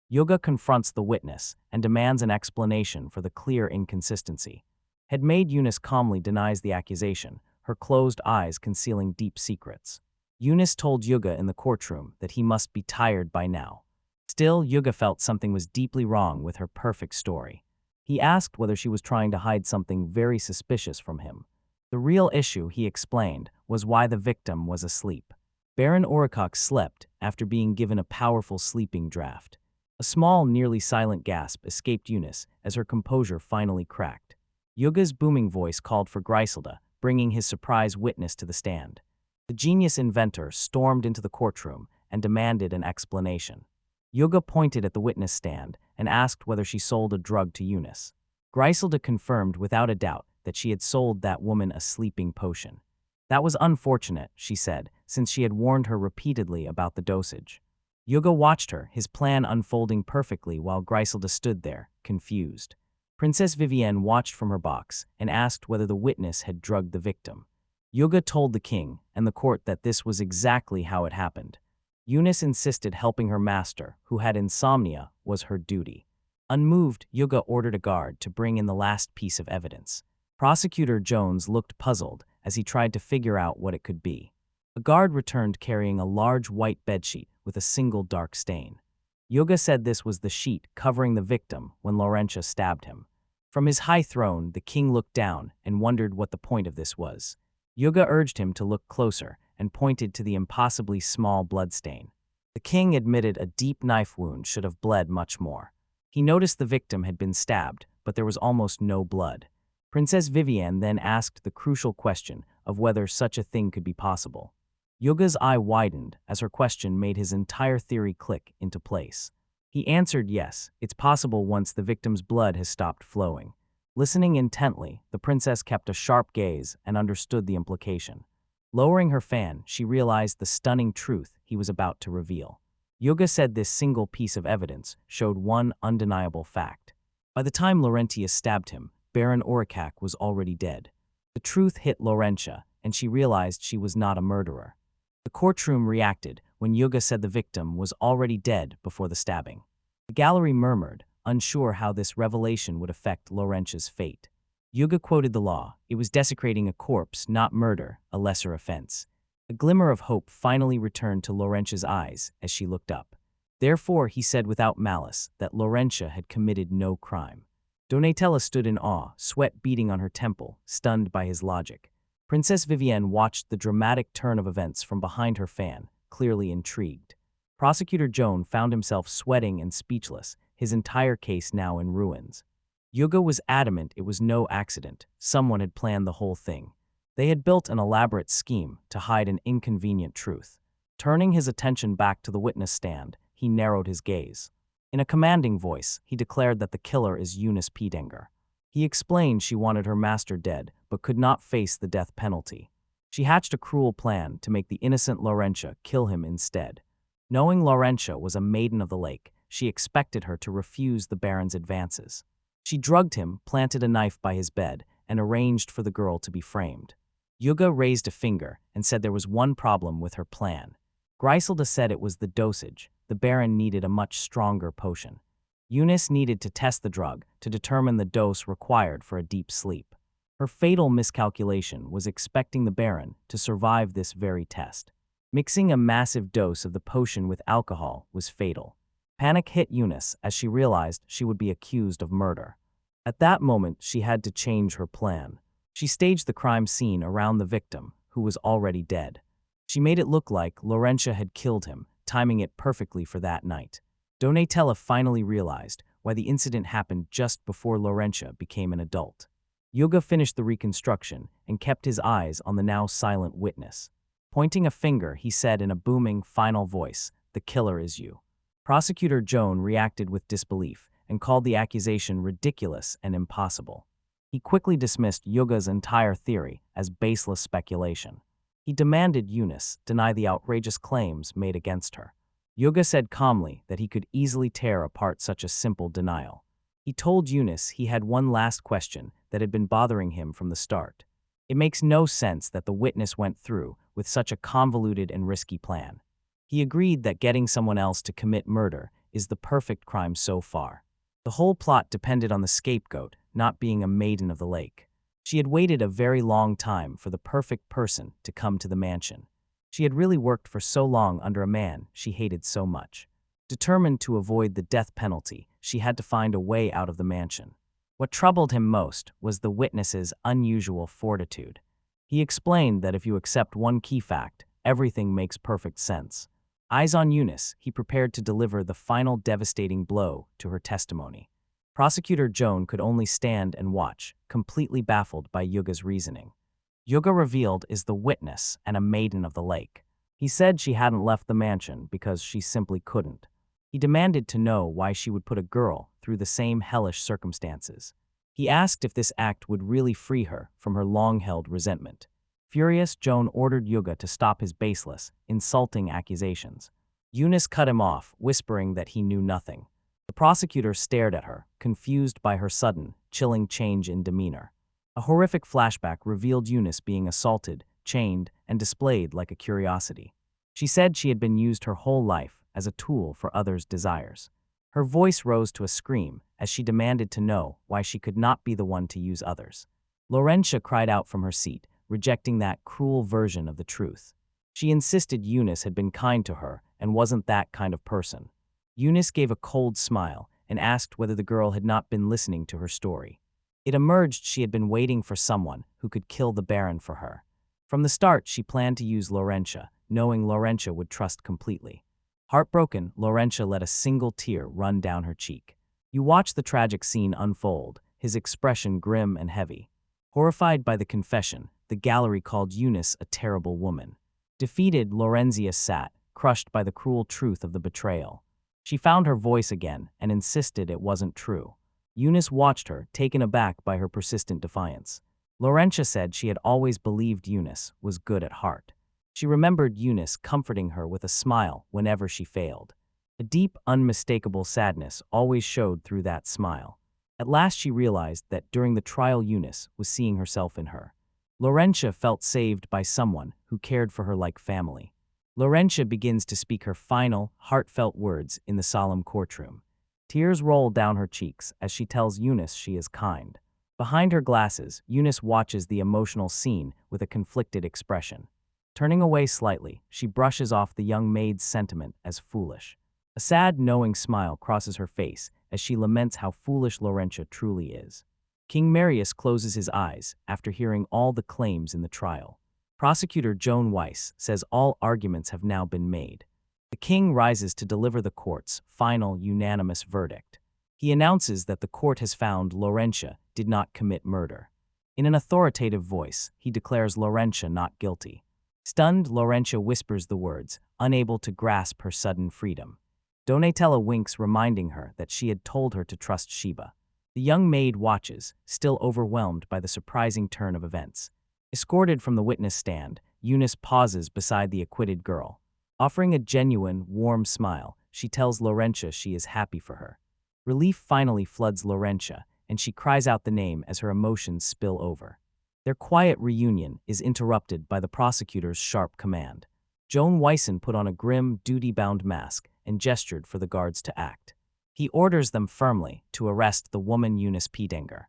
Yoga confronts the witness and demands an explanation for the clear inconsistency. Head maid Eunice calmly denies the accusation, her closed eyes concealing deep secrets. Eunice told Yuga in the courtroom that he must be tired by now. Still, Yuga felt something was deeply wrong with her perfect story. He asked whether she was trying to hide something very suspicious from him. The real issue, he explained, was why the victim was asleep. Baron Orikok slept after being given a powerful sleeping draft. A small, nearly silent gasp escaped Eunice as her composure finally cracked. Yuga's booming voice called for Griselda, bringing his surprise witness to the stand. The genius inventor stormed into the courtroom and demanded an explanation. Yuga pointed at the witness stand and asked whether she sold a drug to Eunice. Griselda confirmed without a doubt that she had sold that woman a sleeping potion. That was unfortunate, she said, since she had warned her repeatedly about the dosage. Yuga watched her, his plan unfolding perfectly while Griselda stood there, confused. Princess Vivien watched from her box and asked whether the witness had drugged the victim. Yuga told the king and the court that this was exactly how it happened. Eunice insisted helping her master, who had insomnia, was her duty. Unmoved, Yuga ordered a guard to bring in the last piece of evidence. Prosecutor Jones looked puzzled as he tried to figure out what it could be. A guard returned carrying a large white bedsheet with a single dark stain. Yuga said this was the sheet covering the victim when Laurentia stabbed him. From his high throne, the king looked down and wondered what the point of this was. Yuga urged him to look closer and pointed to the impossibly small bloodstain. The king admitted a deep knife wound should have bled much more. He noticed the victim had been stabbed, but there was almost no blood. Princess Vivien then asked the crucial question of whether such a thing could be possible. Yuga's eye widened as her question made his entire theory click into place. He answered yes, it's possible once the victim's blood has stopped flowing. Listening intently, the princess kept a sharp gaze and understood the implication. Lowering her fan, she realized the stunning truth he was about to reveal. Yuga said this single piece of evidence showed one undeniable fact. By the time Laurentia stabbed him, Baron Orikok was already dead. The truth hit Laurentia, and she realized she was not a murderer. The courtroom reacted when Yuga said the victim was already dead before the stabbing. The gallery murmured, unsure how this revelation would affect Laurentia's fate. Yuga quoted the law: it was desecrating a corpse, not murder, a lesser offense. A glimmer of hope finally returned to Laurentia's eyes as she looked up. Therefore, he said without malice that Laurentia had committed no crime. Donatella stood in awe, sweat beading on her temple, stunned by his logic. Princess Vivien watched the dramatic turn of events from behind her fan, clearly intrigued. Prosecutor Joan found himself sweating and speechless, his entire case now in ruins. Yuga was adamant it was no accident. Someone had planned the whole thing. They had built an elaborate scheme to hide an inconvenient truth. Turning his attention back to the witness stand, he narrowed his gaze. In a commanding voice, he declared that the killer is Eunice Piedenger. He explained she wanted her master dead, but could not face the death penalty. She hatched a cruel plan to make the innocent Laurentia kill him instead. Knowing Laurentia was a maiden of the lake, she expected her to refuse the Baron's advances. She drugged him, planted a knife by his bed, and arranged for the girl to be framed. Yuga raised a finger and said there was one problem with her plan. Griselda said it was the dosage. The Baron needed a much stronger potion. Eunice needed to test the drug to determine the dose required for a deep sleep. Her fatal miscalculation was expecting the Baron to survive this very test. Mixing a massive dose of the potion with alcohol was fatal. Panic hit Eunice as she realized she would be accused of murder. At that moment, she had to change her plan. She staged the crime scene around the victim, who was already dead. She made it look like Laurentia had killed him, timing it perfectly for that night. Donatella finally realized why the incident happened just before Laurentia became an adult. Yuga finished the reconstruction and kept his eyes on the now silent witness. Pointing a finger, he said in a booming, final voice, "The killer is you." Prosecutor Joan reacted with disbelief and called the accusation ridiculous and impossible. He quickly dismissed Yuga's entire theory as baseless speculation. He demanded Eunice deny the outrageous claims made against her. Yuga said calmly that he could easily tear apart such a simple denial. He told Eunice he had one last question that had been bothering him from the start. It makes no sense that the witness went through with such a convoluted and risky plan. He agreed that getting someone else to commit murder is the perfect crime so far. The whole plot depended on the scapegoat not being a maiden of the lake. She had waited a very long time for the perfect person to come to the mansion. She had really worked for so long under a man she hated so much. Determined to avoid the death penalty, she had to find a way out of the mansion. What troubled him most was the witness's unusual fortitude. He explained that if you accept one key fact, everything makes perfect sense. Eyes on Eunice, he prepared to deliver the final devastating blow to her testimony. Prosecutor Joan could only stand and watch, completely baffled by Yuga's reasoning. Yuga revealed is the witness and a maiden of the lake. He said she hadn't left the mansion because she simply couldn't. He demanded to know why she would put a girl through the same hellish circumstances. He asked if this act would really free her from her long-held resentment. Furious, Joan ordered Yuga to stop his baseless, insulting accusations. Eunice cut him off, whispering that he knew nothing. The prosecutor stared at her, confused by her sudden, chilling change in demeanor. A horrific flashback revealed Eunice being assaulted, chained, and displayed like a curiosity. She said she had been used her whole life as a tool for others' desires. Her voice rose to a scream as she demanded to know why she could not be the one to use others. Laurentia cried out from her seat, rejecting that cruel version of the truth. She insisted Eunice had been kind to her and wasn't that kind of person. Eunice gave a cold smile and asked whether the girl had not been listening to her story. It emerged she had been waiting for someone who could kill the Baron for her. From the start, she planned to use Laurentia, knowing Laurentia would trust completely. Heartbroken, Laurentia let a single tear run down her cheek. You watch the tragic scene unfold, his expression grim and heavy. Horrified by the confession, the gallery called Eunice a terrible woman. Defeated, Lorenzia sat, crushed by the cruel truth of the betrayal. She found her voice again and insisted it wasn't true. Eunice watched her, taken aback by her persistent defiance. Laurentia said she had always believed Eunice was good at heart. She remembered Eunice comforting her with a smile whenever she failed. A deep, unmistakable sadness always showed through that smile. At last she realized that during the trial Eunice was seeing herself in her. Laurentia felt saved by someone who cared for her like family. Laurentia begins to speak her final, heartfelt words in the solemn courtroom. Tears roll down her cheeks as she tells Eunice she is kind. Behind her glasses, Eunice watches the emotional scene with a conflicted expression. Turning away slightly, she brushes off the young maid's sentiment as foolish. A sad, knowing smile crosses her face as she laments how foolish Laurentia truly is. King Marius closes his eyes after hearing all the claims in the trial. Prosecutor Joan Weiss says all arguments have now been made. The king rises to deliver the court's final unanimous verdict. He announces that the court has found Laurentia did not commit murder. In an authoritative voice, he declares Laurentia not guilty. Stunned, Laurentia whispers the words, unable to grasp her sudden freedom. Donatella winks, reminding her that she had told her to trust Sheba. The young maid watches, still overwhelmed by the surprising turn of events. Escorted from the witness stand, Eunice pauses beside the acquitted girl. Offering a genuine, warm smile, she tells Laurentia she is happy for her. Relief finally floods Laurentia, and she cries out the name as her emotions spill over. Their quiet reunion is interrupted by the prosecutor's sharp command. Joan Wyson put on a grim, duty-bound mask and gestured for the guards to act. He orders them firmly to arrest the woman Eunice Piedenger.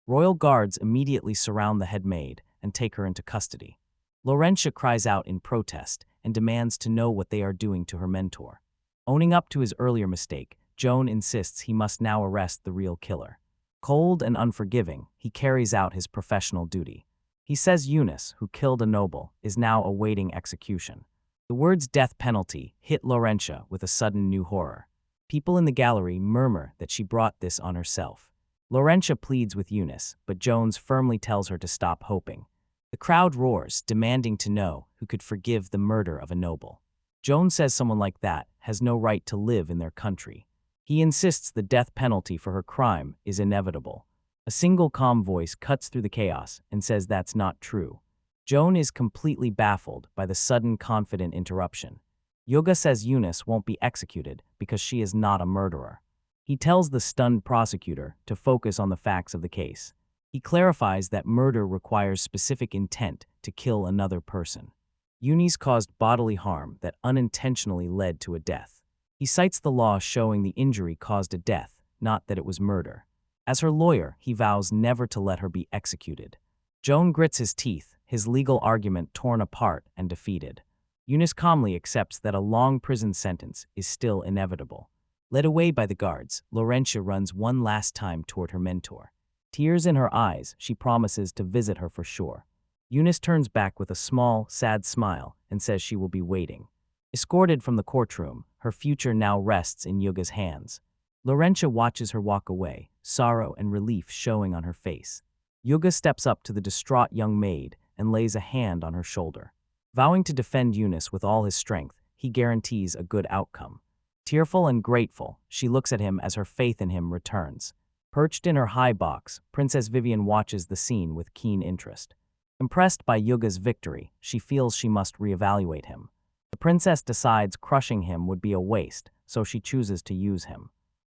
Royal guards immediately surround the head maid and take her into custody. Laurentia cries out in protest and demands to know what they are doing to her mentor. Owning up to his earlier mistake, Joan insists he must now arrest the real killer. Cold and unforgiving, he carries out his professional duty. He says Eunice, who killed a noble, is now awaiting execution. The words death penalty hit Laurentia with a sudden new horror. People in the gallery murmur that she brought this on herself. Laurentia pleads with Eunice, but Jones firmly tells her to stop hoping. The crowd roars, demanding to know who could forgive the murder of a noble. Jones says someone like that has no right to live in their country. He insists the death penalty for her crime is inevitable. A single calm voice cuts through the chaos and says that's not true. Joan is completely baffled by the sudden confident interruption. Yuga says Eunice won't be executed because she is not a murderer. He tells the stunned prosecutor to focus on the facts of the case. He clarifies that murder requires specific intent to kill another person. Eunice caused bodily harm that unintentionally led to a death. He cites the law showing the injury caused a death, not that it was murder. As her lawyer, he vows never to let her be executed. Joan grits his teeth, his legal argument torn apart and defeated. Eunice calmly accepts that a long prison sentence is still inevitable. Led away by the guards, Laurentia runs one last time toward her mentor. Tears in her eyes, she promises to visit her for sure. Eunice turns back with a small, sad smile and says she will be waiting. Escorted from the courtroom, her future now rests in Yuga's hands. Laurentia watches her walk away, sorrow and relief showing on her face. Yuga steps up to the distraught young maid and lays a hand on her shoulder. Vowing to defend Eunice with all his strength, he guarantees a good outcome. Tearful and grateful, she looks at him as her faith in him returns. Perched in her high box, Princess Vivien watches the scene with keen interest. Impressed by Yuga's victory, she feels she must reevaluate him. The princess decides crushing him would be a waste, so she chooses to use him.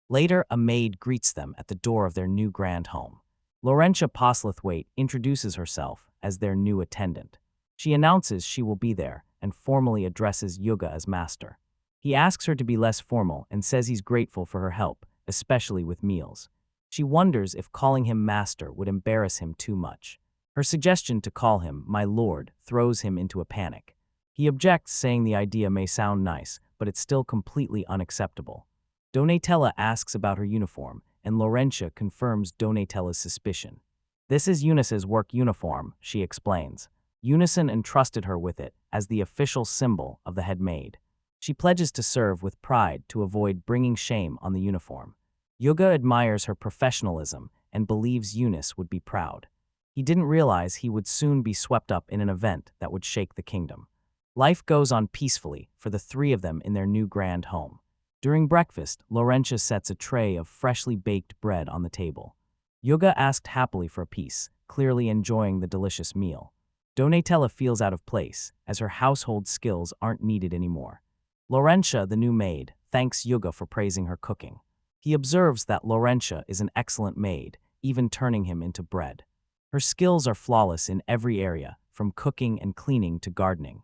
Later, a maid greets them at the door of their new grand home. Laurentia Postlethwaite introduces herself as their new attendant. She announces she will be there and formally addresses Yuga as master. He asks her to be less formal and says he's grateful for her help, especially with meals. She wonders if calling him master would embarrass him too much. Her suggestion to call him my lord throws him into a panic. He objects, saying the idea may sound nice, but it's still completely unacceptable. Donatella asks about her uniform, and Laurentia confirms Donatella's suspicion. This is Eunice's work uniform, she explains. Unison entrusted her with it as the official symbol of the head maid. She pledges to serve with pride to avoid bringing shame on the uniform. Yuga admires her professionalism and believes Eunice would be proud. He didn't realize he would soon be swept up in an event that would shake the kingdom. Life goes on peacefully for the three of them in their new grand home. During breakfast, Laurentia sets a tray of freshly baked bread on the table. Yuga asked happily for a piece, clearly enjoying the delicious meal. Donatella feels out of place, as her household skills aren't needed anymore. Laurentia, the new maid, thanks Yuga for praising her cooking. He observes that Laurentia is an excellent maid, even turning him into bread. Her skills are flawless in every area, from cooking and cleaning to gardening.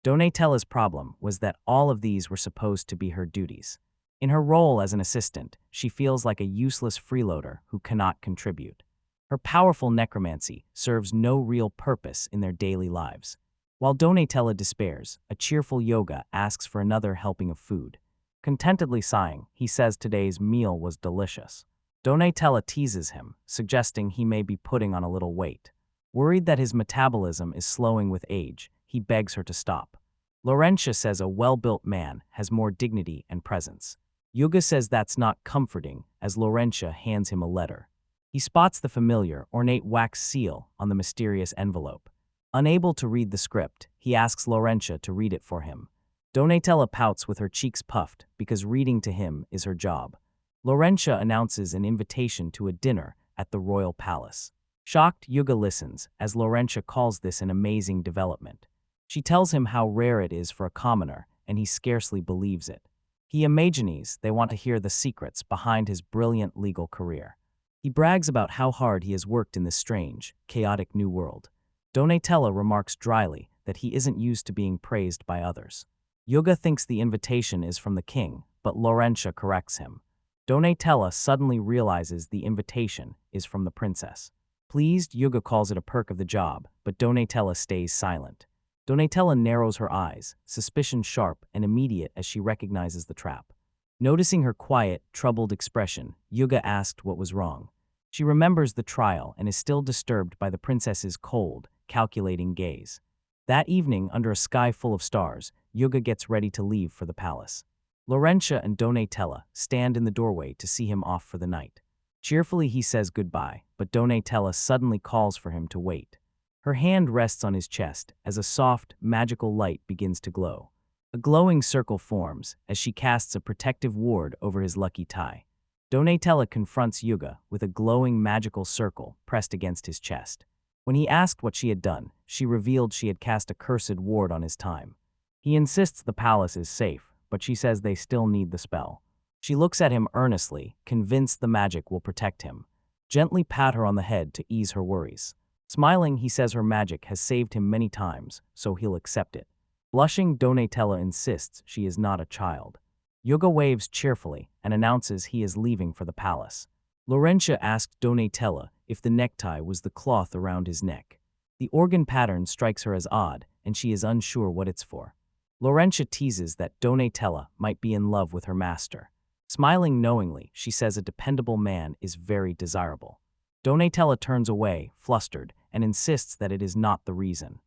Donatella's problem was that all of these were supposed to be her duties. In her role as an assistant, she feels like a useless freeloader who cannot contribute. Her powerful necromancy serves no real purpose in their daily lives. While Donatella despairs, a cheerful Yoga asks for another helping of food. Contentedly sighing, he says today's meal was delicious. Donatella teases him, suggesting he may be putting on a little weight. Worried that his metabolism is slowing with age, he begs her to stop. Laurentia says a well-built man has more dignity and presence. Yuga says that's not comforting, as Laurentia hands him a letter. He spots the familiar, ornate wax seal on the mysterious envelope. Unable to read the script, he asks Laurentia to read it for him. Donatella pouts with her cheeks puffed because reading to him is her job. Laurentia announces an invitation to a dinner at the royal palace. Shocked, Yuga listens, as Laurentia calls this an amazing development. She tells him how rare it is for a commoner, and he scarcely believes it. He imagines they want to hear the secrets behind his brilliant legal career. He brags about how hard he has worked in this strange, chaotic new world. Donatella remarks dryly that he isn't used to being praised by others. Yuga thinks the invitation is from the king, but Laurentia corrects him. Donatella suddenly realizes the invitation is from the princess. Pleased, Yuga calls it a perk of the job, but Donatella stays silent. Donatella narrows her eyes, suspicion sharp and immediate as she recognizes the trap. Noticing her quiet, troubled expression, Yuga asked what was wrong. She remembers the trial and is still disturbed by the princess's cold, calculating gaze. That evening, under a sky full of stars, Yuga gets ready to leave for the palace. Laurentia and Donatella stand in the doorway to see him off for the night. Cheerfully he says goodbye, but Donatella suddenly calls for him to wait. Her hand rests on his chest as a soft, magical light begins to glow. A glowing circle forms as she casts a protective ward over his lucky tie. Donatella confronts Yuga with a glowing magical circle pressed against his chest. When he asked what she had done, she revealed she had cast a cursed ward on his time. He insists the palace is safe, but she says they still need the spell. She looks at him earnestly, convinced the magic will protect him. Gently pat her on the head to ease her worries. Smiling, he says her magic has saved him many times, so he'll accept it. Blushing, Donatella insists she is not a child. Yuga waves cheerfully and announces he is leaving for the palace. Laurentia asked Donatella if the necktie was the cloth around his neck. The organ pattern strikes her as odd, and she is unsure what it's for. Laurentia teases that Donatella might be in love with her master. Smiling knowingly, she says a dependable man is very desirable. Donatella turns away, flustered, and insists that it is not the reason.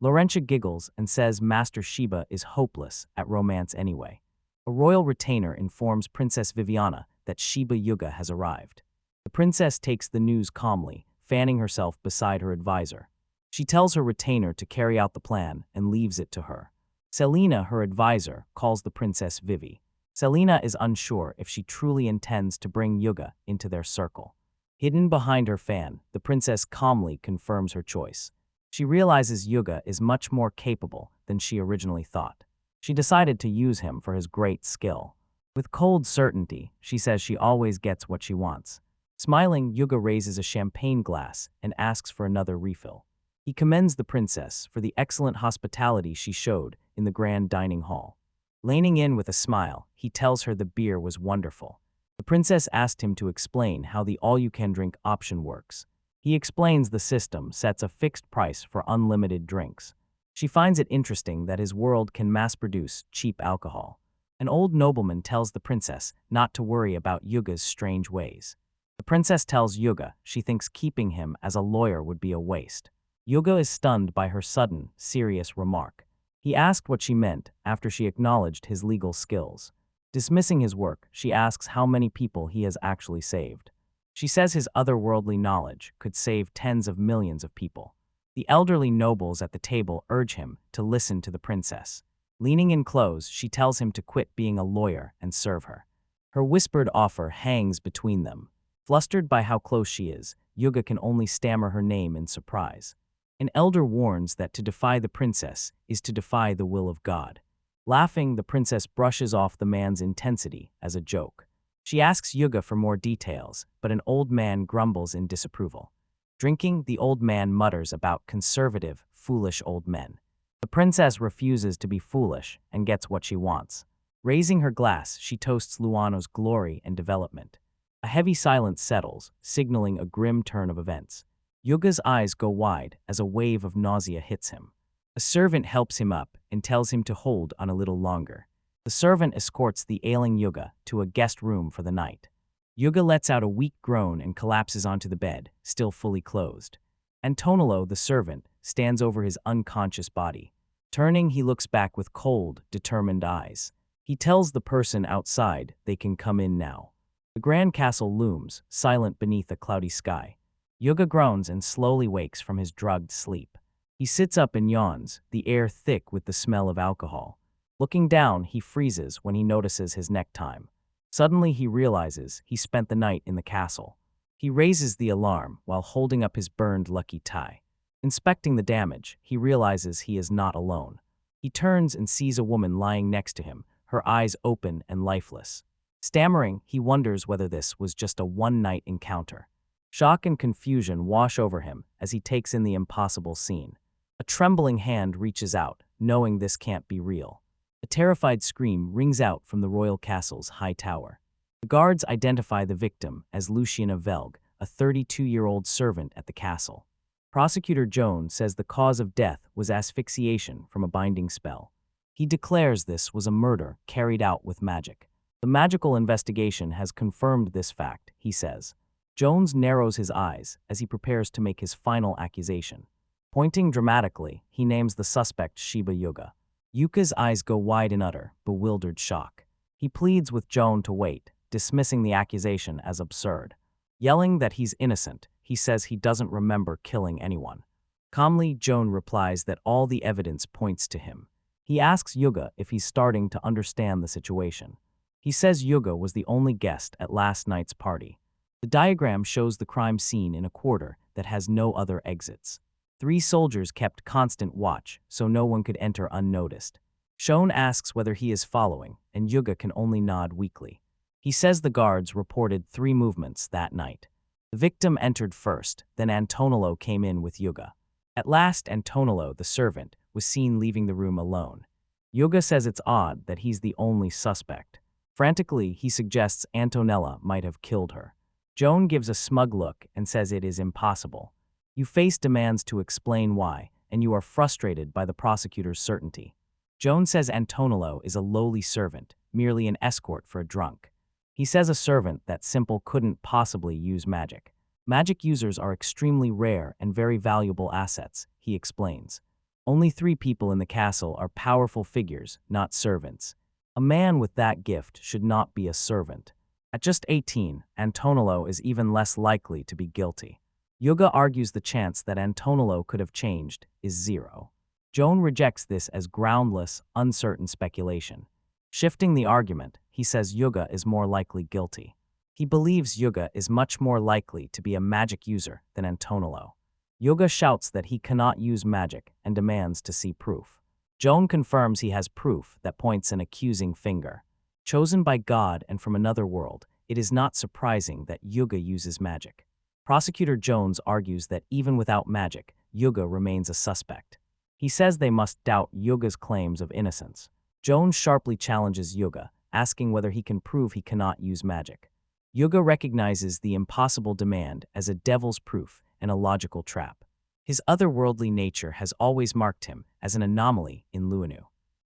Laurentia giggles and says Master Sheba is hopeless at romance anyway. A royal retainer informs Princess Viviana that Sheba Yuga has arrived. The princess takes the news calmly, fanning herself beside her advisor. She tells her retainer to carry out the plan and leaves it to her. Selena, her advisor, calls the princess Vivi. Selena is unsure if she truly intends to bring Yuga into their circle. Hidden behind her fan, the princess calmly confirms her choice. She realizes Yuga is much more capable than she originally thought. She decided to use him for his great skill. With cold certainty, she says she always gets what she wants. Smiling, Yuga raises a champagne glass and asks for another refill. He commends the princess for the excellent hospitality she showed in the grand dining hall. Leaning in with a smile, he tells her the beer was wonderful. The princess asked him to explain how the all-you-can-drink option works. He explains the system sets a fixed price for unlimited drinks. She finds it interesting that his world can mass-produce cheap alcohol. An old nobleman tells the princess not to worry about Yuga's strange ways. The princess tells Yuga she thinks keeping him as a lawyer would be a waste. Yuga is stunned by her sudden, serious remark. He asked what she meant after she acknowledged his legal skills. Dismissing his work, she asks how many people he has actually saved. She says his otherworldly knowledge could save tens of millions of people. The elderly nobles at the table urge him to listen to the princess. Leaning in close, she tells him to quit being a lawyer and serve her. Her whispered offer hangs between them. Flustered by how close she is, Yuga can only stammer her name in surprise. An elder warns that to defy the princess is to defy the will of God. Laughing, the princess brushes off the man's intensity as a joke. She asks Yuga for more details, but an old man grumbles in disapproval. Drinking, the old man mutters about conservative, foolish old men. The princess refuses to be foolish and gets what she wants. Raising her glass, she toasts Luano's glory and development. A heavy silence settles, signaling a grim turn of events. Yuga's eyes go wide as a wave of nausea hits him. A servant helps him up and tells him to hold on a little longer. The servant escorts the ailing Yuga to a guest room for the night. Yuga lets out a weak groan and collapses onto the bed, still fully closed. Antonello, the servant, stands over his unconscious body. Turning, he looks back with cold, determined eyes. He tells the person outside they can come in now. The grand castle looms, silent beneath a cloudy sky. Yuga groans and slowly wakes from his drugged sleep. He sits up and yawns, the air thick with the smell of alcohol. Looking down, he freezes when he notices his neck time. Suddenly, he realizes he spent the night in the castle. He raises the alarm while holding up his burned lucky tie. Inspecting the damage, he realizes he is not alone. He turns and sees a woman lying next to him, her eyes open and lifeless. Stammering, he wonders whether this was just a one-night encounter. Shock and confusion wash over him as he takes in the impossible scene. A trembling hand reaches out, knowing this can't be real. A terrified scream rings out from the royal castle's high tower. The guards identify the victim as Luciana Velg, a 32-year-old servant at the castle. Prosecutor Jones says the cause of death was asphyxiation from a binding spell. He declares this was a murder carried out with magic. The magical investigation has confirmed this fact, he says. Jones narrows his eyes as he prepares to make his final accusation. Pointing dramatically, he names the suspect Sheba Yuga. Yuka's eyes go wide in utter, bewildered shock. He pleads with Joan to wait, dismissing the accusation as absurd. Yelling that he's innocent, he says he doesn't remember killing anyone. Calmly, Joan replies that all the evidence points to him. He asks Yuga if he's starting to understand the situation. He says Yuga was the only guest at last night's party. The diagram shows the crime scene in a quarter that has no other exits. 3 soldiers kept constant watch, so no one could enter unnoticed. Shone asks whether he is following, and Yuga can only nod weakly. He says the guards reported 3 movements that night. The victim entered first, then Antonello came in with Yuga. At last, Antonello, the servant, was seen leaving the room alone. Yuga says it's odd that he's the only suspect. Frantically, he suggests Antonella might have killed her. Joan gives a smug look and says it is impossible. You face demands to explain why, and you are frustrated by the prosecutor's certainty. Joan says Antonello is a lowly servant, merely an escort for a drunk. He says a servant that simple couldn't possibly use magic. Magic users are extremely rare and very valuable assets, he explains. Only 3 people in the castle are powerful figures, not servants. A man with that gift should not be a servant. At just 18, Antonello is even less likely to be guilty. Yuga argues the chance that Antonello could have changed is 0. Joan rejects this as groundless, uncertain speculation. Shifting the argument, he says Yuga is more likely guilty. He believes Yuga is much more likely to be a magic user than Antonello. Yuga shouts that he cannot use magic and demands to see proof. Joan confirms he has proof that points an accusing finger. Chosen by God and from another world, it is not surprising that Yuga uses magic. Prosecutor Jones argues that even without magic, Yuga remains a suspect. He says they must doubt Yuga's claims of innocence. Jones sharply challenges Yuga, asking whether he can prove he cannot use magic. Yuga recognizes the impossible demand as a devil's proof and a logical trap. His otherworldly nature has always marked him as an anomaly in Luanu.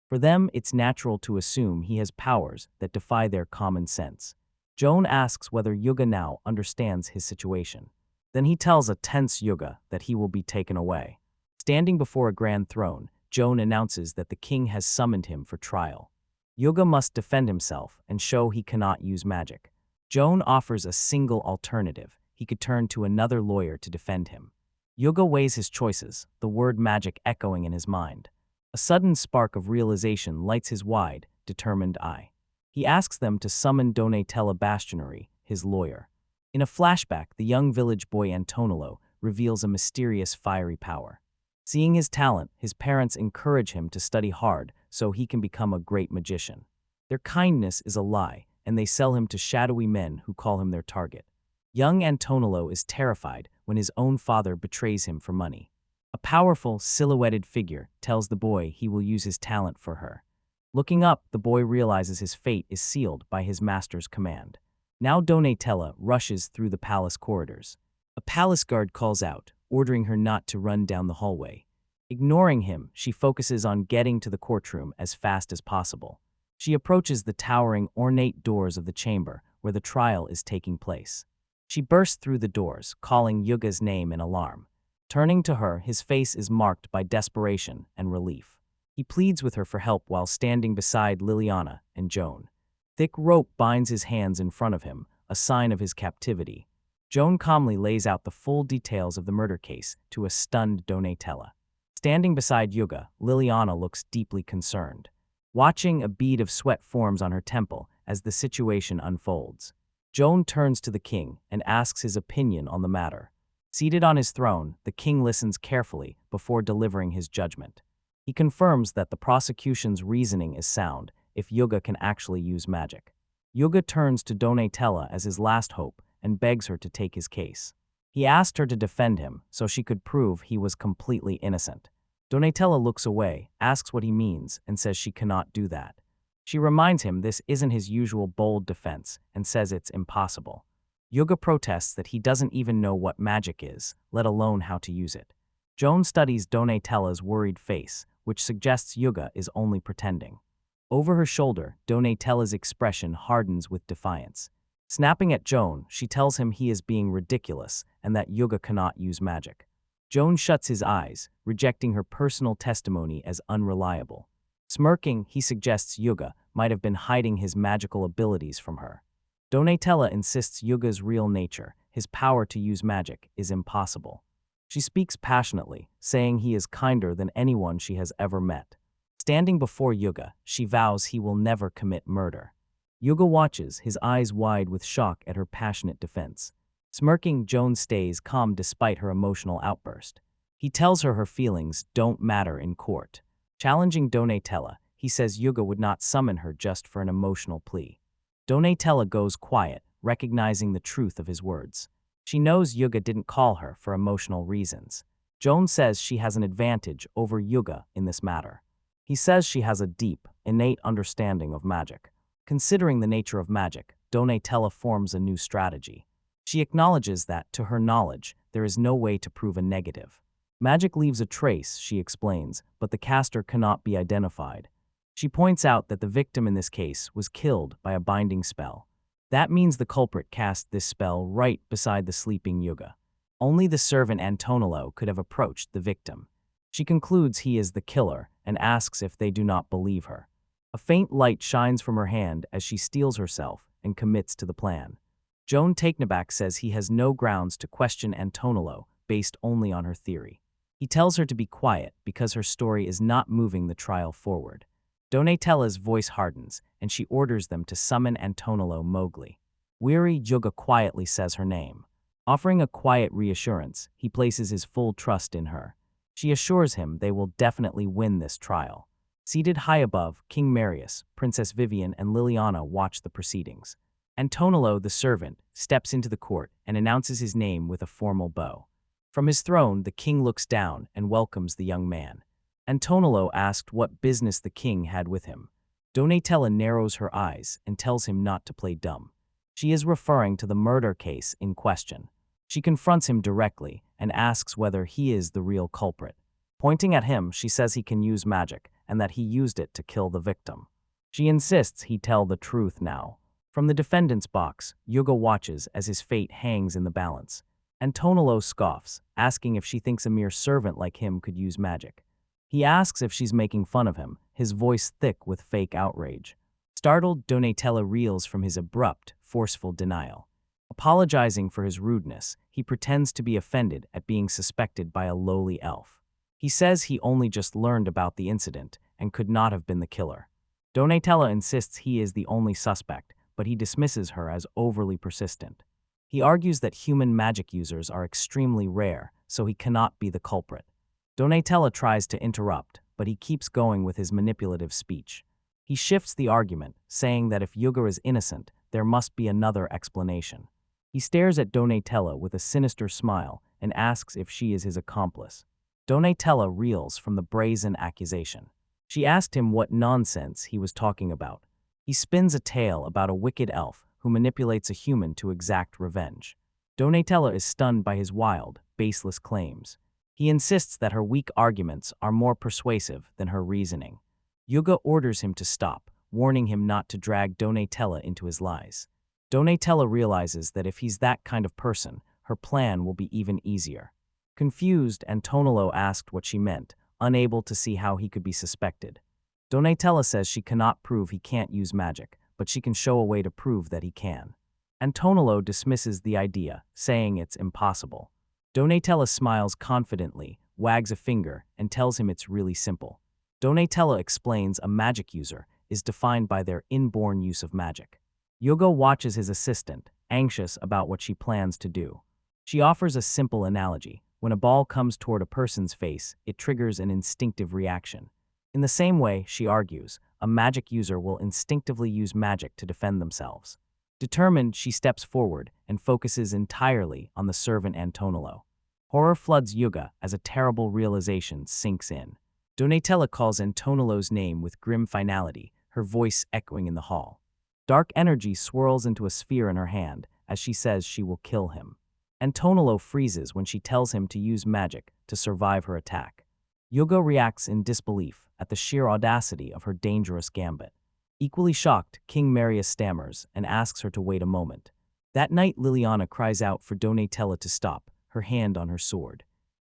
For them, it's natural to assume he has powers that defy their common sense. Joan asks whether Yuga now understands his situation. Then he tells a tense Yuga that he will be taken away. Standing before a grand throne, Joan announces that the king has summoned him for trial. Yuga must defend himself and show he cannot use magic. Joan offers a single alternative. He could turn to another lawyer to defend him. Yuga weighs his choices, the word magic echoing in his mind. A sudden spark of realization lights his wide, determined eye. He asks them to summon Donatella Bastionary, his lawyer. In a flashback, the young village boy Antonello reveals a mysterious fiery power. Seeing his talent, his parents encourage him to study hard so he can become a great magician. Their kindness is a lie, and they sell him to shadowy men who call him their target. Young Antonello is terrified when his own father betrays him for money. A powerful, silhouetted figure tells the boy he will use his talent for her. Looking up, the boy realizes his fate is sealed by his master's command. Now Donatella rushes through the palace corridors. A palace guard calls out, ordering her not to run down the hallway. Ignoring him, she focuses on getting to the courtroom as fast as possible. She approaches the towering, ornate doors of the chamber where the trial is taking place. She bursts through the doors, calling Yuga's name in alarm. Turning to her, his face is marked by desperation and relief. He pleads with her for help while standing beside Liliana and Joan. Thick rope binds his hands in front of him, a sign of his captivity. Joan calmly lays out the full details of the murder case to a stunned Donatella. Standing beside Yuga, Liliana looks deeply concerned. Watching, a bead of sweat forms on her temple as the situation unfolds. Joan turns to the king and asks his opinion on the matter. Seated on his throne, the king listens carefully before delivering his judgment. He confirms that the prosecution's reasoning is sound if Yuga can actually use magic. Yuga turns to Donatella as his last hope and begs her to take his case. He asked her to defend him so she could prove he was completely innocent. Donatella looks away, asks what he means, and says she cannot do that. She reminds him this isn't his usual bold defense and says it's impossible. Yuga protests that he doesn't even know what magic is, let alone how to use it. Joan studies Donatella's worried face, which suggests Yuga is only pretending. Over her shoulder, Donatella's expression hardens with defiance. Snapping at Joan, she tells him he is being ridiculous and that Yuga cannot use magic. Joan shuts his eyes, rejecting her personal testimony as unreliable. Smirking, he suggests Yuga might have been hiding his magical abilities from her. Donatella insists Yuga's real nature, his power to use magic, is impossible. She speaks passionately, saying he is kinder than anyone she has ever met. Standing before Yuga, she vows he will never commit murder. Yuga watches, his eyes wide with shock at her passionate defense. Smirking, Joan stays calm despite her emotional outburst. He tells her feelings don't matter in court. Challenging Donatella, he says Yuga would not summon her just for an emotional plea. Donatella goes quiet, recognizing the truth of his words. She knows Yuga didn't call her for emotional reasons. Joan says she has an advantage over Yuga in this matter. He says she has a deep, innate understanding of magic. Considering the nature of magic, Donatella forms a new strategy. She acknowledges that, to her knowledge, there is no way to prove a negative. Magic leaves a trace, she explains, but the caster cannot be identified. She points out that the victim in this case was killed by a binding spell. That means the culprit cast this spell right beside the sleeping Yuga. Only the servant Antonello could have approached the victim. She concludes he is the killer and asks if they do not believe her. A faint light shines from her hand as she steels herself and commits to the plan. Joan Takenaback says he has no grounds to question Antonello based only on her theory. He tells her to be quiet because her story is not moving the trial forward. Donatella's voice hardens, and she orders them to summon Antonello Mowgli. Weary, Yuga quietly says her name. Offering a quiet reassurance, he places his full trust in her. She assures him they will definitely win this trial. Seated high above, King Marius, Princess Vivien, and Liliana watch the proceedings. Antonello, the servant, steps into the court and announces his name with a formal bow. From his throne, the king looks down and welcomes the young man. Antonello asked what business the king had with him. Donatella narrows her eyes and tells him not to play dumb. She is referring to the murder case in question. She confronts him directly and asks whether he is the real culprit. Pointing at him, she says he can use magic and that he used it to kill the victim. She insists he tell the truth now. From the defendant's box, Yuga watches as his fate hangs in the balance. Antonello scoffs, asking if she thinks a mere servant like him could use magic. He asks if she's making fun of him, his voice thick with fake outrage. Startled, Donatella reels from his abrupt, forceful denial. Apologizing for his rudeness, he pretends to be offended at being suspected by a lowly elf. He says he only just learned about the incident and could not have been the killer. Donatella insists he is the only suspect, but he dismisses her as overly persistent. He argues that human magic users are extremely rare, so he cannot be the culprit. Donatella tries to interrupt, but he keeps going with his manipulative speech. He shifts the argument, saying that if Yuga is innocent, there must be another explanation. He stares at Donatella with a sinister smile and asks if she is his accomplice. Donatella reels from the brazen accusation. She asked him what nonsense he was talking about. He spins a tale about a wicked elf who manipulates a human to exact revenge. Donatella is stunned by his wild, baseless claims. He insists that her weak arguments are more persuasive than her reasoning. Yuga orders him to stop, warning him not to drag Donatella into his lies. Donatella realizes that if he's that kind of person, her plan will be even easier. Confused, Antonello asked what she meant, unable to see how he could be suspected. Donatella says she cannot prove he can't use magic, but she can show a way to prove that he can. Antonello dismisses the idea, saying it's impossible. Donatella smiles confidently, wags a finger, and tells him it's really simple. Donatella explains a magic user is defined by their inborn use of magic. Yuga watches his assistant, anxious about what she plans to do. She offers a simple analogy. When a ball comes toward a person's face, it triggers an instinctive reaction. In the same way, she argues, a magic user will instinctively use magic to defend themselves. Determined, she steps forward and focuses entirely on the servant Antonello. Horror floods Yuga as a terrible realization sinks in. Donatella calls Antonello's name with grim finality, her voice echoing in the hall. Dark energy swirls into a sphere in her hand as she says she will kill him. Antonello freezes when she tells him to use magic to survive her attack. Yuga reacts in disbelief at the sheer audacity of her dangerous gambit. Equally shocked, King Marius stammers and asks her to wait a moment. That night, Liliana cries out for Donatella to stop, her hand on her sword.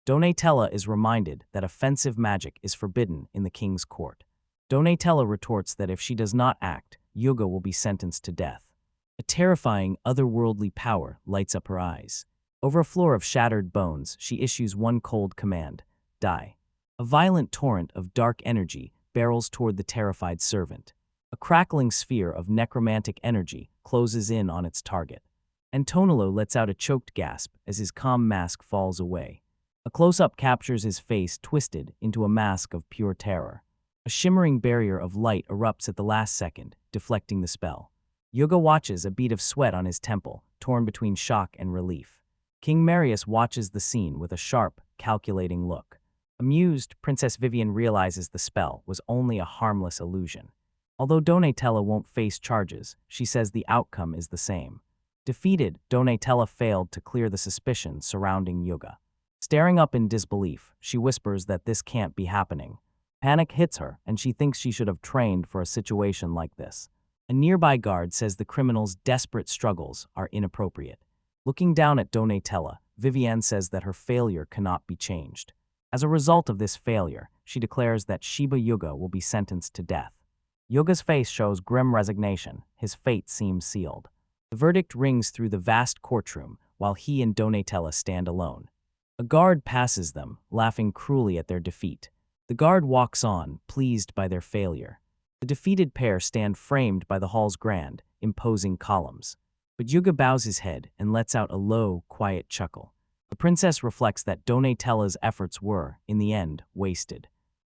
Donatella is reminded that offensive magic is forbidden in the king's court. Donatella retorts that if she does not act, Yuga will be sentenced to death. A terrifying, otherworldly power lights up her eyes. Over a floor of shattered bones, she issues one cold command: die. A violent torrent of dark energy barrels toward the terrified servant. A crackling sphere of necromantic energy closes in on its target. Antonello lets out a choked gasp as his calm mask falls away. A close-up captures his face twisted into a mask of pure terror. A shimmering barrier of light erupts at the last second, deflecting the spell. Yuga watches, a bead of sweat on his temple, torn between shock and relief. King Marius watches the scene with a sharp, calculating look. Amused, Princess Vivien realizes the spell was only a harmless illusion. Although Donatella won't face charges, she says the outcome is the same. Defeated, Donatella failed to clear the suspicion surrounding Yuga. Staring up in disbelief, she whispers that this can't be happening. Panic hits her, and she thinks she should have trained for a situation like this. A nearby guard says the criminal's desperate struggles are inappropriate. Looking down at Donatella, Vivien says that her failure cannot be changed. As a result of this failure, she declares that Shiba Yuga will be sentenced to death. Yuga's face shows grim resignation. His fate seems sealed. The verdict rings through the vast courtroom while he and Donatella stand alone. A guard passes them, laughing cruelly at their defeat. The guard walks on, pleased by their failure. The defeated pair stand framed by the hall's grand, imposing columns. But Yuga bows his head and lets out a low, quiet chuckle. The princess reflects that Donatella's efforts were, in the end, wasted.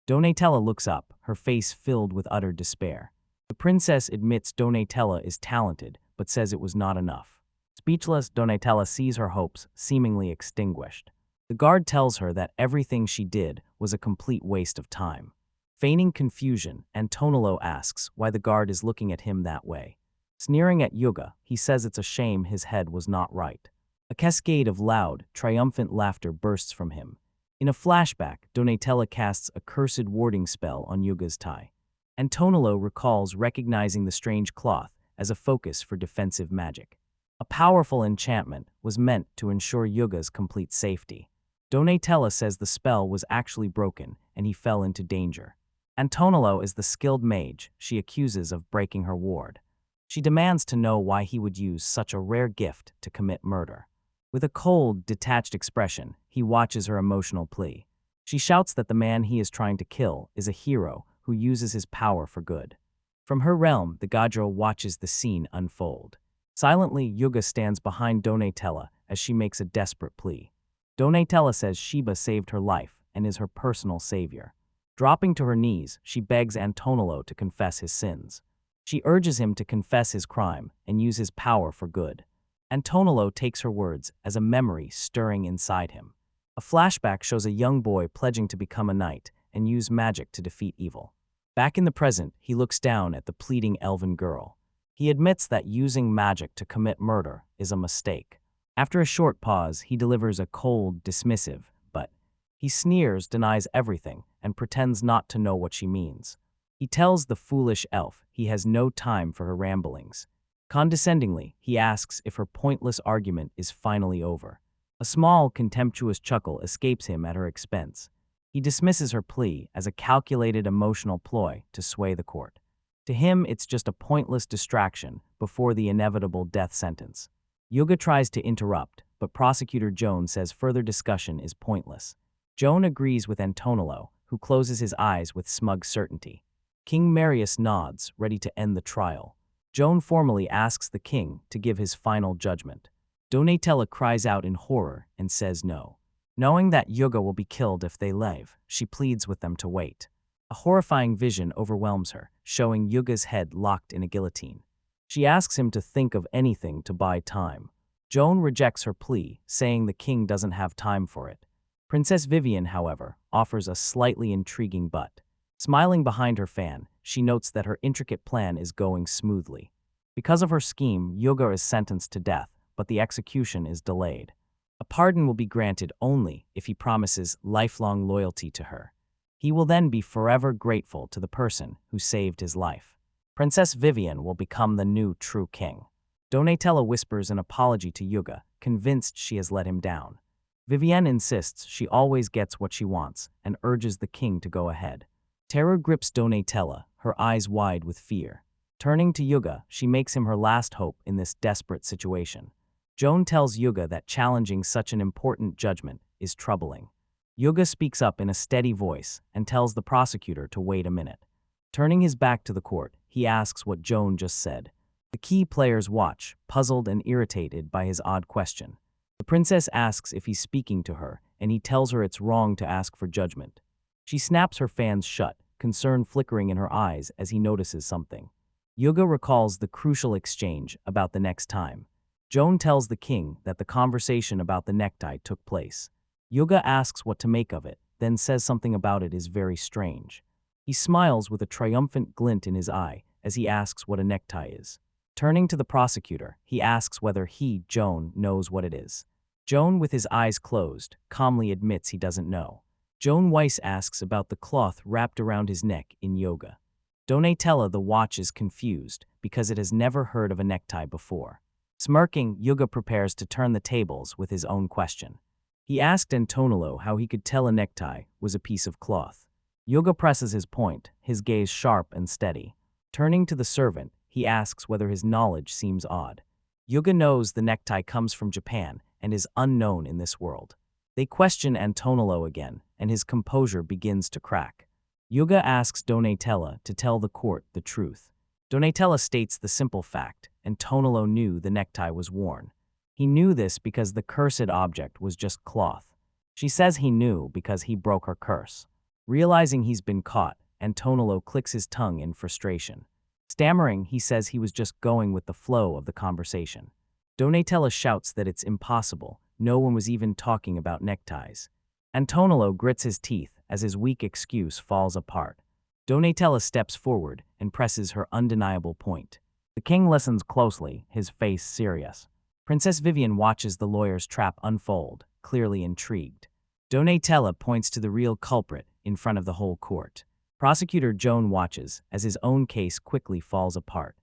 Donatella looks up, her face filled with utter despair. The princess admits Donatella is talented, but says it was not enough. Speechless, Donatella sees her hopes seemingly extinguished. The guard tells her that everything she did was a complete waste of time. Feigning confusion, Antonello asks why the guard is looking at him that way. Sneering at Yuga, he says it's a shame his head was not right. A cascade of loud, triumphant laughter bursts from him. In a flashback, Donatella casts a cursed warding spell on Yuga's tie. Antonello recalls recognizing the strange cloth as a focus for defensive magic. A powerful enchantment was meant to ensure Yuga's complete safety. Donatella says the spell was actually broken and he fell into danger. Antonello is the skilled mage she accuses of breaking her ward. She demands to know why he would use such a rare gift to commit murder. With a cold, detached expression, he watches her emotional plea. She shouts that the man he is trying to kill is a hero who uses his power for good. From her realm, the Gadro watches the scene unfold. Silently, Yuga stands behind Donatella as she makes a desperate plea. Donatella says Shiba saved her life and is her personal savior. Dropping to her knees, she begs Antonello to confess his sins. She urges him to confess his crime and use his power for good. Antonello takes her words as a memory stirring inside him. A flashback shows a young boy pledging to become a knight and use magic to defeat evil. Back in the present, he looks down at the pleading elven girl. He admits that using magic to commit murder is a mistake. After a short pause, he delivers a cold, dismissive, but he sneers, denies everything, and pretends not to know what she means. He tells the foolish elf he has no time for her ramblings. Condescendingly, he asks if her pointless argument is finally over. A small, contemptuous chuckle escapes him at her expense. He dismisses her plea as a calculated emotional ploy to sway the court. To him, it's just a pointless distraction before the inevitable death sentence. Yuga tries to interrupt, but Prosecutor Joan says further discussion is pointless. Joan agrees with Antonello, who closes his eyes with smug certainty. King Marius nods, ready to end the trial. Joan formally asks the king to give his final judgment. Donatella cries out in horror and says no. Knowing that Yuga will be killed if they leave, she pleads with them to wait. A horrifying vision overwhelms her, showing Yuga's head locked in a guillotine. She asks him to think of anything to buy time. Joan rejects her plea, saying the king doesn't have time for it. Princess Vivien, however, offers a slightly intriguing but. Smiling behind her fan, she notes that her intricate plan is going smoothly. Because of her scheme, Yuga is sentenced to death, but the execution is delayed. A pardon will be granted only if he promises lifelong loyalty to her. He will then be forever grateful to the person who saved his life. Princess Vivien will become the new true king. Donatella whispers an apology to Yuga, convinced she has let him down. Vivien insists she always gets what she wants and urges the king to go ahead. Terror grips Donatella, her eyes wide with fear. Turning to Yuga, she makes him her last hope in this desperate situation. Joan tells Yuga that challenging such an important judgment is troubling. Yuga speaks up in a steady voice and tells the prosecutor to wait a minute. Turning his back to the court, he asks what Joan just said. The key players watch, puzzled and irritated by his odd question. The princess asks if he's speaking to her, and he tells her it's wrong to ask for judgment. She snaps her fans shut, concern flickering in her eyes as he notices something. Yuga recalls the crucial exchange about the next time. Joan tells the king that the conversation about the necktie took place. Yuga asks what to make of it, then says something about it is very strange. He smiles with a triumphant glint in his eye as he asks what a necktie is. Turning to the prosecutor, he asks whether he, Joan, knows what it is. Joan, with his eyes closed, calmly admits he doesn't know. Joan Weiss asks about the cloth wrapped around his neck in yoga. Donatella the watch is confused because it has never heard of a necktie before. Smirking, Yuga prepares to turn the tables with his own question. He asked Antonello how he could tell a necktie was a piece of cloth. Yuga presses his point, his gaze sharp and steady. Turning to the servant, he asks whether his knowledge seems odd. Yuga knows the necktie comes from Japan and is unknown in this world. They question Antonello again, and his composure begins to crack. Yuga asks Donatella to tell the court the truth. Donatella states the simple fact: Antonello knew the necktie was worn. He knew this because the cursed object was just cloth. She says he knew because he broke her curse. Realizing he's been caught, Antonello clicks his tongue in frustration. Stammering, he says he was just going with the flow of the conversation. Donatella shouts that it's impossible. No one was even talking about neckties. Antonello grits his teeth as his weak excuse falls apart. Donatella steps forward and presses her undeniable point. The king listens closely, his face serious. Princess Vivien watches the lawyer's trap unfold, clearly intrigued. Donatella points to the real culprit in front of the whole court. Prosecutor Joan watches as his own case quickly falls apart.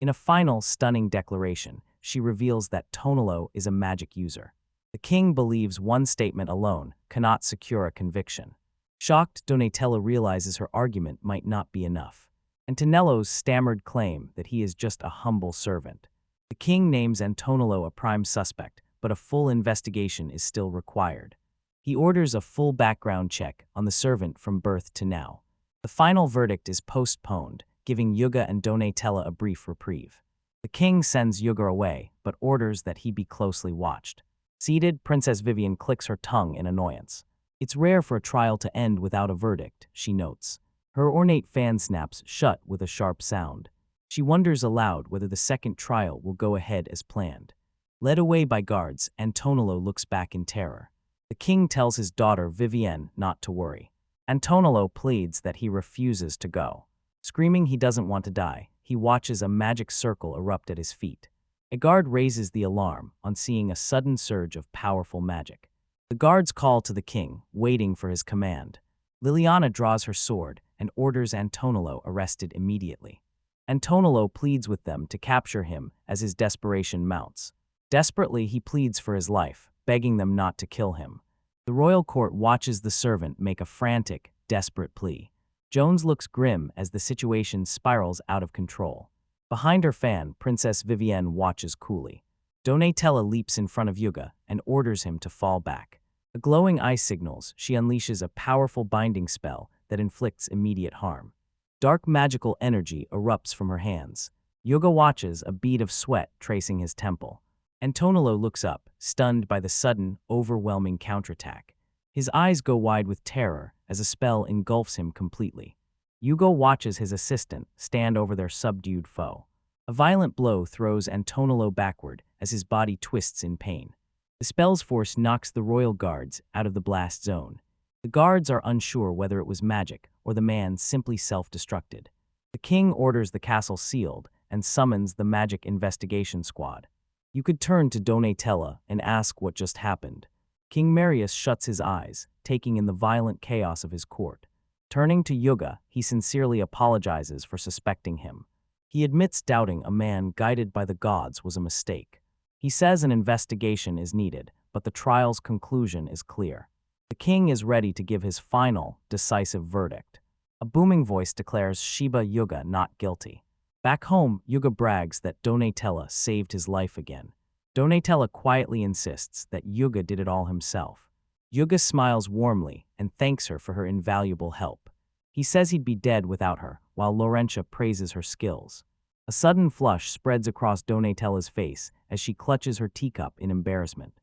In a final, stunning declaration, she reveals that Tonello is a magic user. The king believes one statement alone cannot secure a conviction. Shocked, Donatella realizes her argument might not be enough. Antonello's stammered claim that he is just a humble servant. The king names Antonello a prime suspect, but a full investigation is still required. He orders a full background check on the servant from birth to now. The final verdict is postponed, giving Yuga and Donatella a brief reprieve. The king sends Yuga away, but orders that he be closely watched. Seated, Princess Vivien clicks her tongue in annoyance. It's rare for a trial to end without a verdict, she notes. Her ornate fan snaps shut with a sharp sound. She wonders aloud whether the second trial will go ahead as planned. Led away by guards, Antonello looks back in terror. The king tells his daughter Vivien not to worry. Antonello pleads that he refuses to go. Screaming he doesn't want to die, he watches a magic circle erupt at his feet. A guard raises the alarm on seeing a sudden surge of powerful magic. The guards call to the king, waiting for his command. Liliana draws her sword and orders Antonello arrested immediately. Antonello pleads with them to capture him as his desperation mounts. Desperately, he pleads for his life, begging them not to kill him. The royal court watches the servant make a frantic, desperate plea. Jones looks grim as the situation spirals out of control. Behind her fan, Princess Vivien watches coolly. Donatella leaps in front of Yuga and orders him to fall back. A glowing eye signals she unleashes a powerful binding spell that inflicts immediate harm. Dark magical energy erupts from her hands. Yuga watches, a bead of sweat tracing his temple. Antonello looks up, stunned by the sudden, overwhelming counterattack. His eyes go wide with terror as a spell engulfs him completely. Yuga watches his assistant stand over their subdued foe. A violent blow throws Antonello backward as his body twists in pain. The spell's force knocks the royal guards out of the blast zone. The guards are unsure whether it was magic or the man simply self-destructed. The king orders the castle sealed and summons the magic investigation squad. You could turn to Donatella and ask what just happened. King Marius shuts his eyes, taking in the violent chaos of his court. Turning to Yuga, he sincerely apologizes for suspecting him. He admits doubting a man guided by the gods was a mistake. He says an investigation is needed, but the trial's conclusion is clear. The king is ready to give his final, decisive verdict. A booming voice declares Shiba Yuga not guilty. Back home, Yuga brags that Donatella saved his life again. Donatella quietly insists that Yuga did it all himself. Yuga smiles warmly and thanks her for her invaluable help. He says he'd be dead without her, while Laurentia praises her skills. A sudden flush spreads across Donatella's face as she clutches her teacup in embarrassment.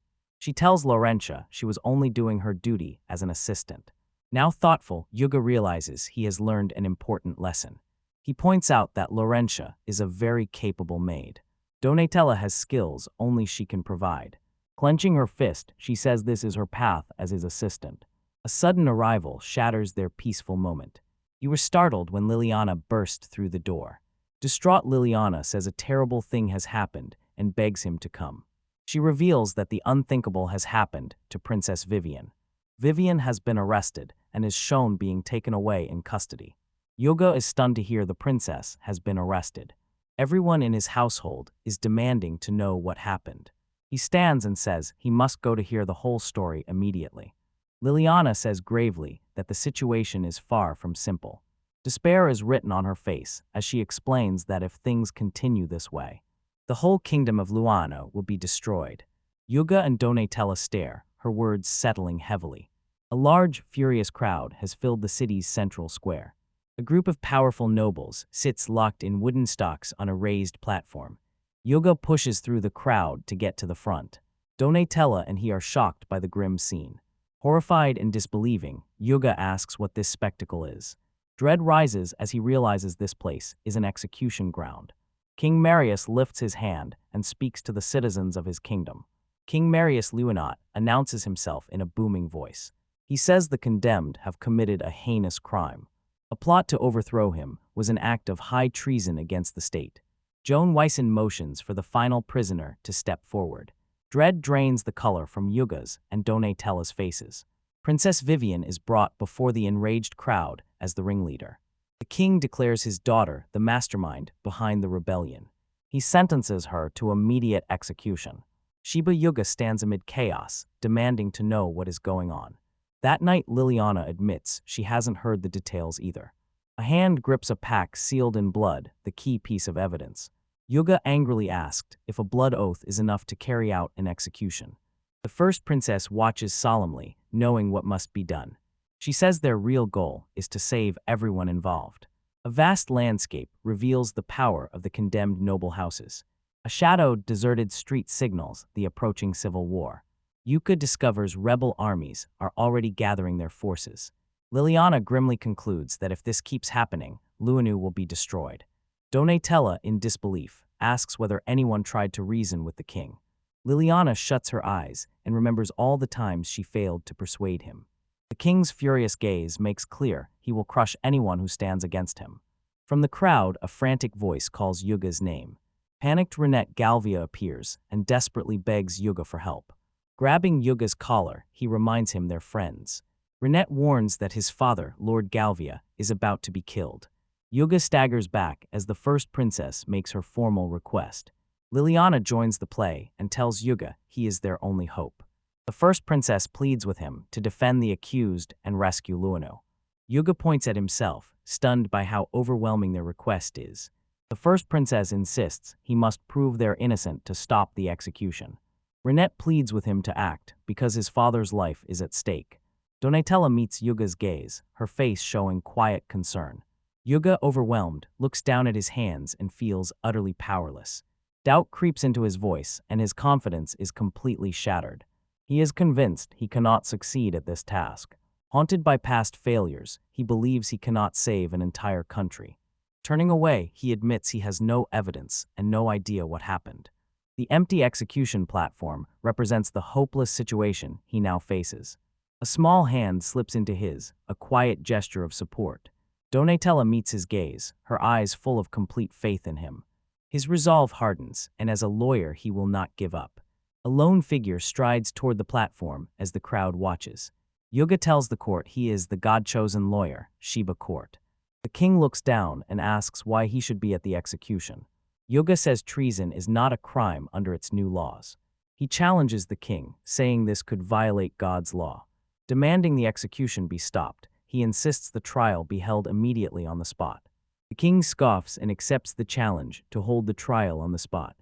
She tells Laurentia she was only doing her duty as an assistant. Now thoughtful, Yuga realizes he has learned an important lesson. He points out that Laurentia is a very capable maid. Donatella has skills only she can provide. Clenching her fist, she says this is her path as his assistant. A sudden arrival shatters their peaceful moment. You were startled when Liliana burst through the door. Distraught Liliana says a terrible thing has happened and begs him to come. She reveals that the unthinkable has happened to Princess Vivien. Vivien has been arrested and is shown being taken away in custody. Yuga is stunned to hear the princess has been arrested. Everyone in his household is demanding to know what happened. He stands and says he must go to hear the whole story immediately. Liliana says gravely that the situation is far from simple. Despair is written on her face as she explains that if things continue this way, the whole kingdom of Luano will be destroyed. Yuga and Donatella stare, her words settling heavily. A large, furious crowd has filled the city's central square. A group of powerful nobles sits locked in wooden stocks on a raised platform. Yuga pushes through the crowd to get to the front. Donatella and he are shocked by the grim scene. Horrified and disbelieving, Yuga asks what this spectacle is. Dread rises as he realizes this place is an execution ground. King Marius lifts his hand and speaks to the citizens of his kingdom. King Marius Luinat announces himself in a booming voice. He says the condemned have committed a heinous crime. A plot to overthrow him was an act of high treason against the state. Joan Wyson motions for the final prisoner to step forward. Dread drains the color from Yuga's and Donatella's faces. Princess Vivien is brought before the enraged crowd as the ringleader. The king declares his daughter the mastermind behind the rebellion. He sentences her to immediate execution. Shiba Yuga stands amid chaos, demanding to know what is going on. That night, Liliana admits she hasn't heard the details either. A hand grips a pack sealed in blood, the key piece of evidence. Yuga angrily asked if a blood oath is enough to carry out an execution. The first princess watches solemnly, knowing what must be done. She says their real goal is to save everyone involved. A vast landscape reveals the power of the condemned noble houses. A shadowed, deserted street signals the approaching civil war. Yuka discovers rebel armies are already gathering their forces. Liliana grimly concludes that if this keeps happening, Luanu will be destroyed. Donatella, in disbelief, asks whether anyone tried to reason with the king. Liliana shuts her eyes and remembers all the times she failed to persuade him. The king's furious gaze makes clear he will crush anyone who stands against him. From the crowd, a frantic voice calls Yuga's name. Panicked Renette Galvia appears and desperately begs Yuga for help. Grabbing Yuga's collar, he reminds him they're friends. Renette warns that his father, Lord Galvia, is about to be killed. Yuga staggers back as the first princess makes her formal request. Liliana joins the play and tells Yuga he is their only hope. The first princess pleads with him to defend the accused and rescue Luano. Yuga points at himself, stunned by how overwhelming their request is. The first princess insists he must prove they're innocent to stop the execution. Renette pleads with him to act because his father's life is at stake. Donatella meets Yuga's gaze, her face showing quiet concern. Yuga, overwhelmed, looks down at his hands and feels utterly powerless. Doubt creeps into his voice, and his confidence is completely shattered. He is convinced he cannot succeed at this task. Haunted by past failures, he believes he cannot save an entire country. Turning away, he admits he has no evidence and no idea what happened. The empty execution platform represents the hopeless situation he now faces. A small hand slips into his, a quiet gesture of support. Donatella meets his gaze, her eyes full of complete faith in him. His resolve hardens, and as a lawyer he will not give up. A lone figure strides toward the platform as the crowd watches. Yuga tells the court he is the God-chosen lawyer, Shiba Court. The king looks down and asks why he should be at the execution. Yuga says treason is not a crime under its new laws. He challenges the king, saying this could violate God's law. Demanding the execution be stopped, he insists the trial be held immediately on the spot. The king scoffs and accepts the challenge to hold the trial on the spot.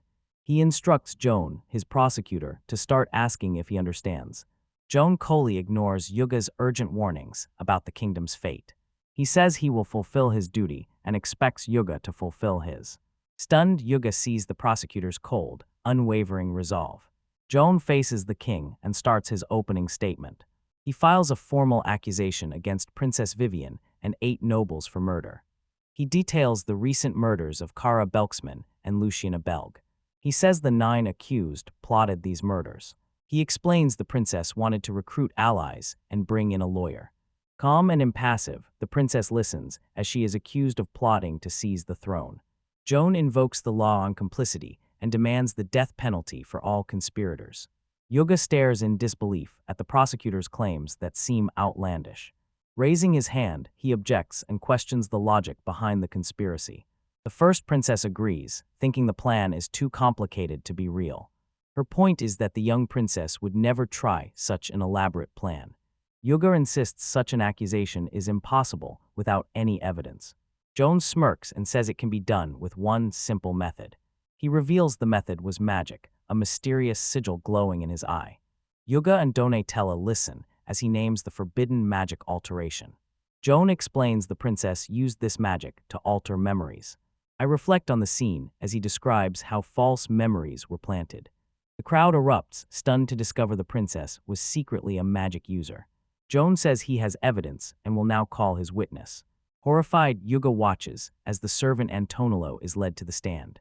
He instructs Joan, his prosecutor, to start asking if he understands. Joan coldly ignores Yuga's urgent warnings about the kingdom's fate. He says he will fulfill his duty and expects Yuga to fulfill his. Stunned, Yuga sees the prosecutor's cold, unwavering resolve. Joan faces the king and starts his opening statement. He files a formal accusation against Princess Vivien and 8 nobles for murder. He details the recent murders of Kara Belksman and Luciana Belg. He says the 9 accused plotted these murders. He explains the princess wanted to recruit allies and bring in a lawyer. Calm and impassive, the princess listens as she is accused of plotting to seize the throne. Joan invokes the law on complicity and demands the death penalty for all conspirators. Yuga stares in disbelief at the prosecutor's claims that seem outlandish. Raising his hand, he objects and questions the logic behind the conspiracy. The first princess agrees, thinking the plan is too complicated to be real. Her point is that the young princess would never try such an elaborate plan. Yuga insists such an accusation is impossible without any evidence. Joan smirks and says it can be done with one simple method. He reveals the method was magic, a mysterious sigil glowing in his eye. Yuga and Donatella listen as he names the forbidden magic alteration. Joan explains the princess used this magic to alter memories. I reflect on the scene as he describes how false memories were planted. The crowd erupts, stunned to discover the princess was secretly a magic user. Joan says he has evidence and will now call his witness. Horrified, Yuga watches as the servant Antonello is led to the stand.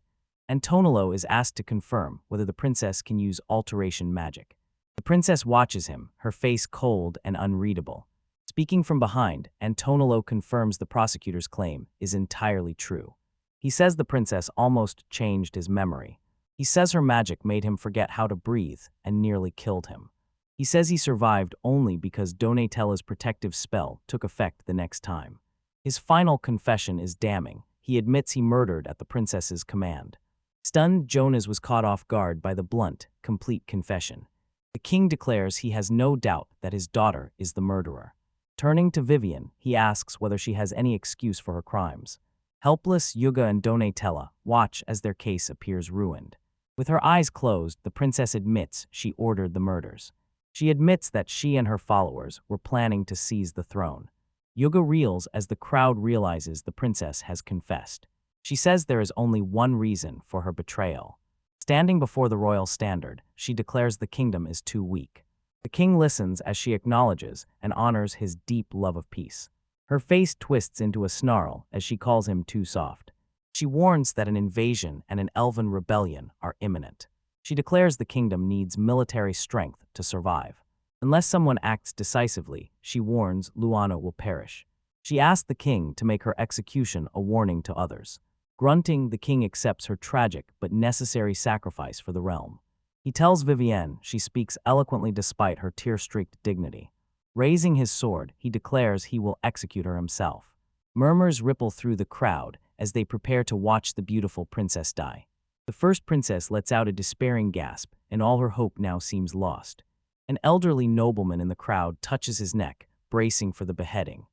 Antonello is asked to confirm whether the princess can use alteration magic. The princess watches him, her face cold and unreadable. Speaking from behind, Antonello confirms the prosecutor's claim is entirely true. He says the princess almost changed his memory. He says her magic made him forget how to breathe and nearly killed him. He says he survived only because Donatella's protective spell took effect the next time. His final confession is damning. He admits he murdered at the princess's command. Stunned, Jonas was caught off guard by the blunt, complete confession. The king declares he has no doubt that his daughter is the murderer. Turning to Vivien, he asks whether she has any excuse for her crimes. Helpless, Yuga and Donatella watch as their case appears ruined. With her eyes closed, the princess admits she ordered the murders. She admits that she and her followers were planning to seize the throne. Yuga reels as the crowd realizes the princess has confessed. She says there is only one reason for her betrayal. Standing before the royal standard, she declares the kingdom is too weak. The king listens as she acknowledges and honors his deep love of peace. Her face twists into a snarl as she calls him too soft. She warns that an invasion and an elven rebellion are imminent. She declares the kingdom needs military strength to survive. Unless someone acts decisively, she warns Luana will perish. She asks the king to make her execution a warning to others. Grunting, the king accepts her tragic but necessary sacrifice for the realm. He tells Vivien she speaks eloquently despite her tear-streaked dignity. Raising his sword, he declares he will execute her himself. Murmurs ripple through the crowd as they prepare to watch the beautiful princess die. The first princess lets out a despairing gasp, and all her hope now seems lost. An elderly nobleman in the crowd touches his neck, bracing for the beheading.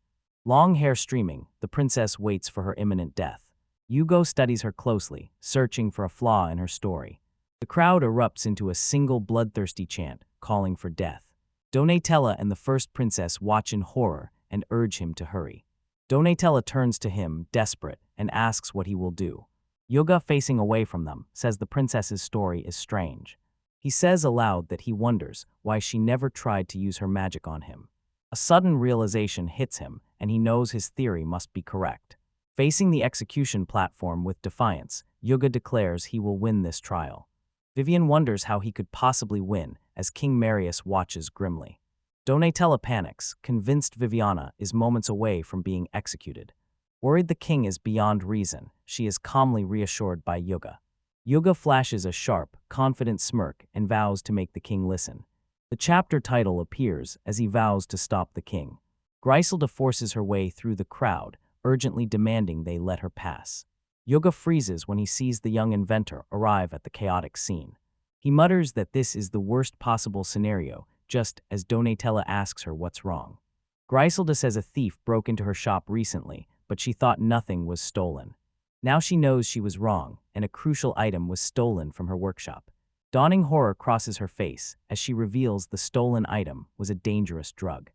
Long hair streaming, the princess waits for her imminent death. Yugo studies her closely, searching for a flaw in her story. The crowd erupts into a single bloodthirsty chant, calling for death. Donatella and the first princess watch in horror and urge him to hurry. Donatella turns to him, desperate, and asks what he will do. Yuga, facing away from them, says the princess's story is strange. He says aloud that he wonders why she never tried to use her magic on him. A sudden realization hits him, and he knows his theory must be correct. Facing the execution platform with defiance, Yuga declares he will win this trial. Vivien wonders how he could possibly win as King Marius watches grimly. Donatella panics, convinced Viviana is moments away from being executed. Worried the king is beyond reason, she is calmly reassured by Yuga. Yuga flashes a sharp, confident smirk and vows to make the king listen. The chapter title appears as he vows to stop the king. Griselda forces her way through the crowd, urgently demanding they let her pass. Yuga freezes when he sees the young inventor arrive at the chaotic scene. He mutters that this is the worst possible scenario, just as Donatella asks her what's wrong. Griselda says a thief broke into her shop recently, but she thought nothing was stolen. Now she knows she was wrong, and a crucial item was stolen from her workshop. Dawning horror crosses her face as she reveals the stolen item was a dangerous drug.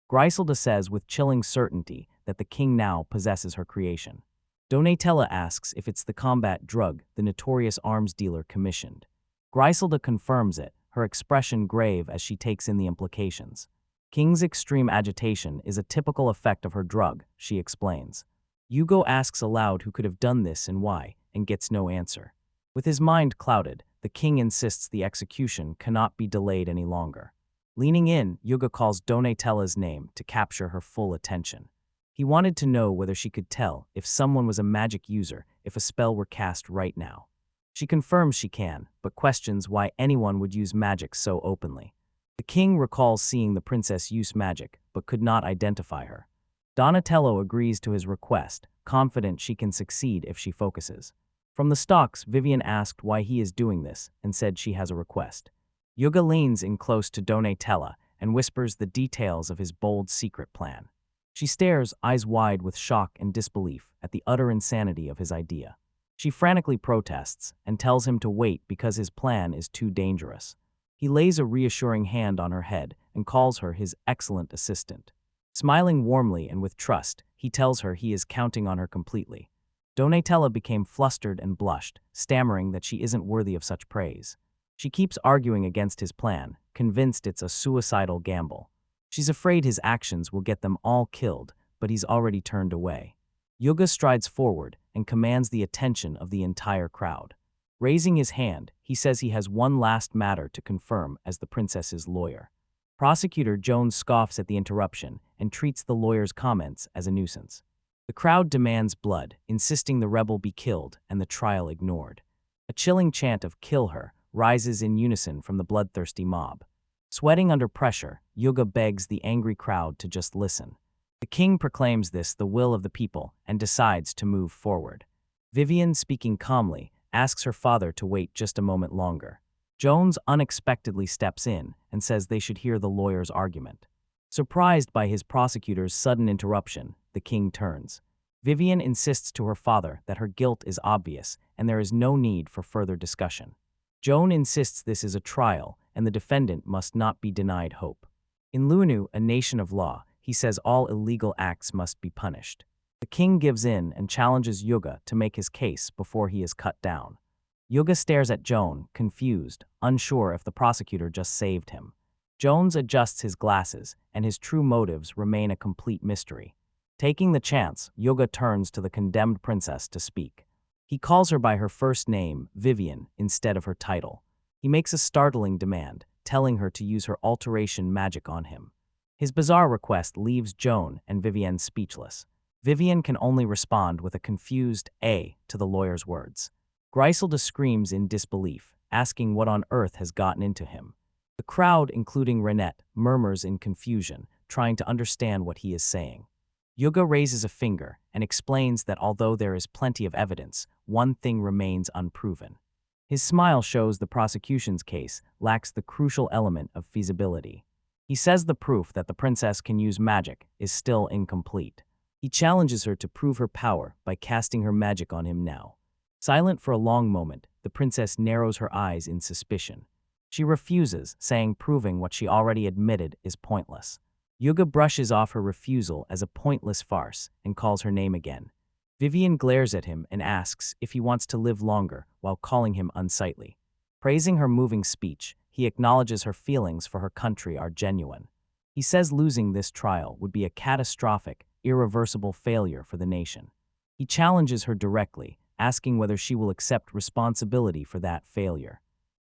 Griselda says with chilling certainty that the king now possesses her creation. Donatella asks if it's the combat drug the notorious arms dealer commissioned. Griselda confirms it, her expression grave as she takes in the implications. King's extreme agitation is a typical effect of her drug, she explains. Yugo asks aloud who could have done this and why, and gets no answer. With his mind clouded, the king insists the execution cannot be delayed any longer. Leaning in, Yuga calls Donatella's name to capture her full attention. He wanted to know whether she could tell if someone was a magic user if a spell were cast right now. She confirms she can, but questions why anyone would use magic so openly. The king recalls seeing the princess use magic, but could not identify her. Donatello agrees to his request, confident she can succeed if she focuses. From the stalks, Vivien asked why he is doing this and said she has a request. Yuga leans in close to Donatella and whispers the details of his bold secret plan. She stares, eyes wide with shock and disbelief, at the utter insanity of his idea. She frantically protests and tells him to wait because his plan is too dangerous. He lays a reassuring hand on her head and calls her his excellent assistant. Smiling warmly and with trust, he tells her he is counting on her completely. Donatella became flustered and blushed, stammering that she isn't worthy of such praise. She keeps arguing against his plan, convinced it's a suicidal gamble. She's afraid his actions will get them all killed, but he's already turned away. Yuga strides forward and commands the attention of the entire crowd. Raising his hand, he says he has one last matter to confirm as the princess's lawyer. Prosecutor Jones scoffs at the interruption and treats the lawyer's comments as a nuisance. The crowd demands blood, insisting the rebel be killed and the trial ignored. A chilling chant of "kill her" rises in unison from the bloodthirsty mob. Sweating under pressure, Yuga begs the angry crowd to just listen. The king proclaims this the will of the people and decides to move forward. Vivien, speaking calmly, asks her father to wait just a moment longer. Jones unexpectedly steps in and says they should hear the lawyer's argument. Surprised by his prosecutor's sudden interruption, the king turns. Vivien insists to her father that her guilt is obvious and there is no need for further discussion. Joan insists this is a trial and the defendant must not be denied hope. In Lunu, a nation of law, he says all illegal acts must be punished. The king gives in and challenges Yuga to make his case before he is cut down. Yuga stares at Joan, confused, unsure if the prosecutor just saved him. Jones adjusts his glasses, and his true motives remain a complete mystery. Taking the chance, Yuga turns to the condemned princess to speak. He calls her by her first name, Vivien, instead of her title. He makes a startling demand, telling her to use her alteration magic on him. His bizarre request leaves Joan and Vivien speechless. Vivien can only respond with a confused "A" to the lawyer's words. Griselda screams in disbelief, asking what on earth has gotten into him. The crowd, including Renette, murmurs in confusion, trying to understand what he is saying. Yuga raises a finger and explains that although there is plenty of evidence, one thing remains unproven. His smile shows the prosecution's case lacks the crucial element of feasibility. He says the proof that the princess can use magic is still incomplete. He challenges her to prove her power by casting her magic on him now. Silent for a long moment, the princess narrows her eyes in suspicion. She refuses, saying proving what she already admitted is pointless. Yuga brushes off her refusal as a pointless farce and calls her name again. Vivien glares at him and asks if he wants to live longer while calling him unsightly. Praising her moving speech, he acknowledges her feelings for her country are genuine. He says losing this trial would be a catastrophic, irreversible failure for the nation. He challenges her directly, asking whether she will accept responsibility for that failure.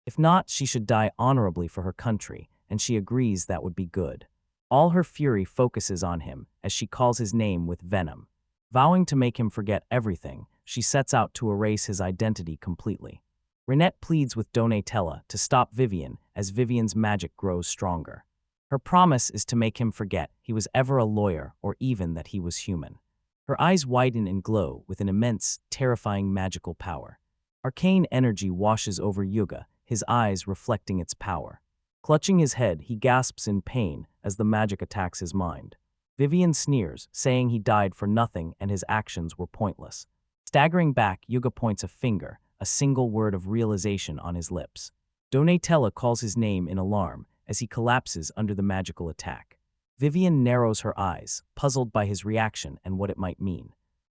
If not, she should die honorably for her country, and she agrees that would be good. All her fury focuses on him as she calls his name with venom. Vowing to make him forget everything, she sets out to erase his identity completely. Renette pleads with Donatella to stop Vivien as Vivien's magic grows stronger. Her promise is to make him forget he was ever a lawyer or even that he was human. Her eyes widen and glow with an immense, terrifying magical power. Arcane energy washes over Yuga, his eyes reflecting its power. Clutching his head, he gasps in pain as the magic attacks his mind. Vivien sneers, saying he died for nothing and his actions were pointless. Staggering back, Yuga points a finger, a single word of realization on his lips. Donatella calls his name in alarm as he collapses under the magical attack. Vivien narrows her eyes, puzzled by his reaction and what it might mean.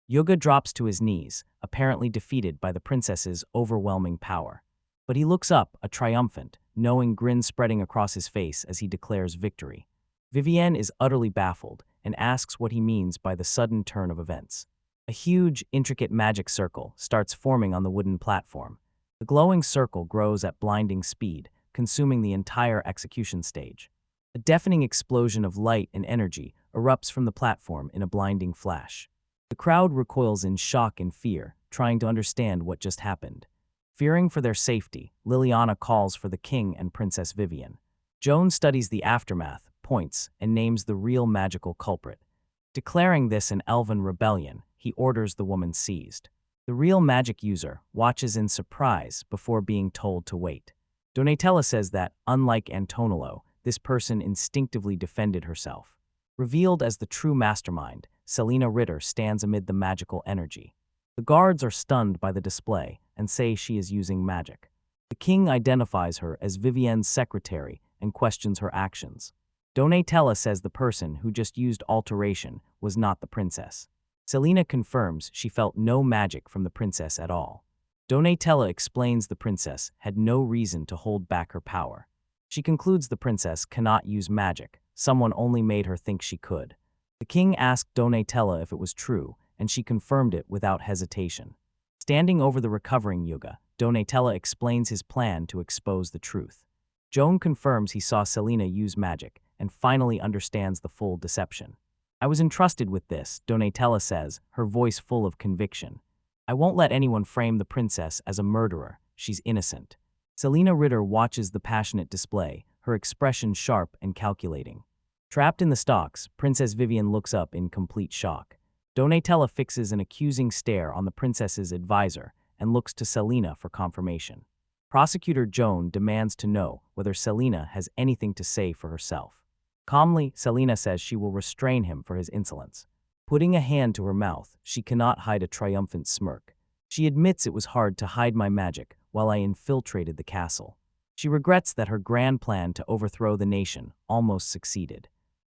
Yuga drops to his knees, apparently defeated by the princess's overwhelming power. But he looks up, a triumphant, knowing grin spreading across his face as he declares victory. Vivien is utterly baffled and asks what he means by the sudden turn of events. A huge, intricate magic circle starts forming on the wooden platform. The glowing circle grows at blinding speed, consuming the entire execution stage. A deafening explosion of light and energy erupts from the platform in a blinding flash. The crowd recoils in shock and fear, trying to understand what just happened. Fearing for their safety, Liliana calls for the king and Princess Vivien. Joan studies the aftermath, points, and names the real magical culprit. Declaring this an elven rebellion, he orders the woman seized. The real magic user watches in surprise before being told to wait. Donatella says that, unlike Antonello, this person instinctively defended herself. Revealed as the true mastermind, Selena Ritter stands amid the magical energy. The guards are stunned by the display and say she is using magic. The king identifies her as Vivien's secretary and questions her actions. Donatella says the person who just used alteration was not the princess. Selena confirms she felt no magic from the princess at all. Donatella explains the princess had no reason to hold back her power. She concludes the princess cannot use magic, someone only made her think she could. The king asked Donatella if it was true, and she confirmed it without hesitation. Standing over the recovering Yuga, Donatella explains his plan to expose the truth. Joan confirms he saw Selena use magic and finally understands the full deception. I was entrusted with this, Donatella says, her voice full of conviction. I won't let anyone frame the princess as a murderer. She's innocent. Selena Ritter watches the passionate display, her expression sharp and calculating. Trapped in the stocks, Princess Vivien looks up in complete shock. Donatella fixes an accusing stare on the princess's advisor and looks to Selena for confirmation. Prosecutor Joan demands to know whether Selena has anything to say for herself. Calmly, Selena says she will restrain him for his insolence. Putting a hand to her mouth, she cannot hide a triumphant smirk. She admits it was hard to hide my magic while I infiltrated the castle. She regrets that her grand plan to overthrow the nation almost succeeded.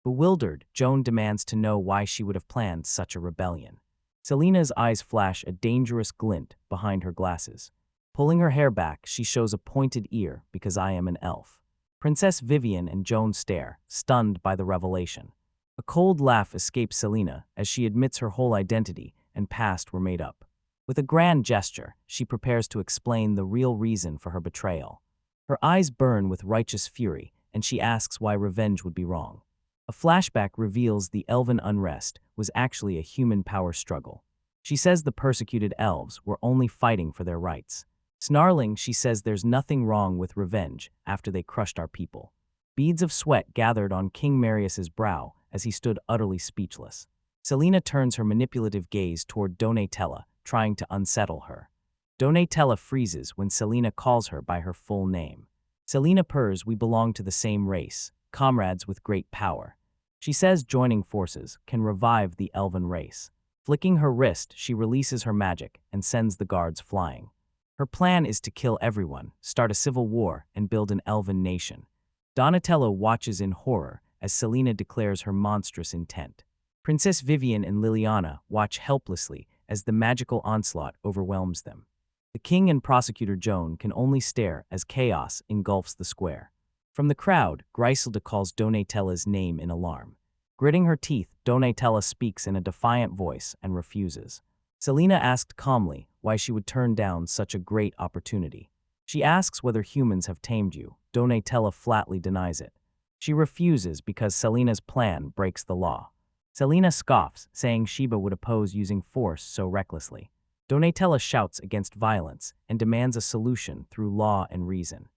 Bewildered, Joan demands to know why she would have planned such a rebellion. Selena's eyes flash a dangerous glint behind her glasses. Pulling her hair back, she shows a pointed ear because I am an elf. Princess Vivien and Joan stare, stunned by the revelation. A cold laugh escapes Selena as she admits her whole identity and past were made up. With a grand gesture, she prepares to explain the real reason for her betrayal. Her eyes burn with righteous fury, and she asks why revenge would be wrong. A flashback reveals the elven unrest was actually a human power struggle. She says the persecuted elves were only fighting for their rights. Snarling, she says there's nothing wrong with revenge after they crushed our people. Beads of sweat gathered on King Marius's brow as he stood utterly speechless. Selena turns her manipulative gaze toward Donatella, trying to unsettle her. Donatella freezes when Selena calls her by her full name. Selena purrs, we belong to the same race, comrades with great power. She says joining forces can revive the elven race. Flicking her wrist, she releases her magic and sends the guards flying. Her plan is to kill everyone, start a civil war, and build an elven nation. Donatello watches in horror as Selena declares her monstrous intent. Princess Vivien and Liliana watch helplessly as the magical onslaught overwhelms them. The king and prosecutor Joan can only stare as chaos engulfs the square. From the crowd, Griselda calls Donatella's name in alarm. Gritting her teeth, Donatella speaks in a defiant voice and refuses. Selena asked calmly why she would turn down such a great opportunity. She asks whether humans have tamed you. Donatella flatly denies it. She refuses because Selena's plan breaks the law. Selena scoffs, saying Sheba would oppose using force so recklessly. Donatella shouts against violence and demands a solution through law and reason.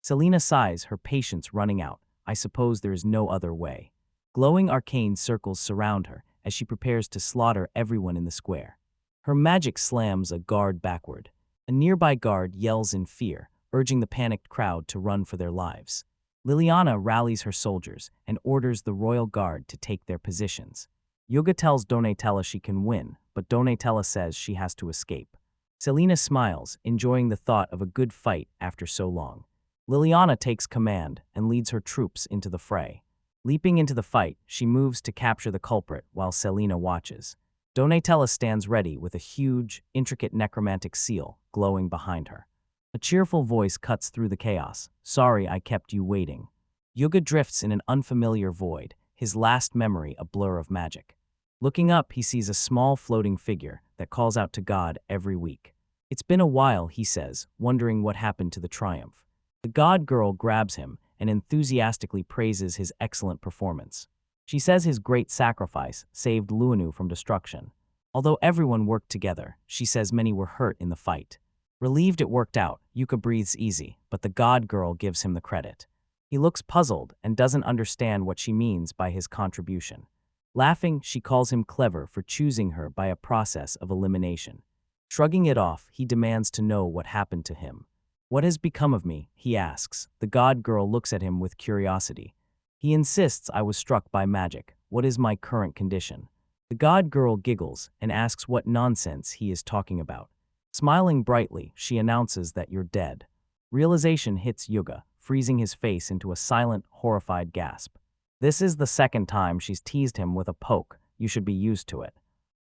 Selena sighs, her patience running out. I suppose there is no other way. Glowing arcane circles surround her as she prepares to slaughter everyone in the square. Her magic slams a guard backward. A nearby guard yells in fear, urging the panicked crowd to run for their lives. Liliana rallies her soldiers and orders the royal guard to take their positions. Yuga tells Donatella she can win, but Donatella says she has to escape. Selena smiles, enjoying the thought of a good fight after so long. Liliana takes command and leads her troops into the fray. Leaping into the fight, she moves to capture the culprit while Selena watches. Donatella stands ready with a huge, intricate necromantic seal glowing behind her. A cheerful voice cuts through the chaos. Sorry I kept you waiting. Yuga drifts in an unfamiliar void, his last memory a blur of magic. Looking up, he sees a small floating figure that calls out to God every week. It's been a while, he says, wondering what happened to the triumph. The god girl grabs him and enthusiastically praises his excellent performance. She says his great sacrifice saved Luanu from destruction. Although everyone worked together, she says many were hurt in the fight. Relieved it worked out, Yuka breathes easy, but the god girl gives him the credit. He looks puzzled and doesn't understand what she means by his contribution. Laughing, she calls him clever for choosing her by a process of elimination. Shrugging it off, he demands to know what happened to him. What has become of me? He asks. The god girl looks at him with curiosity. He insists I was struck by magic. What is my current condition? The god girl giggles and asks what nonsense he is talking about. Smiling brightly, she announces that you're dead. Realization hits Yuga, freezing his face into a silent, horrified gasp. This is the second time she's teased him with a poke. You should be used to it.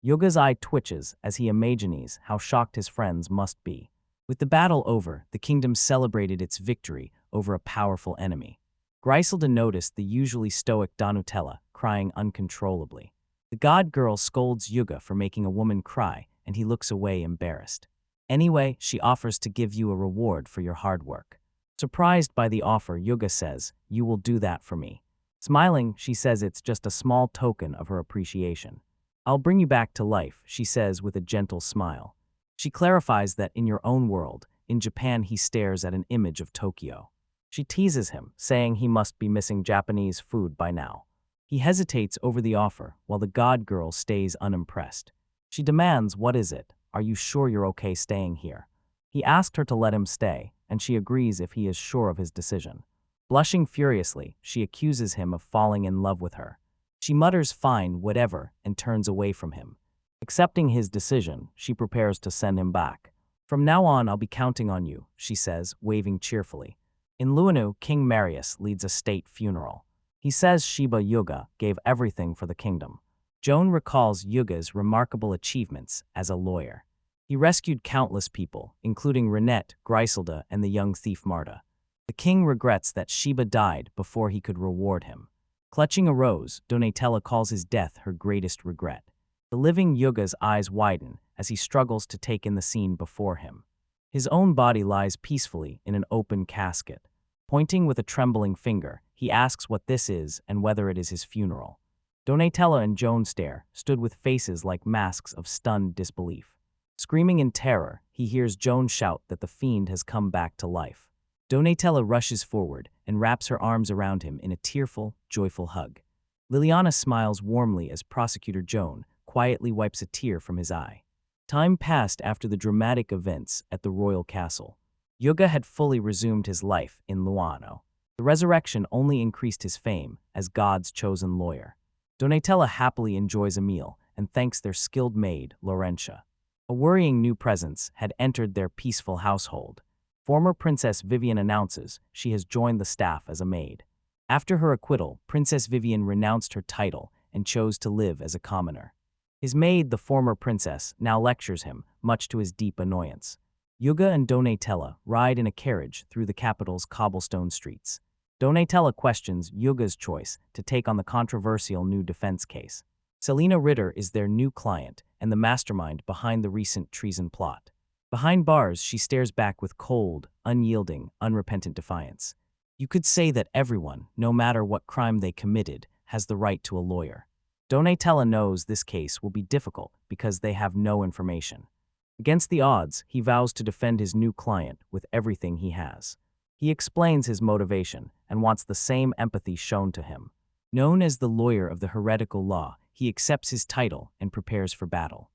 Yuga's eye twitches as he imagines how shocked his friends must be. With the battle over, the kingdom celebrated its victory over a powerful enemy. Griselda noticed the usually stoic Donatella crying uncontrollably. The god girl scolds Yuga for making a woman cry, and he looks away embarrassed. Anyway, she offers to give you a reward for your hard work. Surprised by the offer, Yuga says, "You will do that for me." Smiling, she says it's just a small token of her appreciation. "I'll bring you back to life," she says with a gentle smile. She clarifies that in your own world, in Japan he stares at an image of Tokyo. She teases him, saying he must be missing Japanese food by now. He hesitates over the offer, while the god girl stays unimpressed. She demands, "What is it? Are you sure you're okay staying here?" He asked her to let him stay, and she agrees if he is sure of his decision. Blushing furiously, she accuses him of falling in love with her. She mutters fine, whatever, and turns away from him. Accepting his decision, she prepares to send him back. "From now on, I'll be counting on you," she says, waving cheerfully. In Luanu, King Marius leads a state funeral. He says Shiba Yuga gave everything for the kingdom. Joan recalls Yuga's remarkable achievements as a lawyer. He rescued countless people, including Renette, Griselda, and the young thief Marta. The king regrets that Shiba died before he could reward him. Clutching a rose, Donatella calls his death her greatest regret. The living Yuga's eyes widen as he struggles to take in the scene before him. His own body lies peacefully in an open casket. Pointing with a trembling finger, he asks what this is and whether it is his funeral. Donatella and Joan stare, stood with faces like masks of stunned disbelief. Screaming in terror, he hears Joan shout that the fiend has come back to life. Donatella rushes forward and wraps her arms around him in a tearful, joyful hug. Liliana smiles warmly as Prosecutor Joan quietly wipes a tear from his eye. Time passed after the dramatic events at the royal castle. Yuga had fully resumed his life in Luano. The resurrection only increased his fame as God's chosen lawyer. Donatella happily enjoys a meal and thanks their skilled maid, Laurentia. A worrying new presence had entered their peaceful household. Former Princess Vivien announces she has joined the staff as a maid. After her acquittal, Princess Vivien renounced her title and chose to live as a commoner. His maid, the former princess, now lectures him, much to his deep annoyance. Yuga and Donatella ride in a carriage through the capital's cobblestone streets. Donatella questions Yuga's choice to take on the controversial new defense case. Selena Ritter is their new client and the mastermind behind the recent treason plot. Behind bars, she stares back with cold, unyielding, unrepentant defiance. You could say that everyone, no matter what crime they committed, has the right to a lawyer. Donatella knows this case will be difficult because they have no information. Against the odds, he vows to defend his new client with everything he has. He explains his motivation and wants the same empathy shown to him. Known as the lawyer of the heretical law, he accepts his title and prepares for battle.